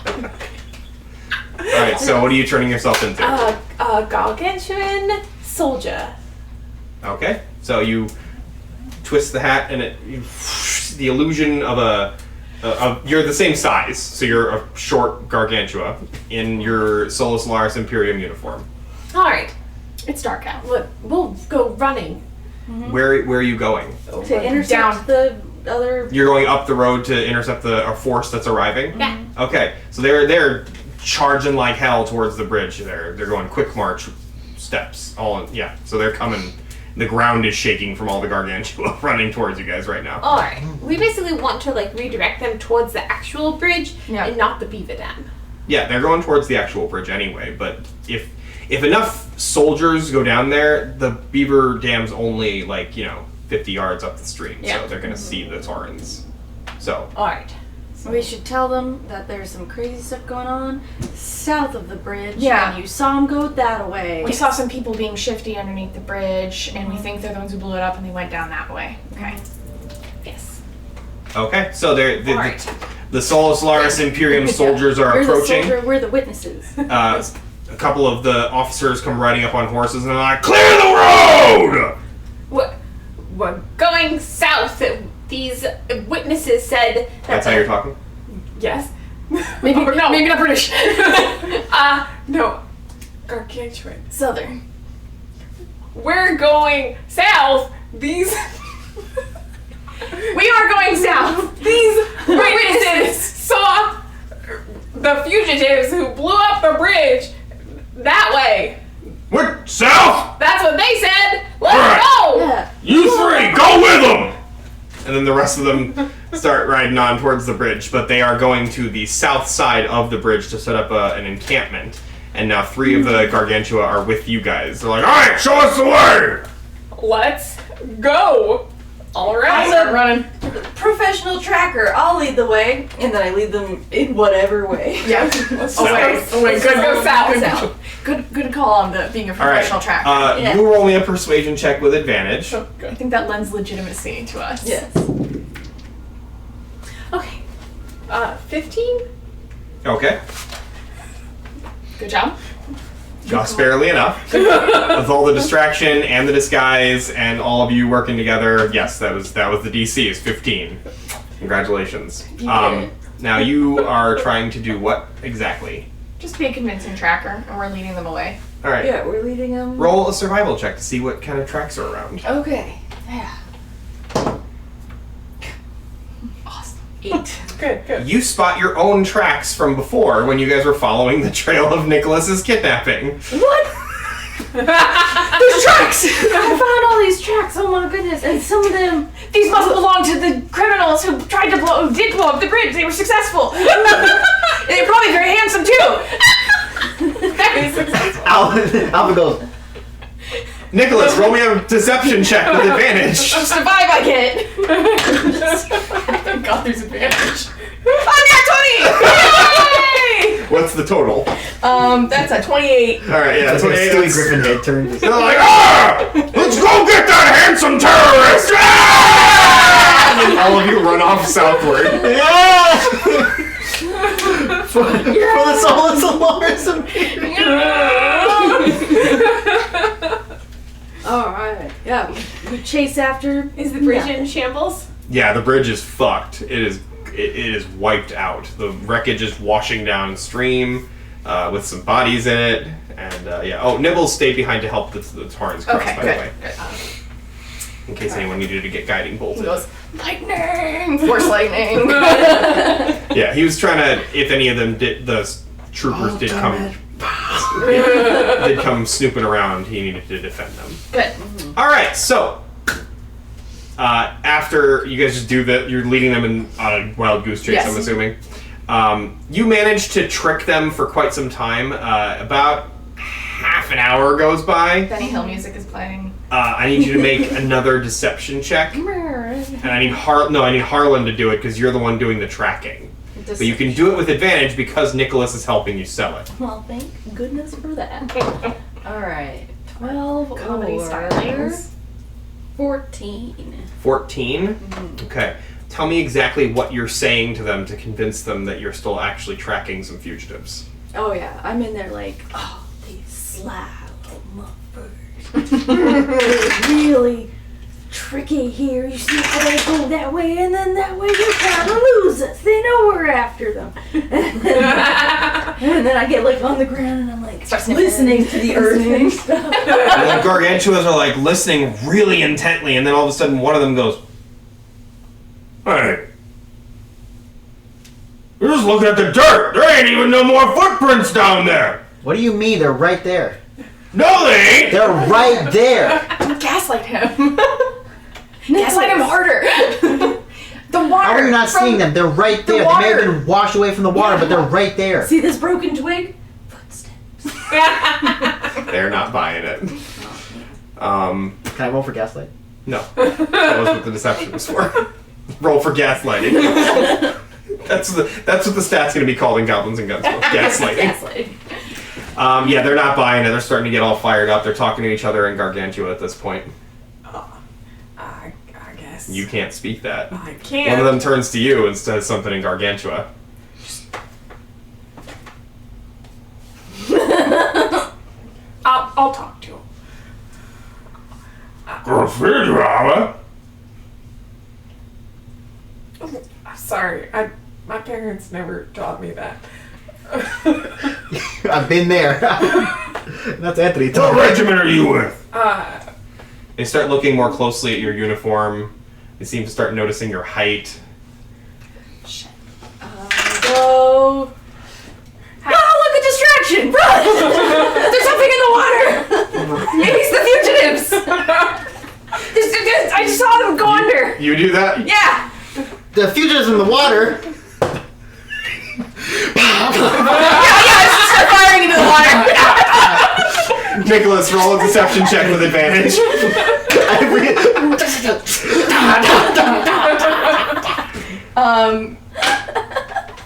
Alright, so what are you turning yourself into? A gargantuan soldier. Okay, so you twist the hat and the illusion of you're the same size, so you're a short gargantua in your Solus Laris Imperium uniform. All right. It's dark out. We'll go running. Where are you going? To intercept Down. the other. You're going up the road to intercept a force that's arriving? Yeah. Okay, so they're charging like hell towards the bridge. They're going quick march steps. So they're coming. The ground is shaking from all the gargantua running towards you guys right now. All right. We basically want to like redirect them towards the actual bridge Yeah. and not the beaver dam. Yeah, they're going towards the actual bridge anyway, but if enough soldiers go down there, the beaver dam's only 50 yards up the stream, Yeah. so they're gonna see the Torrens. So All right. We should tell them that there's some crazy stuff going on south of the bridge. Yeah. And you saw them go that way. We saw some people being shifty underneath the bridge, and we think they're the ones who blew it up, and they went down that way. Okay. Yes. okay, so they're All right. the Solus Laris Imperium soldiers are We're approaching. The soldier, we're the witnesses. A couple of the officers come riding up on horses and they're like, "Clear the road!" We're going south. These witnesses said that That's how you're talking. Yes. Maybe Or no. maybe not British. No. Gargantuan. Southern. We're going south. These We are going south. these witnesses saw the fugitives who blew up the bridge that way. What? South? That's what they said. Let's Alright. go. Yeah. You three, go with them! And then the rest of them start riding on towards the bridge, but they are going to the south side of the bridge to set up an encampment. And now 3 of the Gargantua are with you guys. They're like, "Alright, show us the way!" Let's go. All right. Start running. Professional tracker. I'll lead the way, and then I lead them in whatever way. Yeah. Let's Away. go. Away. Let's Good. go south. South. Good call on being a All right. professional tracker. Yeah. You roll me a persuasion check with advantage. I think that lends legitimacy to us. Yes. Okay. 15. Okay. Good job. Just barely enough. With all the distraction and the disguise and all of you working together, yes, that was the DC is 15. Congratulations. You did it. Now you are trying to do what exactly? Just be a convincing tracker, and we're leading them away. All right. Yeah, we're leading them. Roll a survival check to see what kind of tracks are around. Okay. Yeah. Awesome. 8. Good. You spot your own tracks from before when you guys were following the trail of Nicholas's kidnapping. What? There's tracks! I found all these tracks, oh my goodness, and some of them... These must belong to the criminals who did blow up the bridge. They were successful. They're probably very handsome too. Very successful. Alpha goes, Nicholas, roll me a deception check with advantage. Just the vibe I get. Thank God there's advantage. Oh, yeah, 20! Yay! What's the total? That's a 28. Alright, yeah, that's when 28. Stewie Griffin head turns. They're like, let's go get that handsome terrorist! And all of you run off southward. For the solace of Lawrence and Alright, yeah, we chase after... Is the bridge in shambles? Yeah, the bridge is fucked. It is wiped out. The wreckage is washing downstream with some bodies in it. And yeah. Oh, Nibbles stayed behind to help the Torrens cross, Okay, by good. the way. In case anyone needed to get guiding bolted. He goes, lightning! Force lightning. Yeah, he was trying to, if any of them did, the troopers did come snooping around, he needed to defend them. Good. Alright, so after you guys just do that, you're leading them on a wild goose chase, Yes. I'm assuming. You managed to trick them for quite some time. About half an hour goes by. Benny Hill music is playing. I need you to make another deception check. And I need Harlan to do it because you're the one doing the tracking. But you can do it with advantage because Nicholas is helping you sell it. Well, thank goodness for that. Alright, 12 Comedy or starlings. 14. 14? Okay. Tell me exactly what you're saying to them to convince them that you're still actually tracking some fugitives. Oh yeah, I'm in there like, oh, these sly little motherfuckers. Really tricky here. You see how they go that way and then that way they kind of lose us. They know we're after them. And then I get like on the ground and I'm like listening to the earth and stuff. And the gargantuas are like listening really intently, and then all of a sudden one of them goes, "Hey, you're just looking at the dirt. There ain't even no more footprints down there." What do you mean? They're right there. No, they ain't. They're right there. Gaslight him. Gaslight him harder. The water. How are you not from seeing them? They're right there. They may have been washed away from the water, but they're right there. See this broken twig? Footsteps. They're not buying it. Can I roll for gaslight? No, that was what the deception was for. Roll for gaslighting. That's what the stat's going to be called in Goblins and Gunsmoke. Gaslighting. Gaslighting. Yeah, they're not buying it. They're starting to get all fired up. They're talking to each other in Gargantua at this point. I guess. You can't speak that. I can't. One of them turns to you and says something in Gargantua. I'll talk to him. I'm sorry. My parents never taught me that. I've been there. That's Anthony. What regiment are you with? Uh, They start looking more closely at your uniform. They seem to start noticing your height. Go. Oh, look, a distraction! Run! There's something in the water! Maybe it's the fugitives! I just saw them go under! You do that? Yeah! The fugitives in the water. Just start firing into the water! Nicholas, roll a deception check with advantage.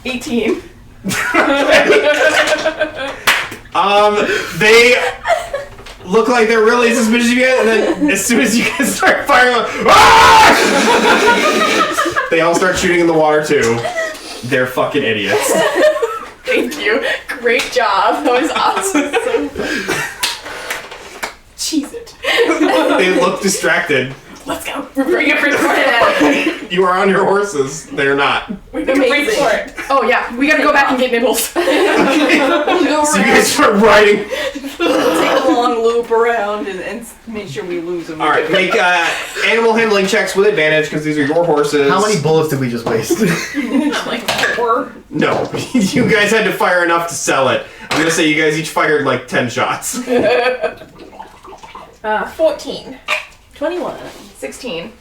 18. They look like they're really suspicious of you guys, and then as soon as you guys start firing, they all start shooting in the water too. They're fucking idiots. Thank you. Great job. That was awesome. Cheese it. They look distracted. Let's go. We're bringing for it. You are on your horses. They're not. We can wait for it. Oh yeah, we gotta go back and get Nibbles. So you guys start riding. Take a long loop around and make sure we lose them. All right, make animal handling checks with advantage because these are your horses. How many bullets did we just waste? Like 4. No, you guys had to fire enough to sell it. I'm gonna say you guys each fired like 10 shots. 14. 21. 16.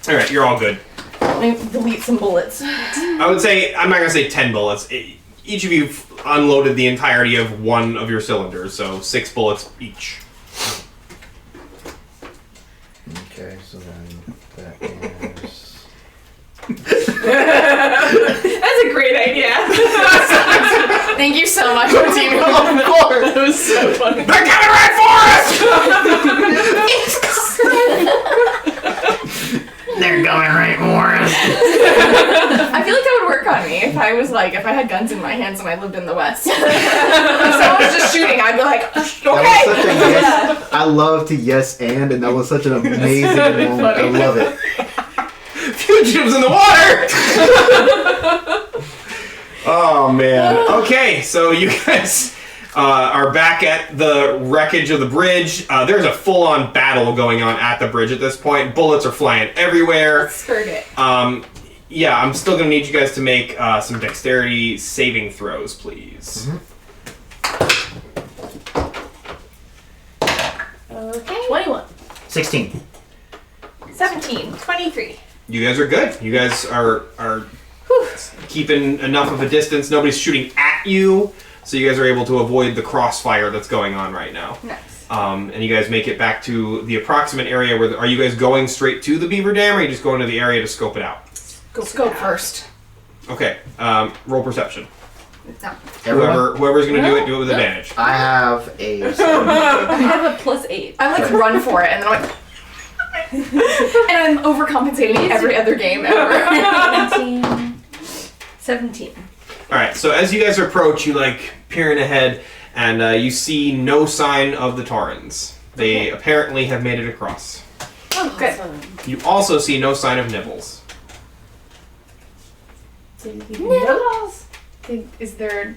All right, you're all good. Let me delete some bullets. I would say I'm not gonna say 10 bullets. Each of you unloaded the entirety of one of your cylinders, so 6 bullets each. Okay, so then that is... That's a great idea. Thank you so much for teaming up on that. That was so funny. They're coming right for us! They're coming right for us. I feel like that would work on me if I was like, if I had guns in my hands and I lived in the West. If someone was just shooting, I'd be like, That was okay. such a yes. I love to yes and that was such an amazing moment. I love it. Fugitives in the water! Oh man. Okay, so you guys are back at the wreckage of the bridge. There's a full-on battle going on at the bridge at this point. Bullets are flying everywhere. Skirt it. Yeah, I'm still gonna need you guys to make some dexterity saving throws, please. Okay. 21. 16. 17. 23. You guys are good. You guys are keeping enough of a distance. Nobody's shooting at you, so you guys are able to avoid the crossfire that's going on right now. Nice. And you guys make it back to the approximate area where... are you guys going straight to the beaver dam, or are you just going to the area to scope it out? Scope first. Okay, roll perception. No. Whoever's going to do it with advantage. I have a... I have a +8. I like run for it, and then I'm like, and I'm overcompensating every other game ever. 17. All right, so as you guys approach, you peering ahead, and you see no sign of the Taurans. They apparently have made it across. Oh, good. You also see no sign of Nibbles. Nibbles. Is there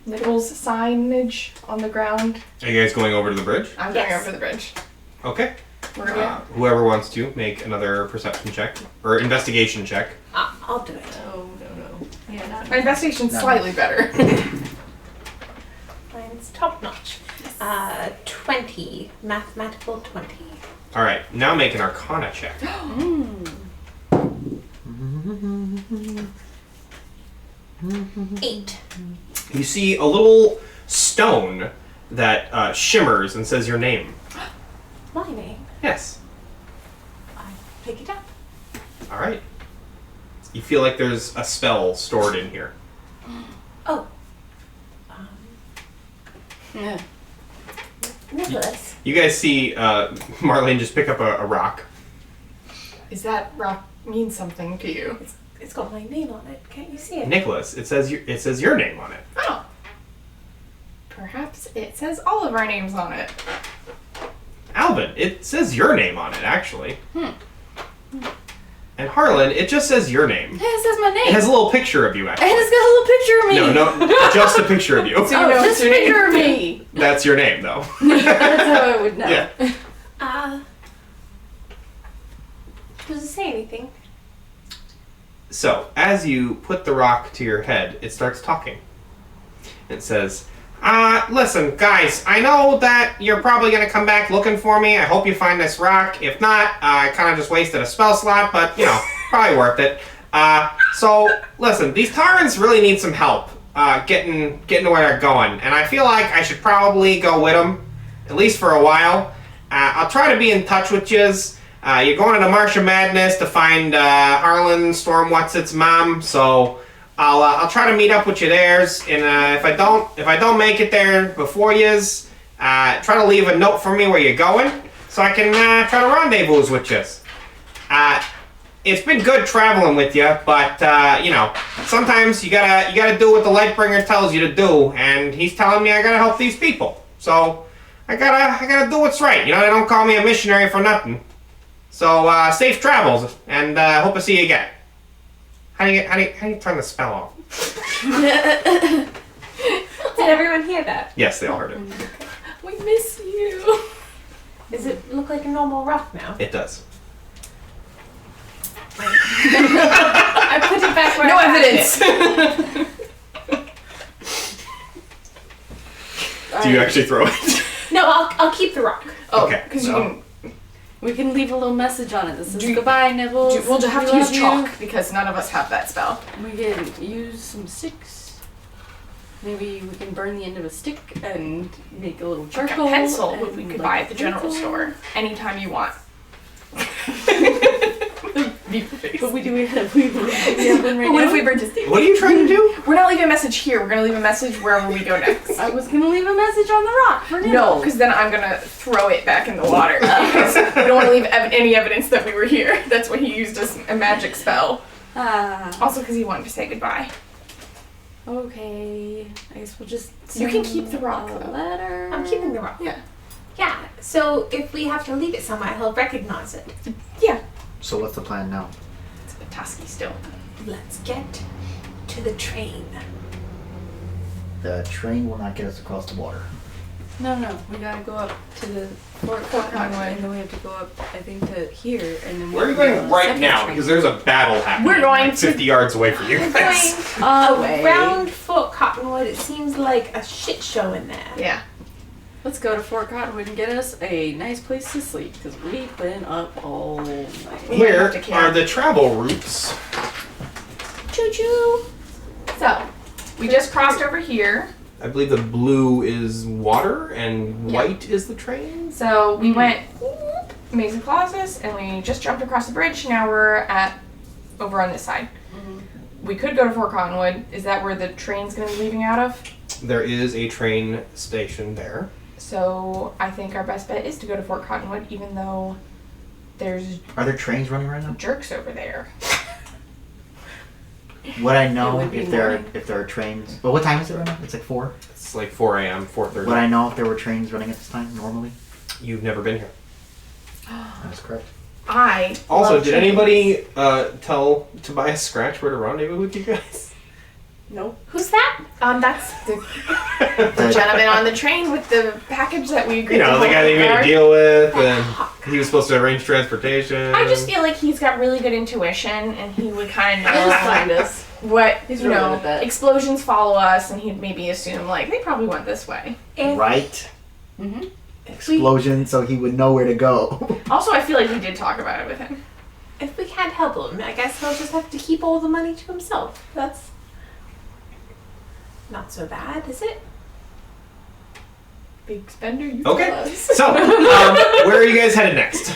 Nibbles signage on the ground? Are you guys going over to the bridge? I'm going over the bridge. Okay. We're gonna Whoever wants to make another perception check or investigation check. I'll do it. Oh, no. Yeah, not My investigation's slightly better. Mine's top notch. 20. Mathematical 20. All right, now make an Arcana check. 8. You see a little stone that shimmers and says your name. My name. Yes. I pick it up. All right. You feel like there's a spell stored in here. Oh. Yeah. Nicholas. You guys see Marlene just pick up a rock. Is that rock mean something to you? It's got my name on it. Can't you see it? Nicholas, it says your name on it. Oh. Perhaps it says all of our names on it. Alvin, it says your name on it, actually. And Harlan, it just says your name. It says my name. It has a little picture of you, actually. And it's got a little picture of me. No, just a picture of you. So you know just it's your a name. picture of me. That's your name, though. That's how I would know. Yeah. Does it say anything? So, as you put the rock to your head, it starts talking. It says, listen, guys, I know that you're probably going to come back looking for me. I hope you find this rock. If not, I kind of just wasted a spell slot, but, probably worth it. So, listen, these Taurans really need some help getting to where they're going, and I feel like I should probably go with them, at least for a while. I'll try to be in touch with yous. You're going to the Marsh of Madness to find Harlan Stormwhat's-its mom, so I'll try to meet up with you there. And if I don't make it there before yous, try to leave a note for me where you're going, so I can try to rendezvous with yous. It's been good traveling with you, but sometimes you gotta do what the Lightbringer tells you to do, and he's telling me I gotta help these people, so I gotta do what's right. They don't call me a missionary for nothing. So safe travels, and hope to see you again. How do you turn the spell off? Did everyone hear that? Yes, they all heard it. We miss you. Does it look like a normal rock now? It does. I put it back where No I found evidence. it. Do you actually throw it? No, I'll keep the rock. Oh, Okay, because so- We can leave a little message on it. This is goodbye, Nibbles. we'll just have We to use love you. chalk because none of us have that spell. We can use some sticks. Maybe we can burn the end of a stick and make a little Like charcoal. a pencil and we could like buy a at the general pencil. store anytime you want. But we have one right What now. if we burnt his teeth? What are you trying to do? We're not leaving a message here. We're gonna leave a message wherever we go next. I was gonna leave a message on the rock for Nibbles. No, because then I'm gonna throw it back in the water. Because we don't want to leave any evidence that we were here. That's what he used as a magic spell. Also, because he wanted to say goodbye. Okay. I guess we'll just. You can send keep the rock, a though. letter. I'm keeping the rock. Yeah. Yeah, so if we have to leave it somewhere, he'll recognize it. Yeah. So what's the plan now? It's a bit tasky still. Let's get to the train. The train will not get us across the water. No, we gotta go up to the Fort Cottonwood, and then we have to go up, I think, to here, and then. Where are you going right now? Because there's a battle happening. We're going like 50 yards away from you We're guys. going around Fort Cottonwood. It seems like a shit show in there. Yeah. Let's go to Fort Cottonwood and get us a nice place to sleep, because we've been up all night. Where have to camp. are the travel routes? Choo choo. So, we just crossed over here. I believe the blue is water and Yeah. white is the train. So we went Amazing Colossus and we just jumped across the bridge. Now we're over on this side. We could go to Fort Cottonwood. Is that where the train's going to be leaving out of? There is a train station there. So I think our best bet is to go to Fort Cottonwood, even though there's Are there trains running right now? jerks over there. Would I know It would be if there morning. are trains? Well, what time is it right now? It's like 4. It's like 4 a.m., 4:30. Would I know if there were trains running at this time normally? You've never been here. That's correct. I Also, love did trains. anybody tell Tobias Scratch where to rendezvous with you guys? Nope. Who's that? That's the gentleman on the train with the package that we agreed You know, to the guy that you made a hold. deal with, and he was supposed to arrange transportation. I just feel like he's got really good intuition and he would kind of He'll know find us. what, He's you really know, good at that. explosions follow us and he'd maybe assume like they probably went this way. If Right? Mm-hmm. Explosion, so he would know where to go. Also, I feel like we did talk about it with him. If we can't help him, I guess he'll just have to keep all the money to himself. That's not so bad, is it? Big spender, you Okay. tell us. So, where are you guys headed next?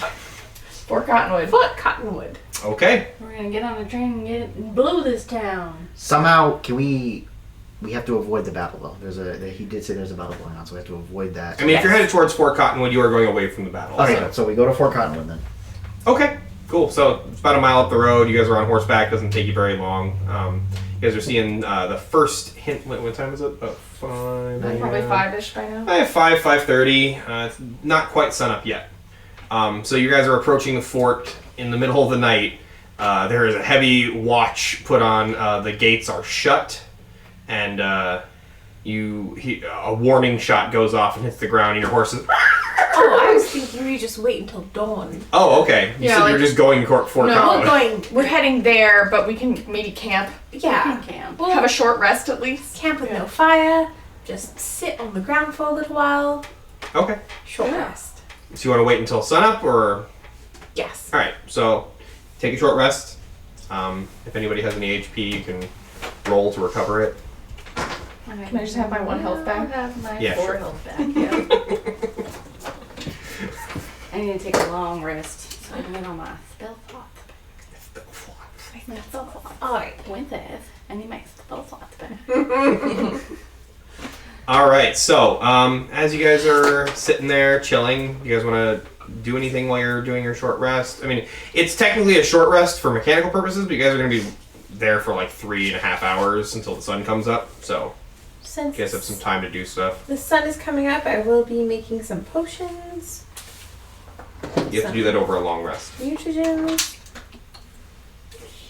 Fort Cottonwood. Fort Cottonwood. Okay. We're gonna get on a train and blow this town. Somehow, can we have to avoid the battle though. He did say there's a battle going on, so we have to avoid that. I mean, if you're headed towards Fort Cottonwood, you are going away from the battle. Okay, so we go to Fort Cottonwood then. Okay, cool. So it's about a mile up the road. You guys are on horseback. Doesn't take you very long. You guys are seeing the first hint. What time is it? About 5. Probably 5-ish by now. 5:30. It's not quite sunup yet. So you guys are approaching the fort in the middle of the night. There is a heavy watch put on. The gates are shut, and a warning shot goes off and hits the ground, and your horse is. Oh, I was thinking we just wait until dawn. Oh, okay. You Yeah, said like- you're just going to Fort No, Cottonwood. We're going. We're heading there, but we can maybe camp. Yeah. Camp. We'll Have a short rest at least. camp with no fire. Just sit on the ground for a little while. Okay. Short rest. So you want to wait until sunup, or? Yes. All right. So take a short rest. If anybody has any HP, you can roll to recover it. Can I just have my 1 health back? I have my Yeah, 4 sure. health back, yeah. I need to take a long rest so I can get on my spell slot. My spell slot. Alright. Princess, I need my spell slot back. All right. So as you guys are sitting there chilling, you guys want to do anything while you're doing your short rest? I mean, it's technically a short rest for mechanical purposes, but you guys are going to be there for like 3.5 hours until the sun comes up. So Since you guys have some time to do stuff. the sun is coming up, I will be making some potions. You have to do that over a long rest. Mutagens.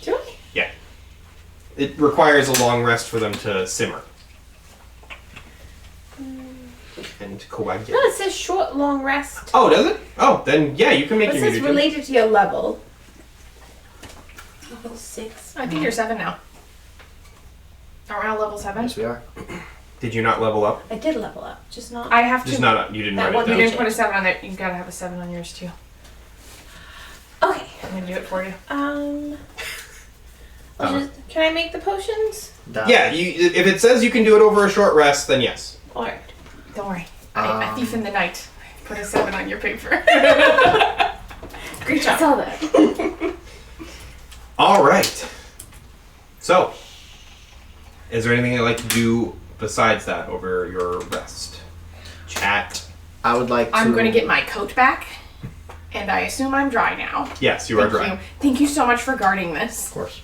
Do I? Yeah. It requires a long rest for them to simmer. And coagulate. No, it says short, long rest. Oh, does it? Oh, then yeah, you can make But it your says mutagen. related to your level. Level 6. I think you're 7 now. Around level 7. Yes, we are. Did you not level up? I did level up, just not. I have to. Just not. You didn't That write one it You down. didn't put a 7 on there. You gotta have a 7 on yours too. Okay. I'm gonna do it for you. Can I make the potions? Yeah. If it says you can do it over a short rest, then yes. Alright. Don't worry. A thief in the night. Put a 7 on your paper. Great I job. saw that. All right. So, is there anything you'd like to do besides that over your rest? Chat. I would like to. I'm gonna get my coat back, and I assume I'm dry now. Yes, you are Thank dry. you. Thank you so much for guarding this. Of course.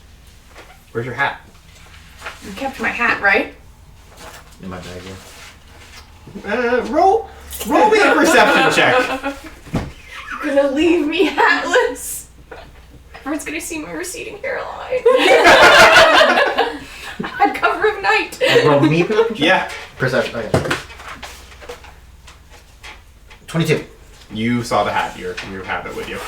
Where's your hat? You kept my hat, right? In my bag, yeah. Roll me a perception check. You're gonna leave me hatless. Everyone's gonna see my receding hairline. At cover of night. Roll me perception? Yeah. Perception. Okay. 22. You saw the hat. You have it with you.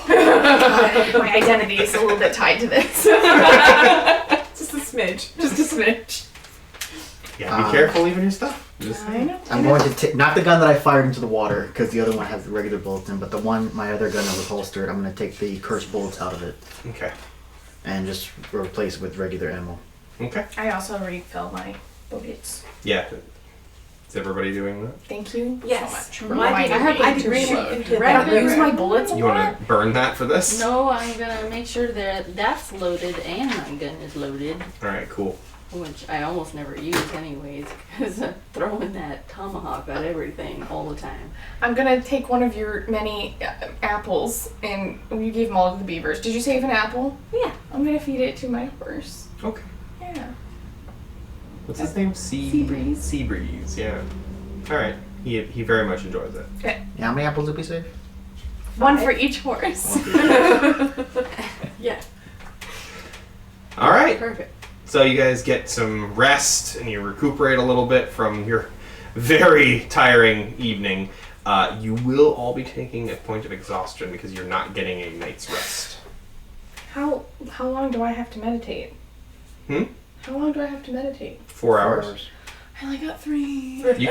My identity is a little bit tied to this. Just a smidge. Just a smidge. Yeah. Be careful leaving your stuff. Just I know. I'm going to take, not the gun that I fired into the water, because the other one has the regular bullets in, but the one, my other gun that was holstered, I'm going to take the cursed bullets out of it Okay. and just replace it with regular ammo. Okay. I also refilled my bullets. Yeah. Is everybody doing that? Thank you Yes. so much for Well, I reminding me did to read reload. into I that. don't use my bullets a You lot. want to burn that for this? No, I'm gonna make sure that that's loaded and my gun is loaded, All right. Cool. which I almost never use anyways, because I'm throwing that tomahawk at everything all the time. I'm gonna take one of your many apples, and you gave them all to the beavers. Did you save an apple? Yeah. I'm gonna feed it to my horse. Okay. Yeah. What's his name? Seabreeze. Seabreeze. Yeah. All right. He very much enjoys it. Okay. Yeah, how many apples did we save? One for each horse. Yeah. All right. Perfect. So you guys get some rest and you recuperate a little bit from your very tiring evening. You will all be taking a point of exhaustion because you're not getting a night's rest. How long do I have to meditate? Hmm? How long do I have to meditate? 4 hours. I only got 3. You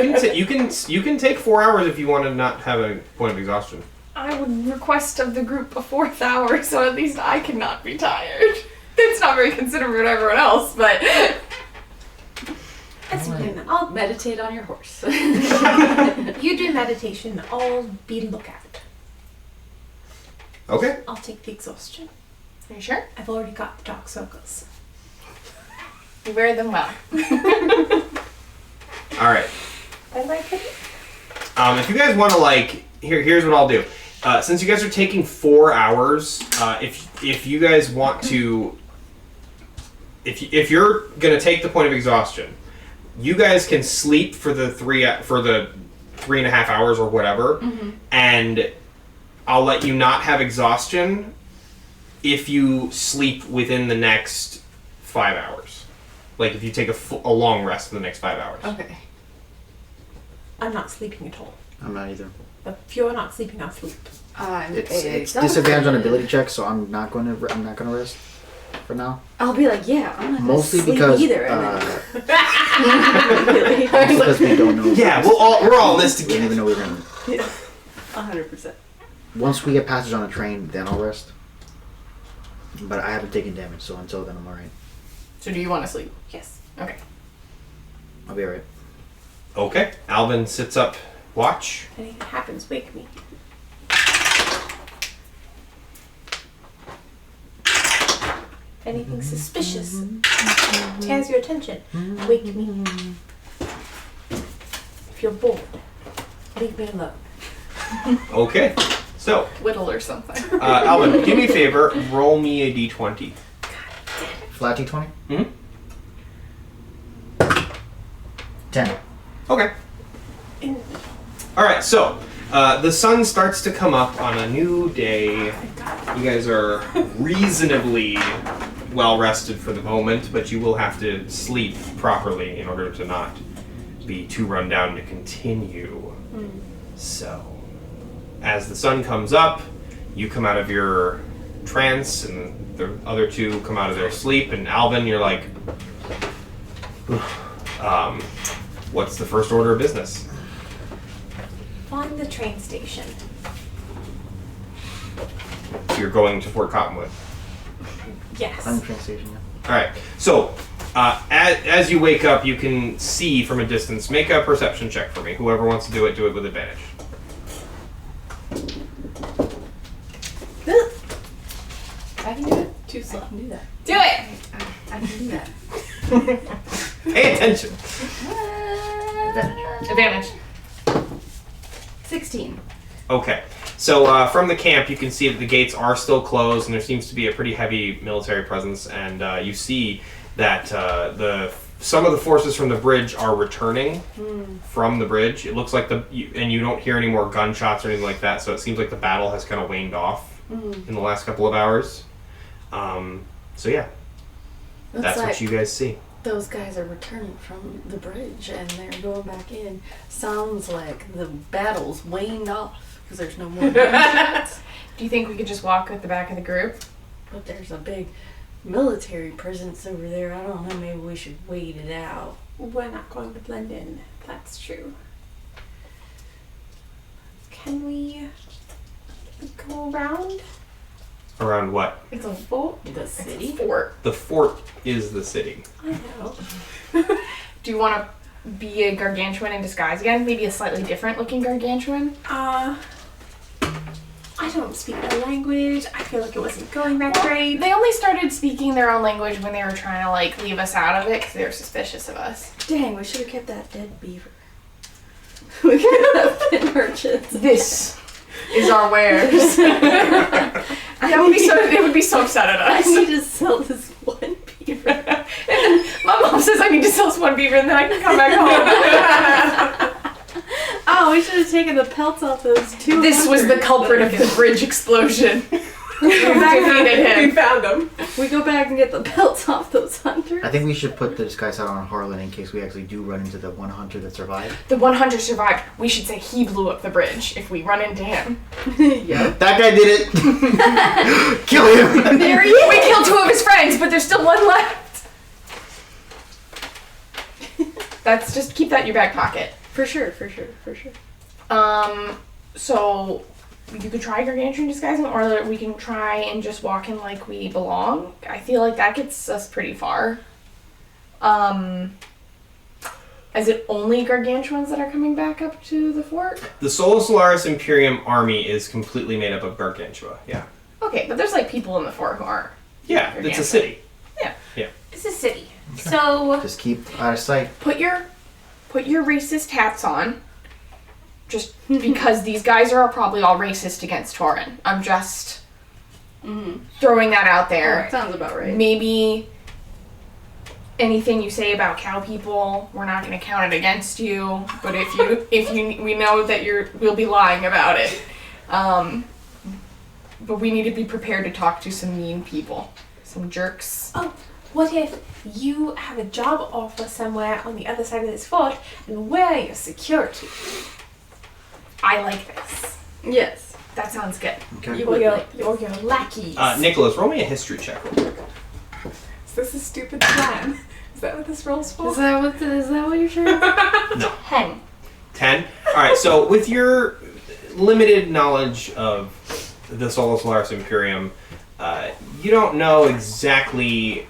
can take 4 hours if you want to not have a point of exhaustion. I would request of the group a 4th hour, so at least I cannot be tired. It's not very considerate of everyone else, but That's okay. I'll Meditate on your horse. you do meditation. I'll be lookout. Okay. I'll take the exhaustion. are you sure? I've already got the dark circles. You wear them well. All right. When do I put it? If you guys want to here's what I'll do. Since you guys are taking 4 hours, if you guys want to, if you're gonna take the point of exhaustion, you guys can sleep for the 3.5 hours or whatever, and I'll let you not have exhaustion if you sleep within the next 5 hours. Like if you take a long rest for the next 5 hours. Okay. I'm not sleeping at all. I'm not either. But if you're not sleeping, I'll sleep. It's disadvantage on ability checks, so I'm not going to rest for now. I'll be like, yeah, I'm not gonna Mostly sleep because either. And mostly because we don't know. Yeah, we're all in this We didn't together. even know we were gonna. 100%. Once we get passage on a train, then I'll rest. But I haven't taken damage, so until then I'm alright. So do you want to sleep? Yes. Okay. I'll be alright. Okay. Alvin sits up, watch. If anything happens, wake me. If anything suspicious tears your attention, wake me. If you're bored, leave me alone. Okay. So, Whittle or something. Alvin, do me a favor. Roll me a d20. Flat D20? Mm-hmm. 10. Okay. In All right. So, The sun starts to come up on a new day. You guys are reasonably well rested for the moment, but you will have to sleep properly in order to not be too run down to continue. So, as the sun comes up, you come out of your trance, and the other two come out of their sleep, and Alvin, you're like, what's the first order of business? Find the train station. You're going to Fort Cottonwood. Yes. On the train station, yeah. All right. So, as you wake up, you can see from a distance. Make a perception check for me. Whoever wants to do it with advantage. I can do it. Too slow. I can do that. Do it! I can do that. Pay attention. Advantage. 16. Okay. So from the camp, you can see that the gates are still closed, and there seems to be a pretty heavy military presence. And you see that some of the forces from the bridge are returning from the bridge. It looks like and you don't hear any more gunshots or anything like that. So it seems like the battle has kind of waned off in the last couple of hours. So yeah, that's like what you guys see. those guys are returning from the bridge and they're going back in. Sounds like the battle's waned off because there's no more gunshots. Do you think we could just walk at the back of the group? But there's a big military presence over there. I don't know, maybe we should wait it out. We're not going to blend in. That's true. Can we go around? Around what? It's a fort. The city? Fort. The fort is the city. I know. Do you want to be a gargantuan in disguise again? Maybe a slightly different looking gargantuan? I don't speak the language. I feel like it wasn't going that great. They only started speaking their own language when they were trying to like leave us out of it because they were suspicious of us. Dang, we should have kept that dead beaver. We could have been merchants. This is our wares. They would be so upset at I us. need to sell this one beaver. And then my mom says I need to sell this one beaver and then I can come back home. Oh, we should have taken the pelts off those two. This was the culprit of the bridge explosion. We defeated We him. found them. We go back and get the pelts off those hunters. I think we should put the disguise out on Harlan in case we actually do run into the one hunter that survived. The one hunter survived. We should say he blew up the bridge if we run into him. Yep. That guy did it! Kill him! There he is. We killed two of his friends, but there's still one left. That's just keep that in your back pocket. For sure. So you could try gargantuan disguising, or we can try and just walk in like we belong. I feel like that gets us pretty far. Is it only gargantuans that are coming back up to the fort? The Sol Solaris Imperium army is completely made up of Gargantua. Yeah. Okay, but there's like people in the fort who aren't. Yeah, it's a city. It's a city. So Just keep out of sight. Put your racist hats on. Just because these guys are probably all racist against Torin. I'm just throwing that out there. Sounds about right. Maybe anything you say about cow people, we're not going to count it against you. But we know that we'll be lying about it. But we need to be prepared to talk to some mean people, some jerks. Oh, what if you have a job offer somewhere on the other side of this fort and we're your security? I like this. Yes. That sounds good. Okay. You Or would your, like or your lackeys. Nicholas, roll me a history check real quick. Is this a stupid plan? Is that what this roll's for? Is that what you're sure? No. 10. 10? Alright, so with your limited knowledge of the Sol Solaris Imperium, you don't know exactly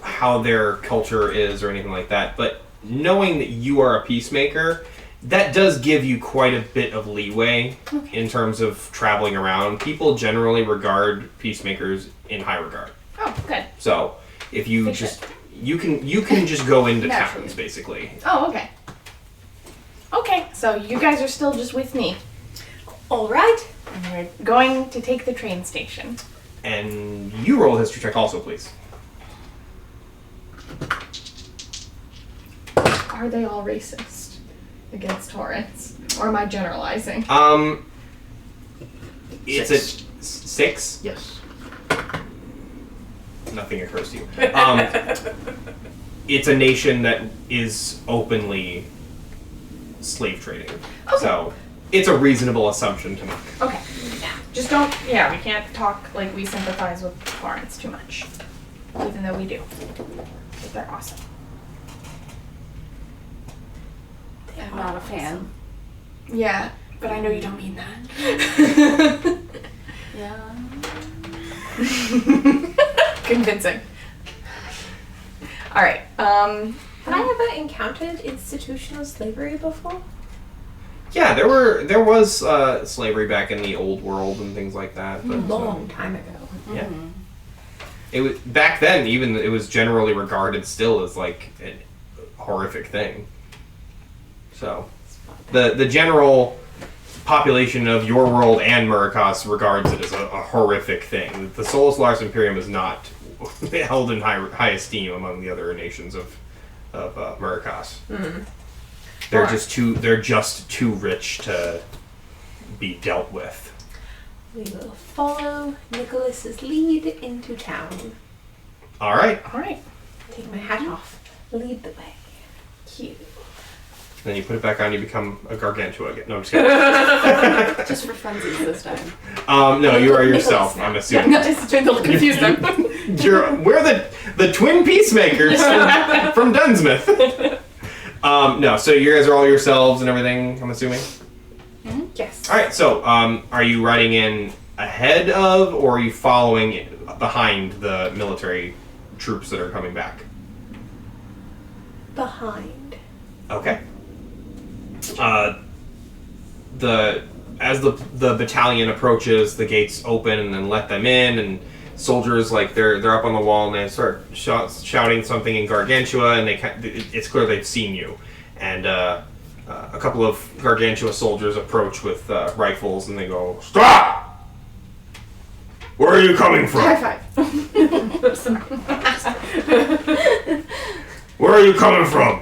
how their culture is or anything like that, but knowing that you are a peacemaker, that does give you quite a bit of leeway in terms of traveling around. People generally regard peacemakers in high regard. Oh, good. So if you Fiction. you can just go into Naturally. towns basically. Oh, okay. Okay, so you guys are still just with me. All right. And we're going to take the train station. And you roll a history check also, please. Are they all racist? against torrents? Or am I generalizing? It's a 6. Yes. Nothing occurs to you. It's a nation that is openly slave trading. Okay. So it's a reasonable assumption to make. Okay. Just don't, yeah, we can't talk like we sympathize with torrents too much. Even though we do. But they're awesome. I'm not a fan. Yeah, but I know you don't mean that. Yeah. Convincing. Alright, Have I ever encountered institutional slavery before? Yeah, there was slavery back in the old world and things like that. But, Long time ago. yeah. It was back then. Even it was generally regarded still as like a horrific thing. So, the general population of your world and Muri'kas regards it as a horrific thing. The Solus Lars Imperium is not held in high esteem among the other nations of Muri'kas. Mm-hmm. They're just too rich to be dealt with. We will follow Nicholas's lead into town. All right. alright. Take my hat off. Lead the way. Cute. Then you put it back on. You become a gargantua again. No, I'm just kidding. Just for funsies this time. No, you are yourself. I'm assuming. Yeah, just trying to confuse them. We're the twin peacemakers from Dunsmith. No, so you guys are all yourselves and everything, I'm assuming? Yes. Alright, so are you riding in ahead of, or are you following behind the military troops that are coming back? Behind. Okay. As the battalion approaches, the gates open and then let them in, and soldiers they're up on the wall and they start shouting something in Gargantua, and it's clear they've seen you. And a couple of Gargantua soldiers approach with rifles and they go, "Stop! Where are you coming from? High five. Where are you coming from?"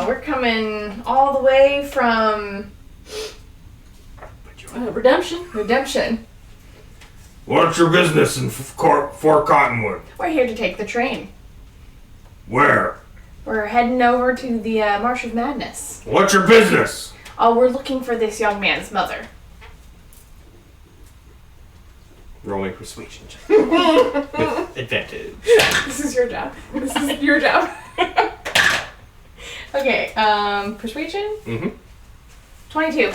We're coming all the way from Redemption. What's your business in Fort Cottonwood? We're here to take the train. Where? We're heading over to the Marsh of Madness. What's your business? Oh, we're looking for this young man's mother. Rolling persuasion check. With advantage. This is your job. Okay, persuasion? Mm-hmm. 22.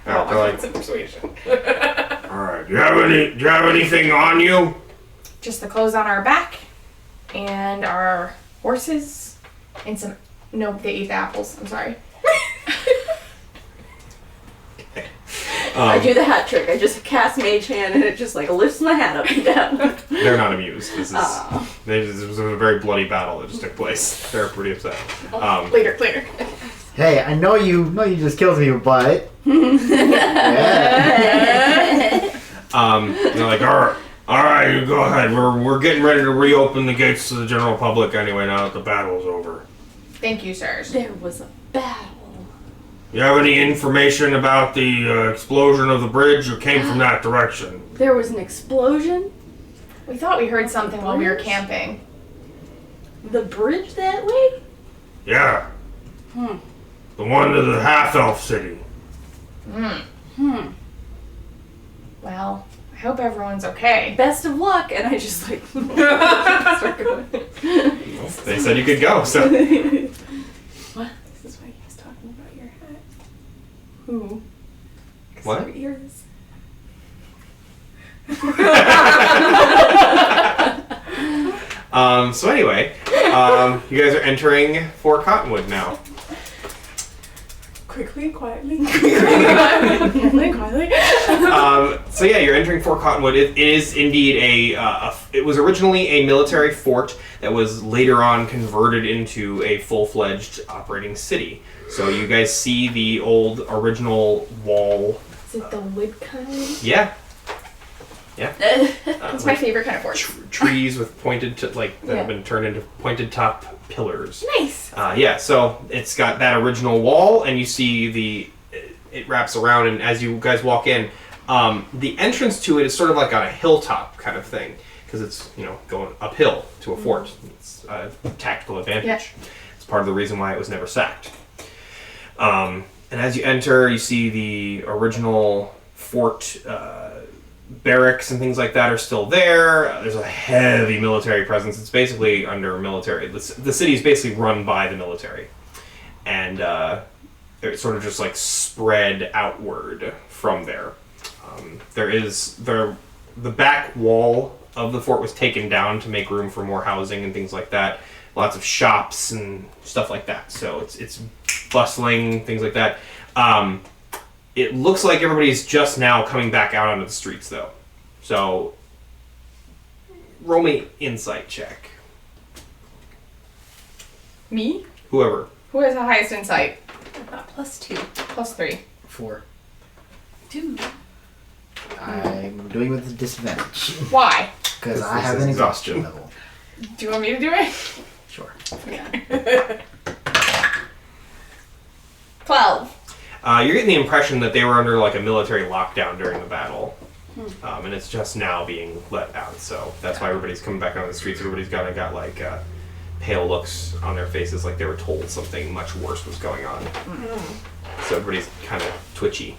Alright, Persuasion. Alright, do you have anything on you? Just the clothes on our back, and our horses, and some... No, they ate the apples. I'm sorry. I do the hat trick. I just cast Mage Hand and it just lifts my hat up and down. They're not amused. This was a very bloody battle that just took place. They're pretty upset. Later. Hey, I know you just killed me, but They're like, alright, you go ahead. We're getting ready to reopen the gates to the general public anyway now that the battle's over. Thank you, sirs. There was a battle. You have any information about the explosion of the bridge? It came from that direction. There was an explosion? We thought we heard something while we were camping. The bridge that way? Yeah. The one to the half-elf city. Well, I hope everyone's okay. Best of luck, and I just start going. They said you could go, so. What? This is why he was talking about your hat. Who? What? Your ears. So anyway, you guys are entering Fort Cottonwood now. Quickly, quietly. Quietly. So yeah, you're entering Fort Cottonwood. It is indeed it was originally a military fort that was later on converted into a full-fledged operating city. So you guys see the old original wall. Is it the wood kind? Yeah. Yeah. It's my favorite kind of fort. Trees with pointed that Yeah. have been turned into pointed top pillars. Nice. Yeah, so it's got that original wall, and you see it wraps around, and as you guys walk in, the entrance to it is sort of like on a hilltop kind of thing, because it's, going uphill to a fort. It's a tactical advantage. Yeah. It's part of the reason why it was never sacked. And as you enter, you see the original fort barracks and things like that are still there. There's a heavy military presence. It's basically under military. The city is basically run by the military. And it's sort of just like spread outward from there. The back wall of the fort was taken down to make room for more housing and things like that. Lots of shops and stuff like that. So it's bustling, things like that. It looks like everybody's just now coming back out onto the streets, though. So, roll me insight check. Me? Whoever. Who has the highest insight? +2. +3. 4. 2. I'm doing with a disadvantage Why? because I This have is an exhaustion. exhaustion level. Do you want me to do it? Sure. 12. You're getting the impression that they were under like a military lockdown during the battle. And it's just now being let out. So that's why everybody's coming back on the streets. Everybody's got like pale looks on their faces, like they were told something much worse was going on. So everybody's kind of twitchy.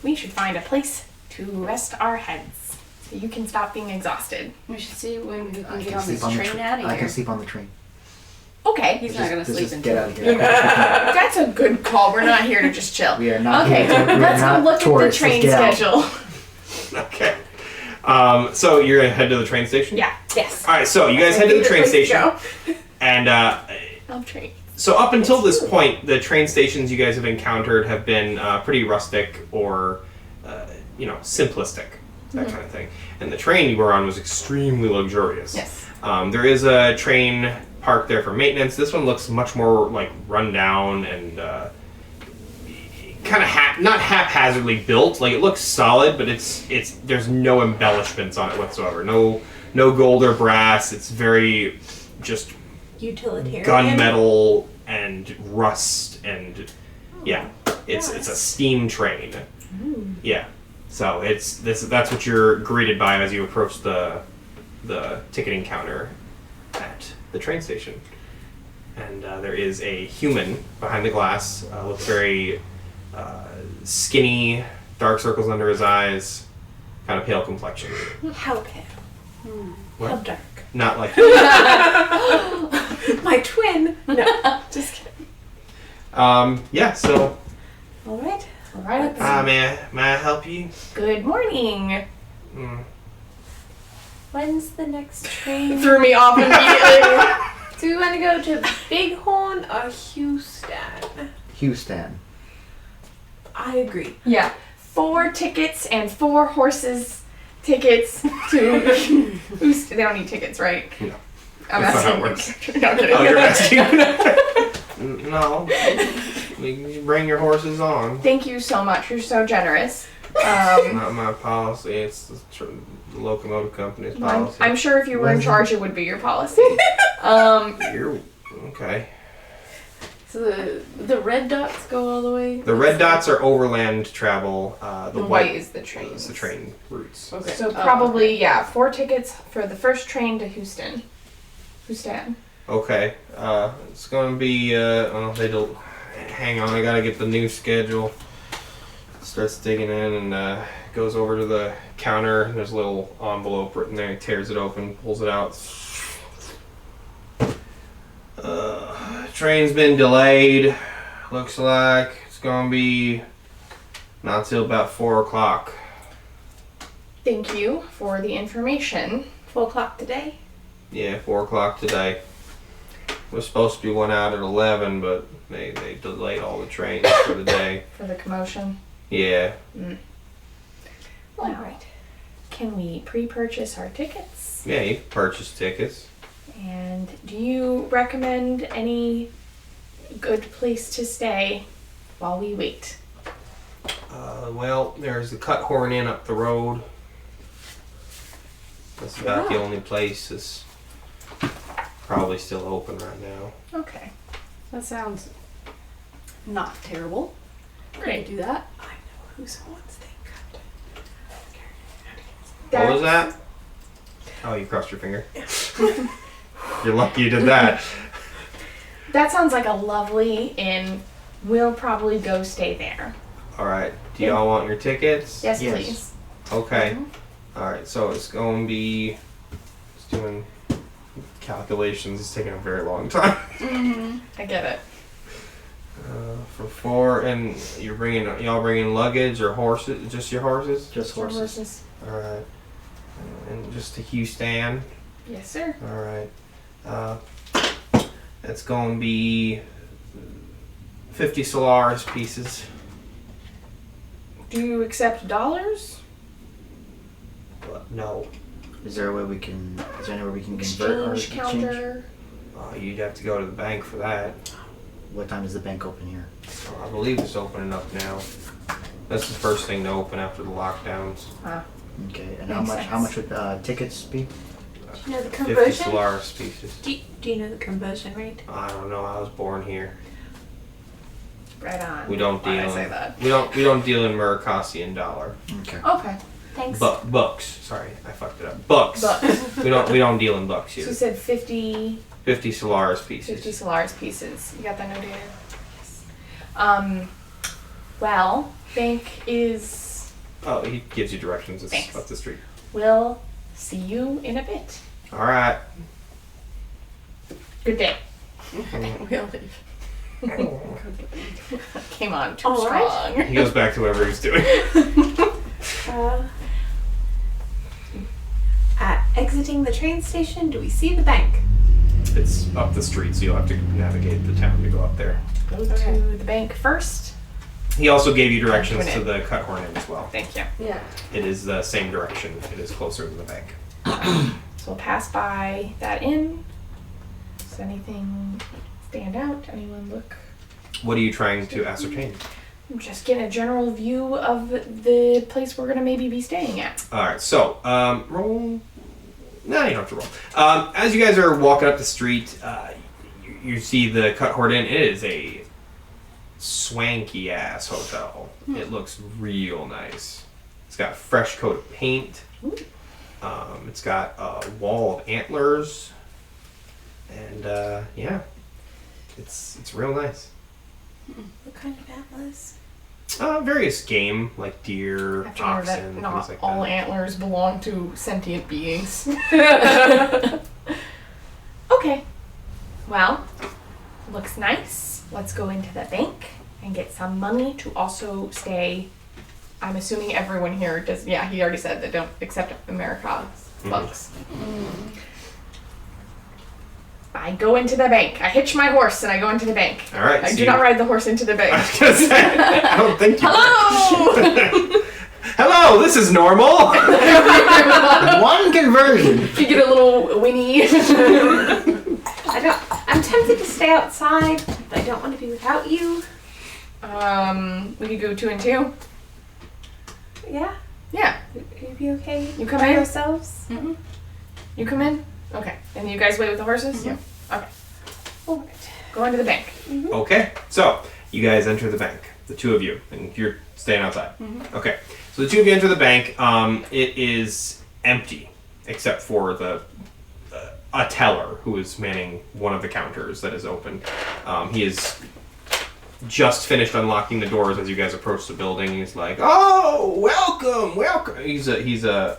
We should find a place to rest our heads so you can stop being exhausted. We should see when we I can get can on sleep this on the train train. out of I here. can sleep on the train. Okay. He's not gonna Let's sleep just get out until. of here. That's a good call. We're not here to just chill. We are not. Okay, here to, we let's are go not look tourists. at the train Let's get out. schedule. Okay. So you're gonna head to the train station? Yeah. Yes. Alright, so you guys head to the train station. And I'll train. so up until this point, the train stations you guys have encountered have been pretty rustic or, simplistic, that kind of thing. And the train you were on was extremely luxurious. Yes. There is a train parked there for maintenance. This one looks much more like run down and kind of not haphazardly built. Like it looks solid, but it's there's no embellishments on it whatsoever. No gold or brass. It's very just Utilitarian. gunmetal and rust and it's a steam train. Yeah. So that's what you're greeted by as you approach the ticketing counter at the train station. And there is a human behind the glass. Looks very skinny, dark circles under his eyes, kind of pale complexion. How pale. What? How dark. Not like My twin. No, just kidding. So All right. All right. may I help you? Good morning. When's the next train? Threw me off immediately. Do we want to go to Bighorn or Houston? Houston. I agree. Yeah. 4 tickets and 4 horses tickets to who's they don't need tickets, right? No. I'm That's not asking. how it works. No, I'm kidding. Oh, you're asking? No. You bring your horses on. Thank you so much. You're so generous. Not my policy. It's the locomotive company's policy. I'm sure if you were in charge, it would be your policy. You're okay. So the red dots go all the way? The red dots are overland travel. The white is the train. is the train routes. Okay. So Oh, probably 4 tickets for the first train to Houston. Houston. Okay. It's gonna be. Hang on. I gotta get the new schedule. Starts digging in and goes over to the counter. There's a little envelope written there. He tears it open, pulls it out. Train's been delayed. Looks like it's gonna be not till about 4 o'clock. Thank you for the information. 4 o'clock today. Yeah, 4 o'clock today. We're supposed to be one out at 11, but they delayed all the trains for the day. For the commotion. Yeah. All right. Can we pre-purchase our tickets? Yeah, you can purchase tickets. And do you recommend any good place to stay while we wait? Well, there's the Cut Horn Inn up the road. That's about the only place that's probably still open right now. Okay. That sounds not terrible. Great. Do that. I know who's wants they What was that? Oh, you crossed your finger. You're lucky you did that. That sounds like a lovely inn. We'll probably go stay there. All right. Do y'all want your tickets? Yes, Yes. please. Okay. All right. So it's going to be. It's doing calculations. It's taking a very long time. I get it. For 4, and y'all bringing luggage or horses? Just your horses? Just horses. All right. And just a Hugh stand. Yes, sir. All right. That's going to be 50 Solaris pieces. Do you accept dollars? But no. Is there anywhere we can convert our Exchange exchange? counter. You'd have to go to the bank for that. What time is the bank open here? I believe it's opening up now. That's the first thing to open after the lockdowns. Ah, Okay, and Makes how much sense. would tickets be? Do you know the 50 conversion? Solaris pieces. Do you know the conversion rate? I don't know. I was born here. right on. We don't Why'd deal. I say that? We don't deal in Muri'kasian dollar. Okay. Okay. Thanks. Bucks. Sorry, I fucked it up. Bucks. Bucks. We don't deal in bucks So you here. said 50 50 Solaris pieces. 50 Solaris pieces. You got that notated? Well, bank is. Oh, he gives you directions. It's Thanks. up the street. We'll see you in a bit. All right. Good day. We'll leave. Came on too All right. strong. He goes back to whatever he's doing. Exiting the train station, do we see the bank? It's up the street, so you'll have to navigate the town to go up there. Go to the bank first. He also gave you directions Doing to it. the Cut Horn Inn as well. Thank you. Yeah. It is the same direction. It is closer to the bank. So we'll pass by that inn. Does anything stand out? Anyone look? What are you trying to ascertain? Just get a general view of the place we're gonna maybe be staying at. All right, so roll. No, you don't have to roll. As you guys are walking up the street, you see the Cut Horn Inn. It is a swanky ass hotel. It looks real nice. It's got a fresh coat of paint. It's got a wall of antlers, and yeah, it's real nice. What kind of atlas? Various game like deer, I have to remember oxen, that things not like all that. antlers belong to sentient beings. Okay. Well, looks nice. Let's go into the bank and get some money to also stay. I'm assuming everyone here does. Yeah, he already said they don't accept Muri'kas bucks. I go into the bank. I hitch my horse and I go into the bank. All right, I so do not ride the horse into the I bank. was gonna say, I don't think you. Hello! Hello, this is normal. One conversion. You get a little whinny. I'm tempted to stay outside, but I don't want to be without you. We could go 2 and 2. Yeah? Yeah. Would you be okay You come by in? yourselves? Mm-hmm. You come in? Okay. And you guys wait with the horses? Yeah. Okay. Alright. Go into the bank. Okay, so you guys enter the bank, the two of you, and you're staying outside. Okay, so the two of you enter the bank. It is empty except for a teller who is manning one of the counters that is open. He is just finished unlocking the doors as you guys approach the building. He's like, "Oh, welcome." He's a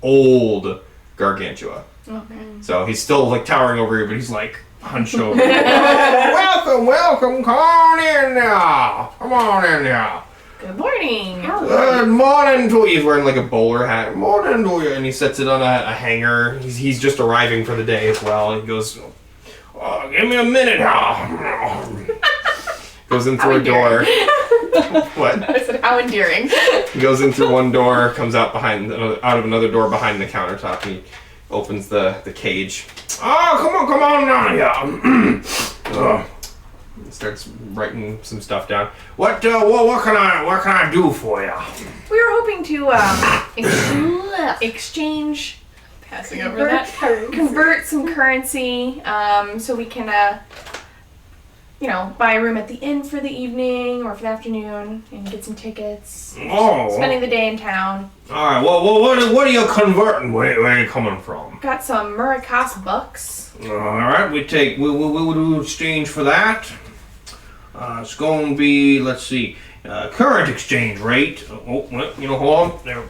old gargantua. Okay. So he's still like towering over you, but he's like hunched over. Oh, welcome, come on in now. Good morning. Good morning to you. He's wearing like a bowler hat. Morning to you. And he sets it on a hanger. He's just arriving for the day as well. He goes, oh, give me a minute now. Goes in through a door. What? I said, how endearing. He goes in through one door, comes out out of another door behind the countertop, and he opens the cage. Oh, come on now, yeah. Starts writing some stuff down. What can I do for you? We were hoping to exchange, passing over that, convert some currency, so we can, buy a room at the inn for the evening or for the afternoon and get some tickets. Spending the day in town. All right. Well, what are you converting? Where are you coming from? Got some Muri'kas bucks. All right. We'll do exchange for that. It's going to be, let's see, current exchange rate. Hold on. There,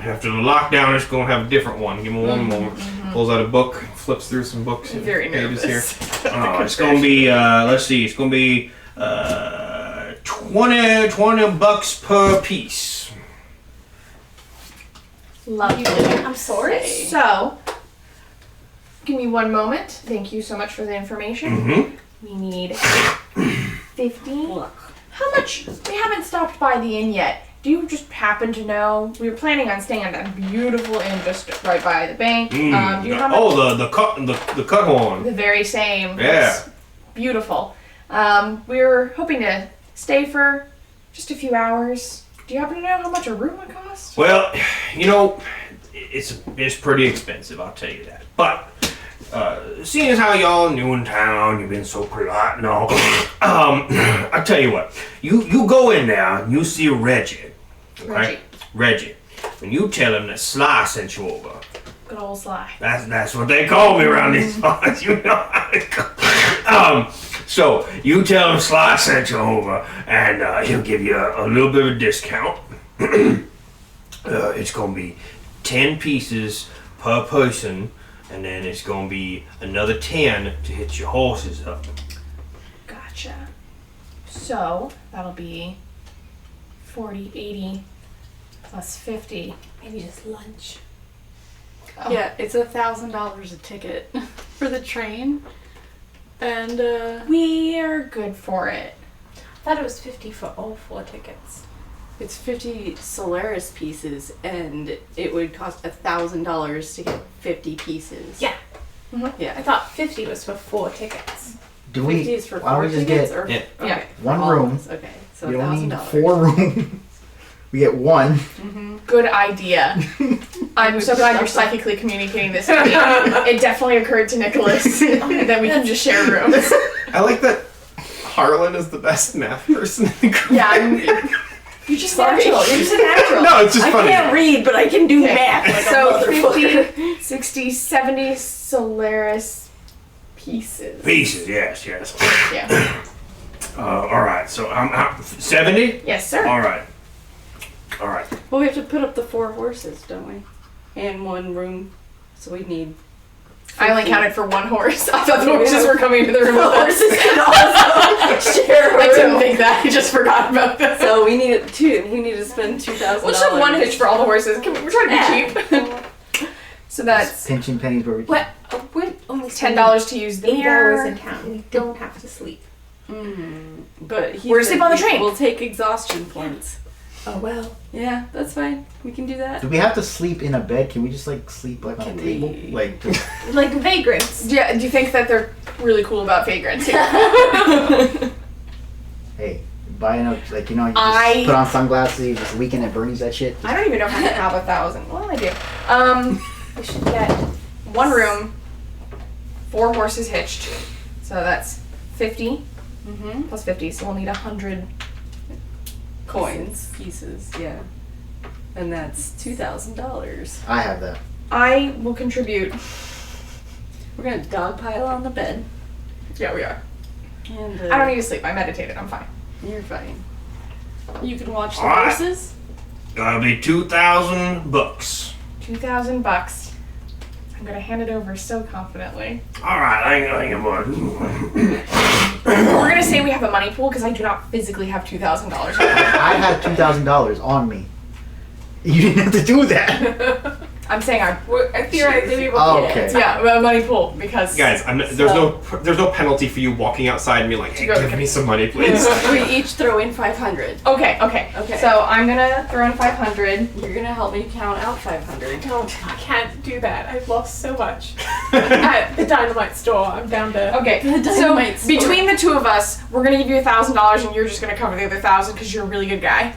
after the lockdown, it's going to have a different one. Give me one moment. Pulls out a book, flips through some books. Very nervous. Here. It's going to be, let's see, it's going to be 20 bucks per piece. Lovely. I'm sorry. So, give me one moment. Thank you so much for the information. We need 50. How much? We haven't stopped by the inn yet. Do you just happen to know? We were planning on staying at that beautiful inn just right by the bank. Do you know how much? the cut horn. The very same. Yeah. It's beautiful. We were hoping to stay for just a few hours. Do you happen to know how much a room would cost? Well, it's pretty expensive, I'll tell you that. But seeing as how y'all new in town, you've been so polite and all, I'll tell you what. You go in there and you see Reggie. Okay? Reggie. And you tell him that Sly sent you over. Good old Sly. That's what they call me around these parts. You know how it goes. So you tell him Sly sent you over, and he'll give you a little bit of a discount. It's gonna be 10 pieces per person, and then it's gonna be another 10 to hit your horses up. Gotcha. So that'll be 40, 80 plus 50. Maybe just lunch. Oh. Yeah, it's $1,000 a ticket for the train, and We're good for it. I thought it was 50 for all 4 tickets. it's 50 Solaris pieces, and it would cost $1,000 to get 50 pieces. Yeah. I Yeah. thought 50 was for 4 tickets. Do 50 we? is for Why don't 4 we just tickets, get? or Yeah. okay, One all room. of us. Okay, so We don't need $1,000. 4 rooms. We get 1. Good idea. I'm so glad you're psychically communicating this to me. It definitely occurred to Nicholas that we can just share rooms. I like that Harlan is the best math person in the group. Yeah, you're just natural. You're just a natural. No, it's just I funny. can't read, but I can do Okay. math like So a motherfucker. 50, 60, 70 Solaris pieces. Pieces, yes. Yeah. All right, so I'm 70? Yes, sir. All right. Well, we have to put up the 4 horses, don't we? And 1 room, so we need. I only counted for 1 horse. I thought the horses were coming to the room with us. Horses can also share a I didn't room. think that. I just forgot about that. So we need to spend $2,000. We'll just have 1 hitch for all the horses. We're trying to be cheap. So that's Pinching pennies where we can. What? We're only $10 to use the 8 hours in mirror. town. We don't have to sleep. But We're to sleep on the train. We'll take exhaustion points. Oh well. Yeah, that's fine. We can do that. Do we have to sleep in a bed? Can we just sleep on a Can table? we- Just, Like vagrants. Yeah, do you think that they're really cool about vagrants here? hey, buy enough you just I- put on sunglasses, you just weekend at Bernie's that shit. I don't even know how to have 1,000. Well, I do. We should get 1 room, 4 horses hitched. So that's 50 plus 50. So we'll need 100 Coins, pieces, yeah. And that's $2,000. I have that. I will contribute. We're gonna dogpile on the bed. Yeah, we are. And I don't need to sleep. I meditated. I'm fine. You're fine. You can watch the All right. horses. That'll be $2,000. $2,000. I'm gonna hand it over so confidently. All right, I ain't gonna. We're gonna say we have a money pool because I do not physically have $2,000. I had $2,000 on me. You didn't have to do that. I'm saying our Theoretically, we will Oh, get okay. it. yeah, money pool because Guys, there's no penalty for you walking outside and being like, hey, go- give me some money, please. We each throw in 500. Okay. Okay. So I'm gonna throw in 500. You're gonna help me count out 500. I can't do that. I've lost so much. At the dynamite store, I'm down to. Okay. The So dynamite store. between the two of us, we're gonna give you $1,000, and you're just gonna cover the other 1,000 because you're a really good guy,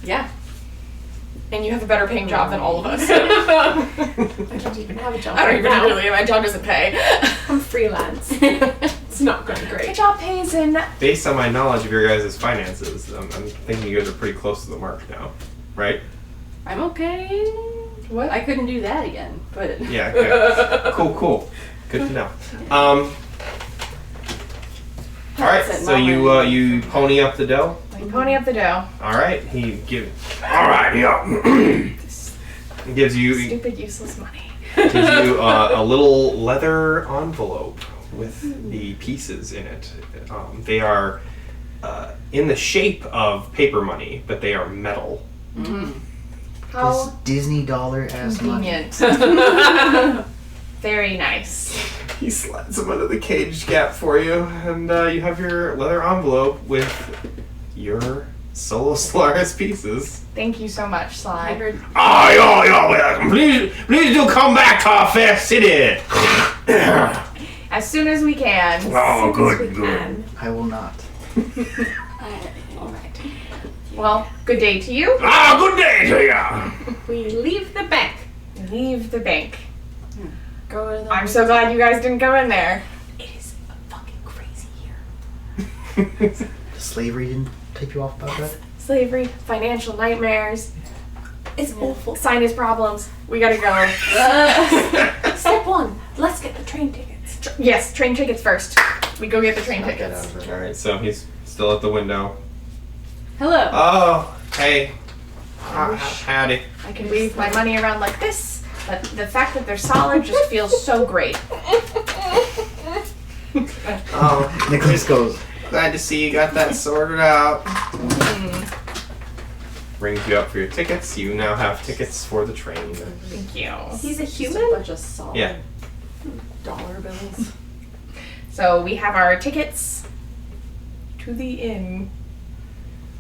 Yeah. and you have a better paying job than all of us. I don't even have a job. I don't right even now. really. My job doesn't pay. I'm freelance. It's not going My great. job pays in. Based on my knowledge of your guys' finances, I'm thinking you guys are pretty close to the mark now, right? I'm okay. What? I couldn't do that again, but Yeah. Okay. Cool. Good to know. All right. That's it, So Mama. you pony up the dough. You pony up the dough. All right. All right. Yeah. He gives you Stupid, useless money. a little leather envelope with the pieces in it. They are in the shape of paper money, but they are metal. This How Disney dollar ass money. convenient. Very nice. He slides them under the cage gap for you, and you have your leather envelope with your Solo Solaris pieces. Thank you so much, Sly. 100. Oh, you're welcome. Please do come back to our fair city. As soon as we can. Oh, As we good. can. I will not. All right. Well, good day to you. Ah, good day to ya. We leave the bank. Leave the bank. Go to the. I'm so glad you guys didn't go in there. It is fucking crazy here. Slavery didn't take you off about that? Slavery, financial nightmares, It's awful. sinus problems. We gotta go. Step one, let's get the train tickets. Yes, train tickets first. We go get the train Knock that tickets. out of All there. right, so he's still at the window. Hello. Oh, hey. Howdy. I can wave my money around like this, but the fact that they're solid just feels so great. Oh, Nicholas goes, glad to see you got that sorted out. Rings you up for your tickets. You now have tickets for the train. Thank you. He's a Just a human? bunch of solid Yeah. dollar bills. So we have our tickets to the inn.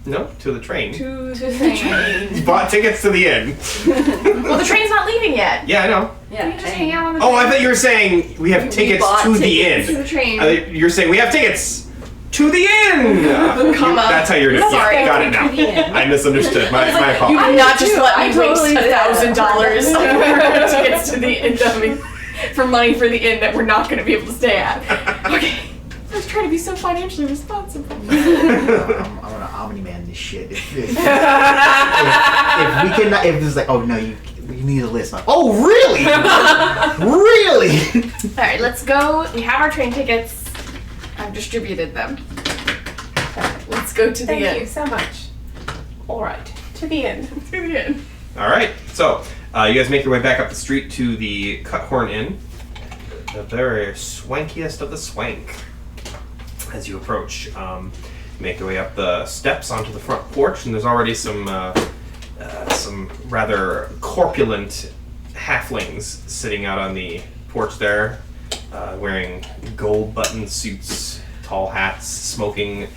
No, to the train. To To the train. You bought tickets to the inn. Well, the train's not leaving yet. Yeah, I know. Yeah. We can just hang out on the Oh, train. I thought you were saying we have tickets bought to the tickets To inn. the train. You're saying we have tickets to the inn. Comma. That's how you're doing. Sorry. Yeah, got it To the inn. now. I misunderstood. My You apologies. did not just too. let I me totally waste did that. $1,000 for tickets to the inn, for money for the inn that we're not going to be able to stay at. Okay. I was trying to be so financially responsible. I'm gonna Omni-Man this shit. If we cannot, if it's like, oh no, you need a list. Like, oh really? Really? All right, let's go. We have our train tickets. I've distributed them. Let's go to the Thank inn. you so much. Alright, to the inn. To the inn. All right. So you guys make your way back up the street to the Cut Horn Inn, the very swankiest of the swank. As you approach, you make your way up the steps onto the front porch, and there's already some rather corpulent halflings sitting out on the porch there, wearing gold-buttoned suits, tall hats, smoking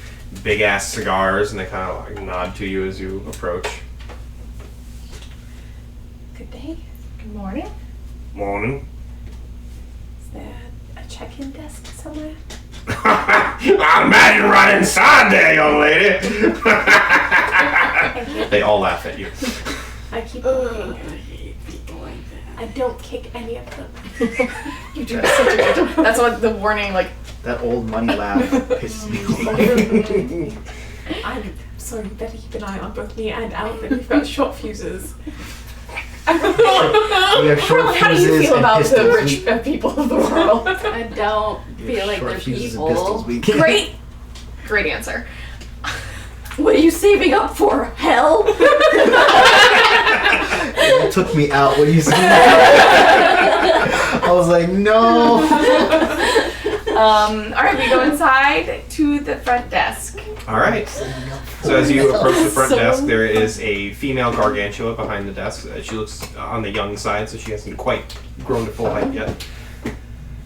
big-ass cigars, and they kind of like nod to you as you approach. Good day. Good morning. Morning. Is there a check-in desk somewhere? I imagine right inside there, young lady. They all laugh at you. I keep looking. I don't kick any of them. You do such a good job. That's what the warning, like, That old money laugh pisses me off. I'm sorry, you better keep an eye on both me and Alvin. We've got short fuses. We have short how do you fuses feel and about pistols. the rich people of the world? I don't feel like Short they're fuses and people. pistols. We Great. Great answer. What are you saving up for? Hell? It took me out when you said that. I was like, no. All right, we go inside to the front desk. All right. So as you approach the front desk, there is a female gargantua behind the desk. She looks on the young side, so she hasn't quite grown to full height yet.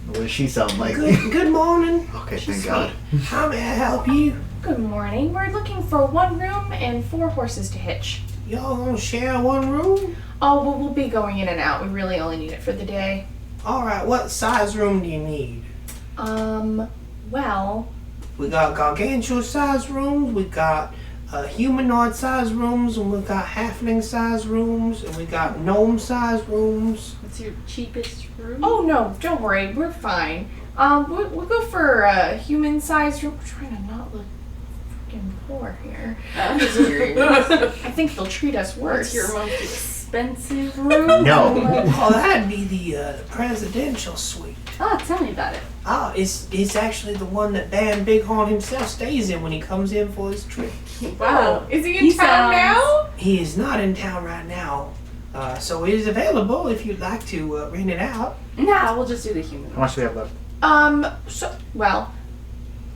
What does she sound like? Good morning. Okay, thank God. How may I help you? Good morning. We're looking for 1 room and 4 horses to hitch. Y'all gonna share one room? Oh, well, we'll be going in and out. We really only need it for the day. All right. What size room do you need? Well, We got gargantua size rooms. We got humanoid size rooms, and we got halfling size rooms, and we got gnome size rooms. What's your cheapest room? oh no, don't worry. We're fine. We'll go for a human-sized room. We're trying to not look freaking poor here. I'm just curious. I think they'll treat us worse. What's your most expensive room? No. Oh, that'd be the presidential suite. Oh, tell me about it. Oh, it's actually the one that Dan Bighorn himself stays in when he comes in for his trip. Wow. Is he in town now? He is not in town right now, so it is available if you'd like to rent it out. Nah, we'll just do the human. How much do we have left?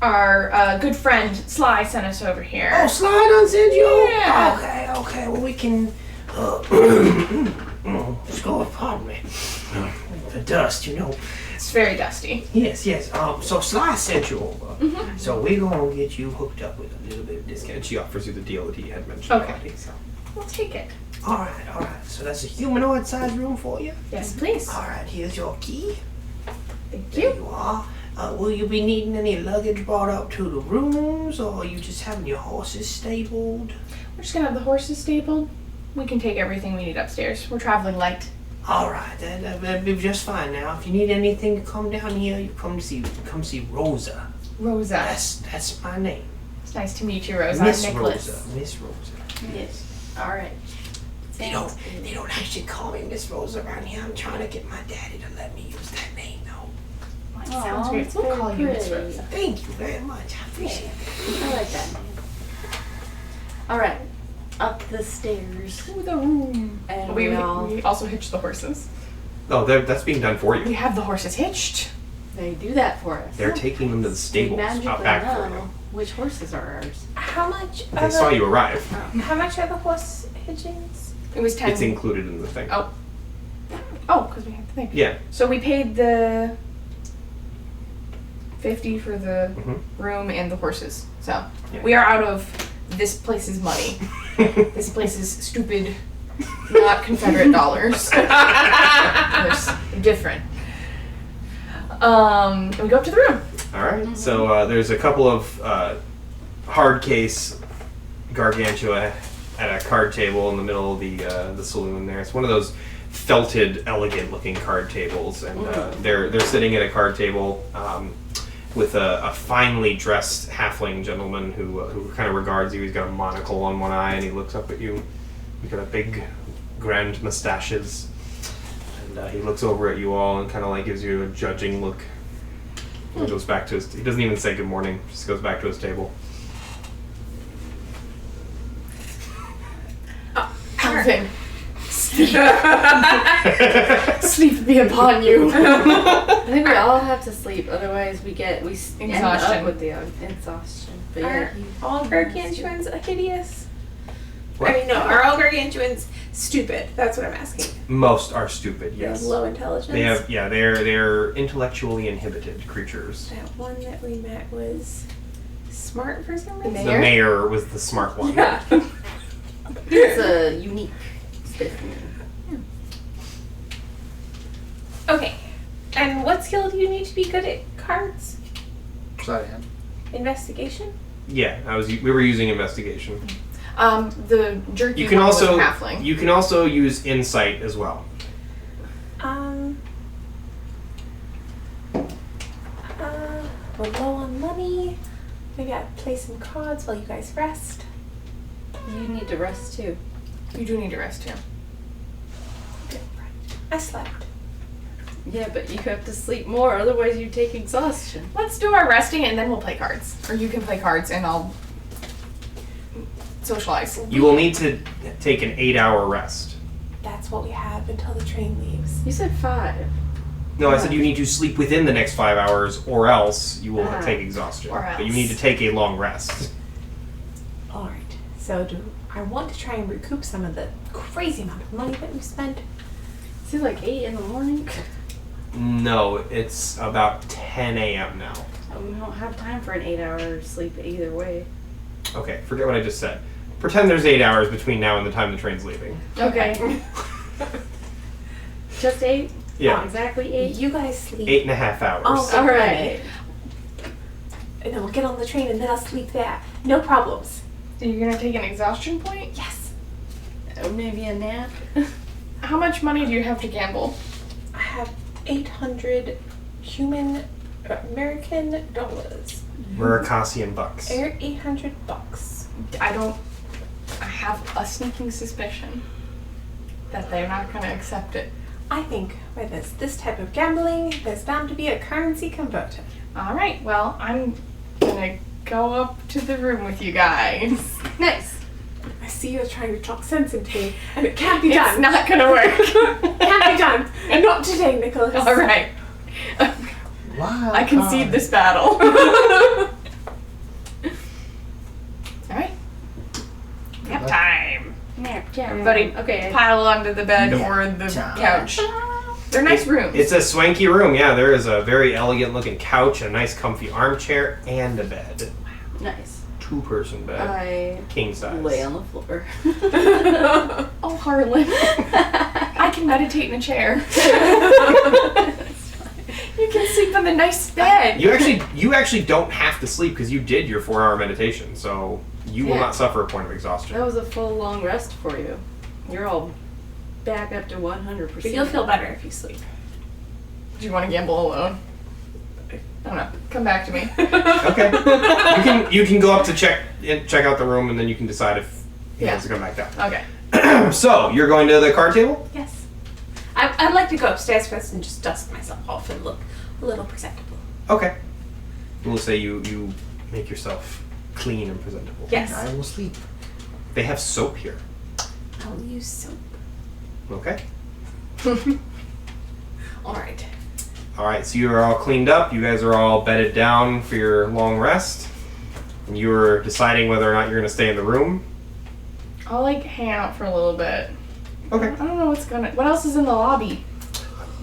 Our good friend Sly sent us over here. Oh, Sly done sent you? Yeah. Okay, well we can, let's go, pardon me. The dust, you know. It's very dusty. Yes, so Sly sent you over. So we're gonna get you hooked up with a little bit of discount. She offers you the deal that he had mentioned Okay. already, so. We'll take it. Alright, so that's a humanoid size room for you? Yes, please. Alright, here's your key. Thank There you. you are. Will you be needing any luggage brought up to the rooms, or are you just having your horses stabled? We're just gonna have the horses stabled. We can take everything we need upstairs. We're traveling light. Alright, that'd be just fine now. If you need anything to come down here, you come see Rosa. Rosa. That's my name. It's nice to meet you, Rosa. Miss I'm Nicholas. Rosa. Miss Rosa. Yes. All right. They don't actually call me Miss Rosa around here. I'm trying to get my daddy to let me use that name though. Sounds Aw, great. it's We'll very call you Miss pretty. Rosa. Thank you very much. I appreciate it. I like that name. All right. Up the stairs. To the room. And We we all... also hitch the horses. Oh, that's being done for We you. have the horses hitched. They do that for us. They're taking them to the We stables magically out back for know you. which horses are ours. How much? They saw you arrive. How much are the horse hitchings? It was 10. It's included in the thing. Oh. Oh, because we had the thing. Yeah. So we paid the 50 for the Mhm. room and the horses. So Yeah. we are out of this place's money. This place is stupid, not Confederate dollars. They're different. And we go up to the room. All right. So there's a couple of hard case gargantua at a card table in the middle of the saloon. There, it's one of those felted, elegant-looking card tables, and they're sitting at a card table with a finely dressed halfling gentleman who kind of regards you. He's got a monocle on one eye, and he looks up at you. He's got a big, grand mustaches, and he looks over at you all and kind of like gives you a judging look. He goes back to his. He doesn't even say good morning. Just goes back to his table. Alvin. Sleep be upon you. I think we all have to sleep, otherwise we end Exhaustion. up with the exhaustion. But yeah, Are all gargantuans hideous? What? I mean, no. Are all gargantuans stupid? That's what I'm asking. Most are stupid. Yes. Low intelligence. They have. Yeah. They're intellectually inhibited creatures. That one that we met was smart for some reason. The The mayor was the smart one. Yeah. it's a unique specimen. Okay. And what skill do you need to be good at cards? Sleight of hand. Investigation? Yeah. We were using investigation. The jerky You can one also was a halfling. you can also use insight as well. We're low on money. Maybe I'll play some cards while you guys rest. You need to rest too. You do need to rest too. I slept. Yeah, but you have to sleep more, otherwise you take exhaustion. Let's do our resting and then we'll play cards. Or you can play cards and I'll socialize. You will need to take an 8-hour rest. That's what we have until the train leaves. You said 5. No, I said you need to sleep within the next 5 hours, or else you will Ah. take exhaustion. Or But you need to else. take a long rest. So I want to try and recoup some of the crazy amount of money that we spent. Is it like 8 in the morning? No, it's about 10 a.m. now. Oh, we don't have time for an 8-hour sleep either way. Okay, forget what I just said. Pretend there's 8 hours between now and the time the train's leaving. Okay. Just 8? Yeah. Exactly 8? You guys sleep. 8.5 hours. Oh, All right. And then we'll get on the train and then I'll sleep there. No problems. Are you gonna take an exhaustion point? Yes. Or maybe a nap? How much money do you have to gamble? I have 800 American dollars. Muri'kasian bucks. 800 bucks. I have a sneaking suspicion that they're not gonna accept it. I think where there's this type of gambling, there's bound to be a currency converter. Alright, well, I'm gonna go up to the room with you guys. Nice. I see you're trying to talk sense into me, and it can't be It's done. not gonna work. Can't be done. And not today, Nicholas. Alright. Wow. I concede this battle. Alright. Nap time. Nap time. Everybody Okay. pile onto the bed or the time. couch. They're nice rooms. It's a swanky room, yeah. There is a very elegant looking couch, a nice comfy armchair, and a bed. Nice. 2-person bed. I King size. lay on the floor. Oh, Harlan. I can meditate in a chair. You can sleep on the nice bed. You actually don't have to sleep because you did your 4-hour meditation, so you will Yeah. not suffer a point of exhaustion. That was a full long rest for you. You're all back up to 100%. But you'll feel better if you sleep. Do you want to gamble alone? I don't know. Come back to me. Okay. You can go up to check out the room, and then you can decide if he wants to come back down. Okay. So you're going to the card table? Yes. I'd like to go upstairs first and just dust myself off and look a little presentable. Okay. We'll say you make yourself clean and presentable. Yes. I will sleep. They have soap here. I'll use soap. Okay. Alright. Alright, so you are all cleaned up. You guys are all bedded down for your long rest. And you are deciding whether or not you're going to stay in the room. I'll hang out for a little bit. Okay. I don't know what else is in the lobby?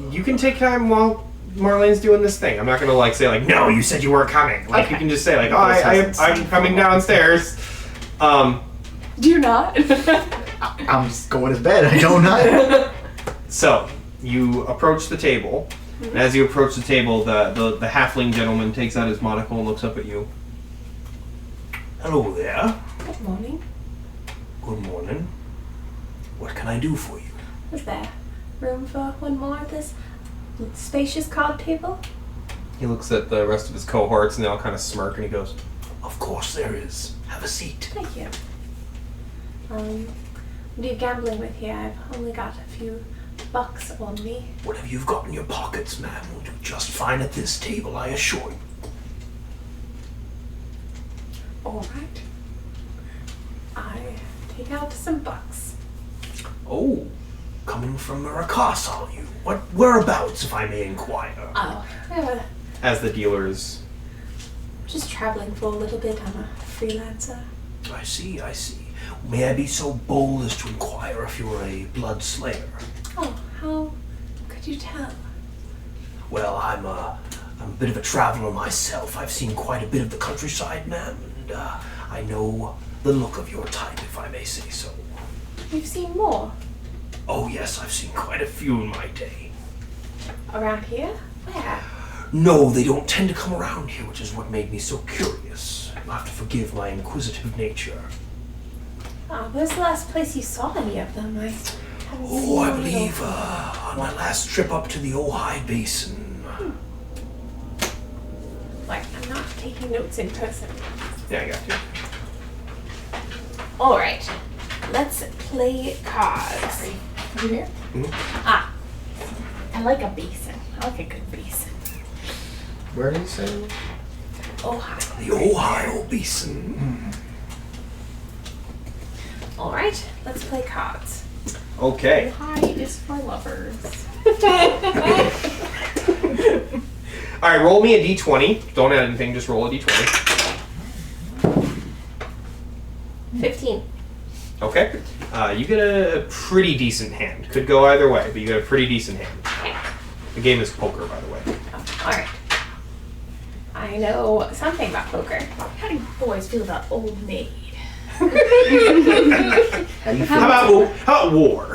You can take time while Marlene's doing this thing. I'm not going to say no, you said you weren't coming. Okay. You can just say I'm coming downstairs. Do you not? I'm just going to bed. I don't know. So, you approach the table. And as you approach the table, the halfling gentleman takes out his monocle and looks up at you. Hello there. Good morning. Good morning. What can I do for you? Is there room for one more of this spacious card table? He looks at the rest of his cohorts and they all kind of smirk and he goes, Of course there is. Have a seat. Thank you. What are you gambling with here? I've only got a few bucks on me. Whatever you've got in your pockets, ma'am, will do just fine at this table, I assure you. Alright. I take out some bucks. Oh, coming from Muri'kas, are you? Whereabouts, if I may inquire? Oh, as the dealers. just traveling for a little bit. I'm a freelancer. I see. May I be so bold as to inquire if you're a blood slayer? Oh, how could you tell? Well, I'm a bit of a traveler myself. I've seen quite a bit of the countryside, ma'am, and I know the look of your type, if I may say so. You've seen more Oh yes, I've seen quite a few in my day. around here? Where? No, they don't tend to come around here, which is what made me so curious. You'll have to forgive my inquisitive nature. Where's the last place you saw any of them? I haven't seen Oh, I them at believe all. on my last trip up to the Ojai Basin. Like, I'm not taking notes in person. Yeah, I got you. Alright, let's play cards. You here? Ah, I like a basin. I like a good basin. Where did he say? oh hi. The Ohio Basin. Alright, let's play cards. Okay. Hi is for lovers. Alright, roll me a d20. Don't add anything, just roll a d20. 15. Okay. You get a pretty decent hand. Could go either way, but you get a pretty decent hand. Okay. The game is poker, by the way. Oh, alright. I know something about poker. How do you boys feel about Old Maid? How do you feel? How about war? All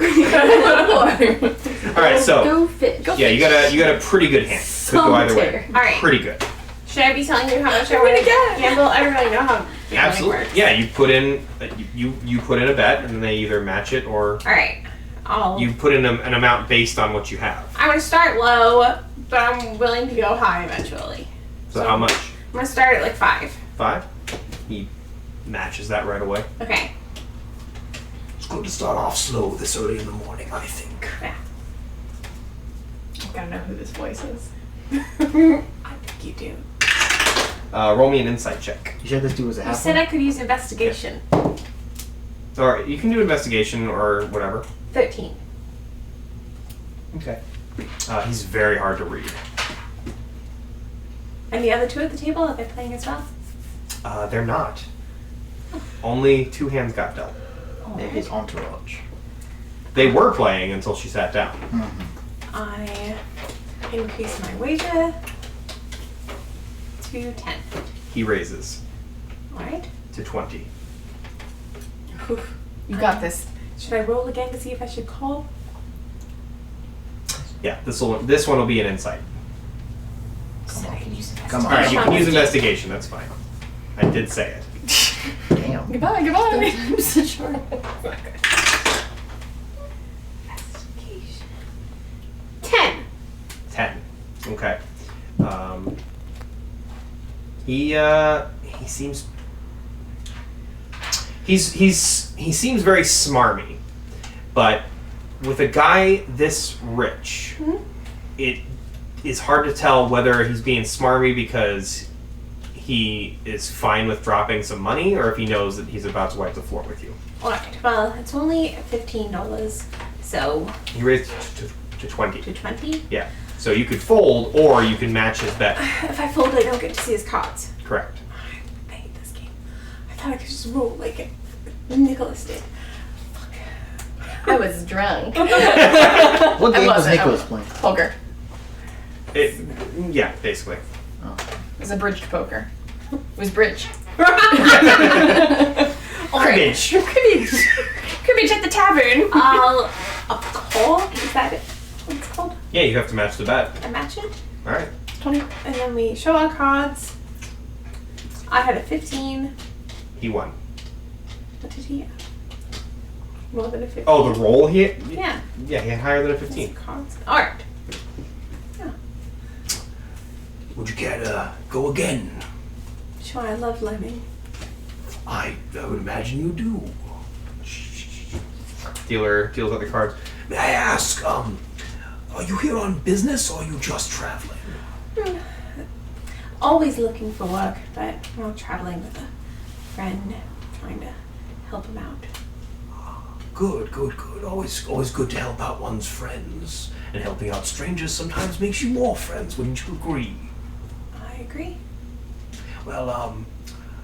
right, so Go fish. yeah, you got a pretty good hand. Could go either way. Solitaire. Alright. Pretty good. Should I be telling you how much I want to gamble? I don't really know how gambling Absolutely. works. Yeah, you put in you put in a bet, and they either match it or Alright. you put in an amount based on what you have. I'm going to start low, but I'm willing to go high eventually. So how much? I'm going to start at like 5. 5. He matches that right away. Okay. It's good to start off slow this early in the morning, I think. Yeah. I gotta know who this voice is. I think you do. Roll me an insight check. You said this dude was a You half. said I could use investigation. All right, you can do investigation or whatever. 13. Okay. He's very hard to read. And the other two at the table, are they playing as well? They're not. Only 2 hands got dealt. They're his entourage. They were playing until she sat down. I increase my wager to 10. He raises Alright. to 20. You got this. Should I roll again to see if I should call? Yeah, this one will be an insight. Said I could use Come All on. right, you can use investigation. That's fine. I did say it. Damn. Goodbye, goodbye. I'm so short. Investigation. 10. 10. Okay. He seems he seems very smarmy, but with a guy this rich, it is hard to tell whether he's being smarmy because he is fine with dropping some money or if he knows that he's about to wipe the floor with you. Alright, well, it's only $15, so He raised to 20. to 20. Yeah. So you could fold or you can match his bet. If I fold, I don't get to see his cards. Correct. I hate this game. I thought I could just roll like Nicholas did. I was drunk. What game was wasn't. Nicholas playing? Poker. Yeah, basically. It was a bridged poker. It was bridge. Cribbage. Cribbage at the tavern. I'll call. Is that it? What it's called? Yeah, you have to match the bet. I match it. All right. 20. And then we show our cards. I had a 15. He won. What did he have? More than a 15. Oh, the roll he Yeah. Yeah, he had higher than a That's 15. cards. Alright. Would you care to go again? Sure, I love lemming. I would imagine you do. Dealer deals out the cards. May I ask, are you here on business or are you just traveling? Always looking for work, but well, traveling with a friend, trying to help him out. Good. Always good to help out one's friends. And helping out strangers sometimes makes you more friends, wouldn't you agree? I agree. Well,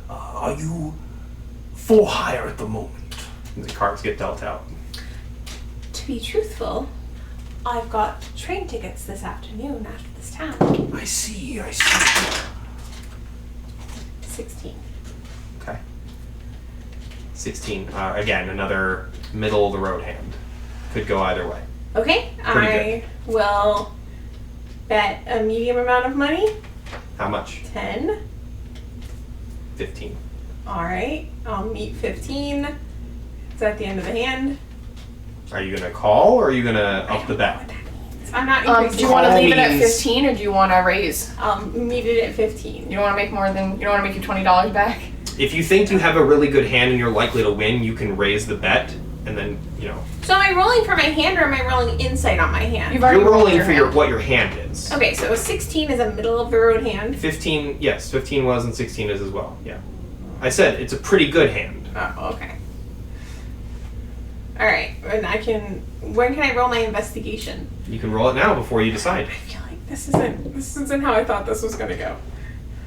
are you for hire at the moment? And the cards get dealt out. To be truthful, I've got train tickets this afternoon out of this town. I see. 16. Okay. 16. Again, another middle of the road hand. Could go either way. Okay, Pretty I will bet a medium amount of money. How much? 10. 15. Alright, I'll meet 15. It's at the end of the hand. Are you gonna call or are you gonna up the bet? I'm not Do increasing. you want to Call leave it at means- 15 or do you want to raise? Meet it at 15. You don't want to make more than, you don't want to make your $20 back? If you think you have a really good hand and you're likely to win, you can raise the bet and then, So am I rolling for my hand or am I rolling insight on my hand? You've already you're rolling your for hand. what your hand is. Okay, so 16 is a middle of the road hand. 15, yes, 15 was and 16 is as well. Yeah. I said it's a pretty good hand. Oh, okay. Alright, and when can I roll my investigation? You can roll it now before you decide. I feel like this isn't how I thought this was gonna go.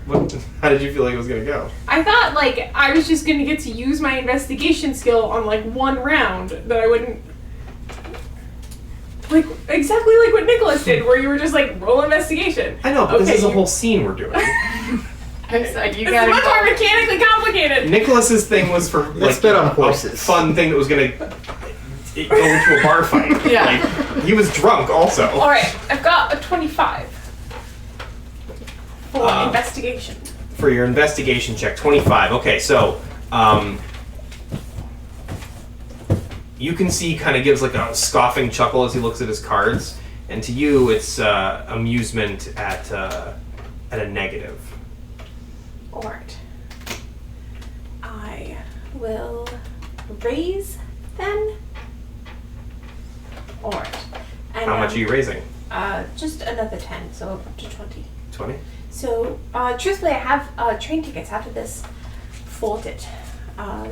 How did you feel like it was gonna go? I thought like I was just gonna get to use my investigation skill on like one round that I wouldn't. Like exactly like what Nicholas did, where you were just like roll investigation. I know, but this is a whole scene we're doing. It's like you It's gotta much more mechanically complicated. Nicholas's thing was for Let's like bet on a horses. fun thing that was gonna go into a bar fight. Yeah. Like, he was drunk also. All right, I've got a 25 for investigation. For your investigation check, 25. Okay, so you can see kind of gives like a scoffing chuckle as he looks at his cards, and to you it's amusement at a negative. All right. I will raise then. All right. And, How much are you raising? Just another 10, so up to 20. 20? So, truthfully, I have train tickets after this folded.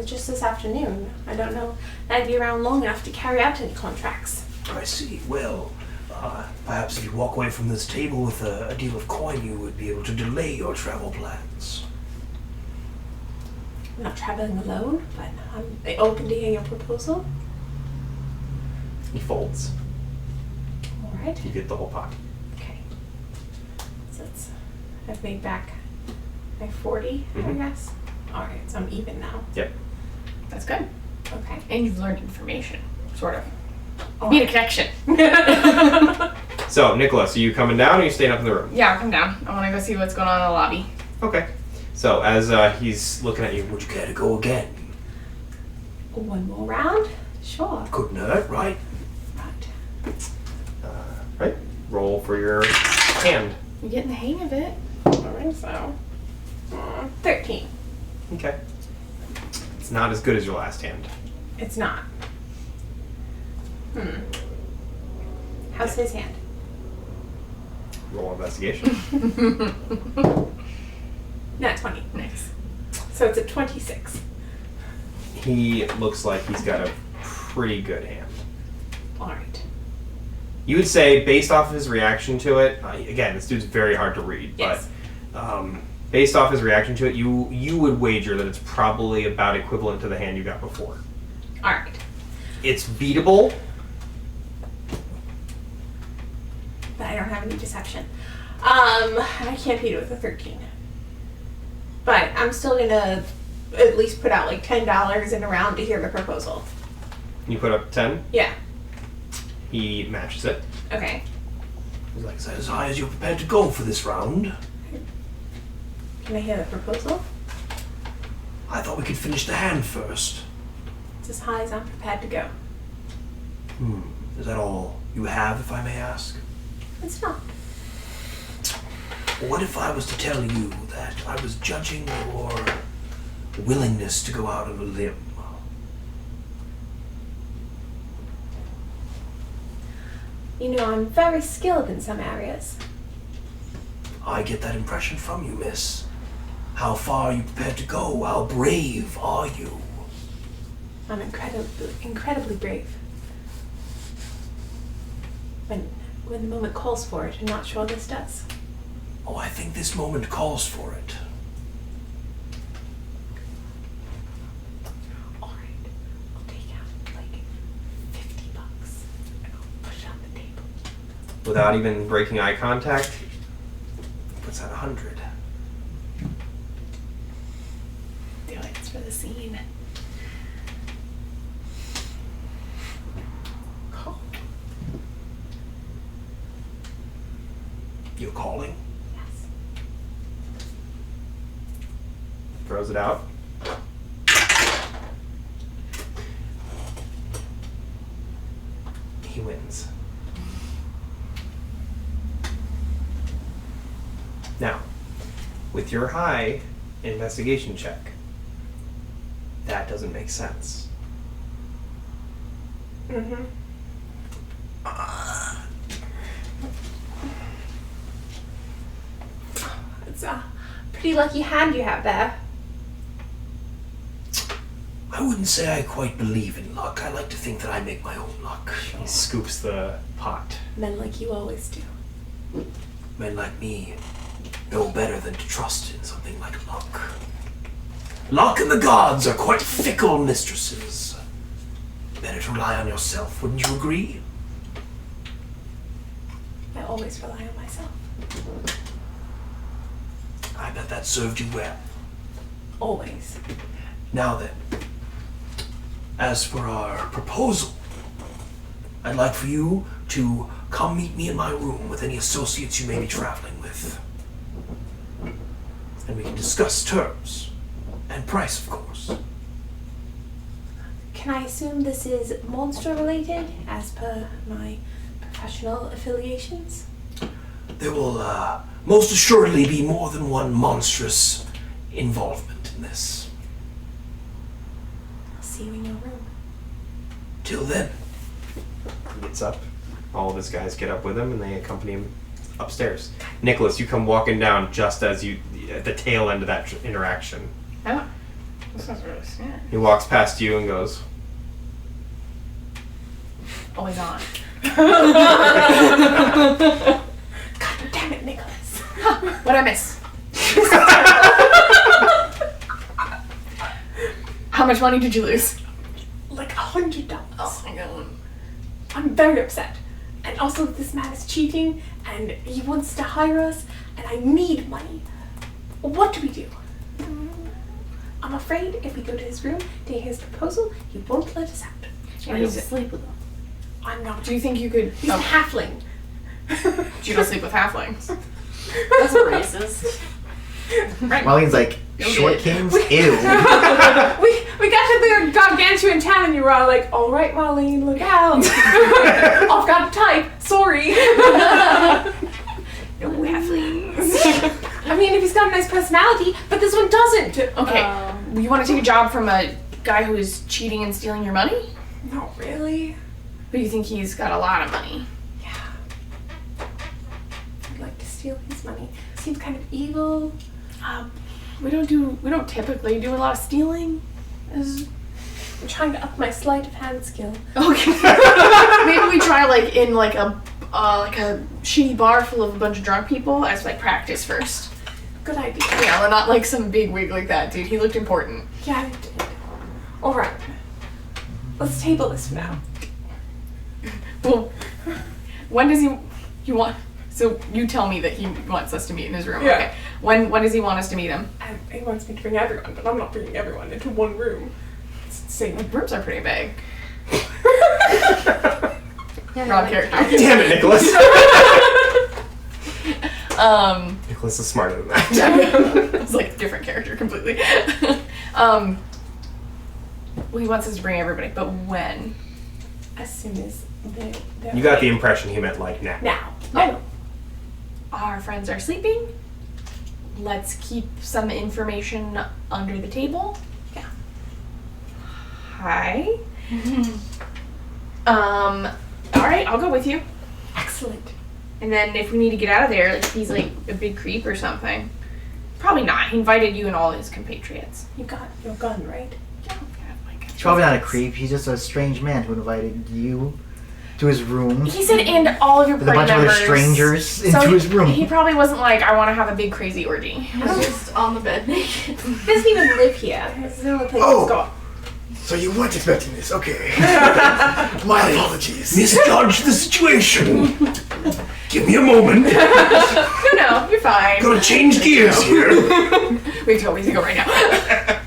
Just this afternoon. I don't know that I'd be around long enough to carry out any contracts. I see. Well, perhaps if you walk away from this table with a deal of coin, you would be able to delay your travel plans. I'm not traveling alone, but I'm open to hear your proposal. He folds. All right. You get the whole pot. Okay. So I've made back my 40, I Mhm. guess. All right, so I'm even now. Yep. That's good. Okay. And you've learned information, sort of. All Made a right. connection. So, Nicholas, are you coming down or are you staying up in the room? Yeah, I'll come down. I want to go see what's going on in the lobby. Okay. So, as he's looking at you, Would you care to go again? One more round? Sure. Couldn't hurt, right? Right. right? Roll for your hand. You're getting the hang of it. I think so. 13. Okay. It's not as good as your last hand. It's not. How's his hand? Roll investigation. Not 20. Nice. So it's a 26. He looks like he's got a pretty good hand. All right. You would say, based off of his reaction to it, again, this dude's very hard to read, Yes. but based off his reaction to it, you would wager that it's probably about equivalent to the hand you got before. All right. It's beatable. But I don't have any deception. I can't beat it with a 13. But I'm still gonna at least put out like $10 in a round to hear the proposal. You put up 10. Yeah. He matches it. Okay. Is that as high as you're prepared to go for this round? Can I hear the proposal? I thought we could finish the hand first. It's as high as I'm prepared to go. Is that all you have, if I may ask? It's not. What if I was to tell you that I was judging your willingness to go out on a limb? You know, I'm very skilled in some areas. I get that impression from you, miss. How far are you prepared to go? How brave are you? I'm incredibly brave. When the moment calls for it, I'm not sure this does. Oh, I think this moment calls for it. All right, I'll take out like $50 and I'll push it on the table. Without even breaking eye contact, puts out 100. Do it. It's for the scene. You're calling? Yes. Throws it out. He wins. Now, with your high investigation check, that doesn't make sense. Mm-hmm. It's a pretty lucky hand you have there. I wouldn't say I quite believe in luck. I like to think that I make my own luck. He scoops the pot. Men like you always do. Men like me no better than to trust in something like luck. Luck and the gods are quite fickle mistresses. Better to rely on yourself, wouldn't you agree? I always rely on myself. I bet that served you well. Always. Now then, as for our proposal, I'd like for you to come meet me in my room with any associates you may be traveling with. And we can discuss terms. And price, of course. Can I assume this is monster related as per my professional affiliations? There will most assuredly be more than one monstrous involvement in this. I'll see you in your room. Till then. He gets up. All of his guys get up with him, and they accompany him upstairs. Nicholas, you come walking down just as you at the tail end of that interaction. Oh, this is really scary. He walks past you and goes, Always on. God damn it, Nicholas. What'd I miss? How much money did you lose? Like $100. Oh my god. I'm very upset. And also, this man is cheating, and he wants to hire us, and I need money. What do we do? I'm afraid if we go to his room, take his proposal, he won't let us out. I don't sleep with them. I'm not. Do you think you could? He's a halfling. You don't sleep with halflings. That's racist. Marlene's like, short kings? Ew. we got to the gargantuan town, and you were all like, "All right, Marlene, look out! I've got a type. Sorry." No halflings. I mean, if he's got a nice personality, but this one doesn't. Okay, you want to take a job from a guy who is cheating and stealing your money? Not really. But you think he's got a lot of money? Yeah. I'd like to steal his money. Seems kind of evil. We don't typically do a lot of stealing. I'm trying to up my sleight of hand skill. Okay. Maybe we try like in like a shitty bar full of a bunch of drunk people as like practice first. Good idea. Yeah, we're not like some big wig like that, dude. He looked important. Yeah, I did. All right. Let's table this for now. Well, when does you want? So you tell me that he wants us to meet in his room. Yeah. Okay. When does he want us to meet him? He wants me to bring everyone, but I'm not bringing everyone into one room. It's insane. Rooms are pretty big. Wrong character. "Damn it, Nicholas!" Nicholas is smarter than that. It's like a different character completely. Well, he wants us to bring everybody, but when? As soon as they're You got the impression he meant like now. now. Oh. Our friends are sleeping. Let's keep some information under the table. Yeah. Hi. Alright, I'll go with you. Excellent. And then if we need to get out of there, like if he's like a big creep or something. Probably not. He invited you and all his compatriots. You got your gun, right? He's probably not a creep. He's just a strange man who invited you to his room He said, and all of your with a party bunch of other members. strangers into So his room. He probably wasn't like, I want to have a big crazy orgy. He was just on the bed naked. He doesn't even live here. This is the only place Oh. he's got. So you weren't expecting this, okay. My apologies. Misjudged the situation. Give me a moment. No, you're fine. Gotta change gears here. We totally need to go right now.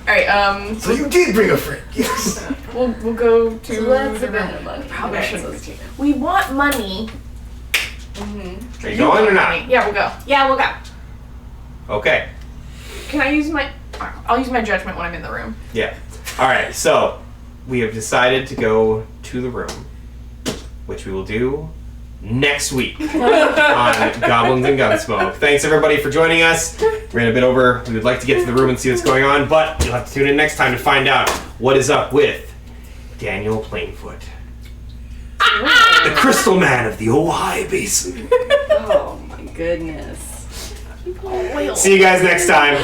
Alright, So you did bring a friend, yes. we'll go to So that's the a bit room. of money. Probably Okay, shouldn't. so- We want money. Are you going or not? Yeah, we'll go. Yeah, we'll go. Okay. Can I use my... I'll use my judgment when I'm in the room. Yeah. All right. So we have decided to go to the room, which we will do next week on Goblins and Gunsmoke. Thanks everybody for joining us. Ran a bit over. We would like to get to the room and see what's going on, but you'll have to tune in next time to find out what is up with Daniel Plainfoot, The Crystal Man of the Ojai Basin. Oh my goodness. See you guys next time.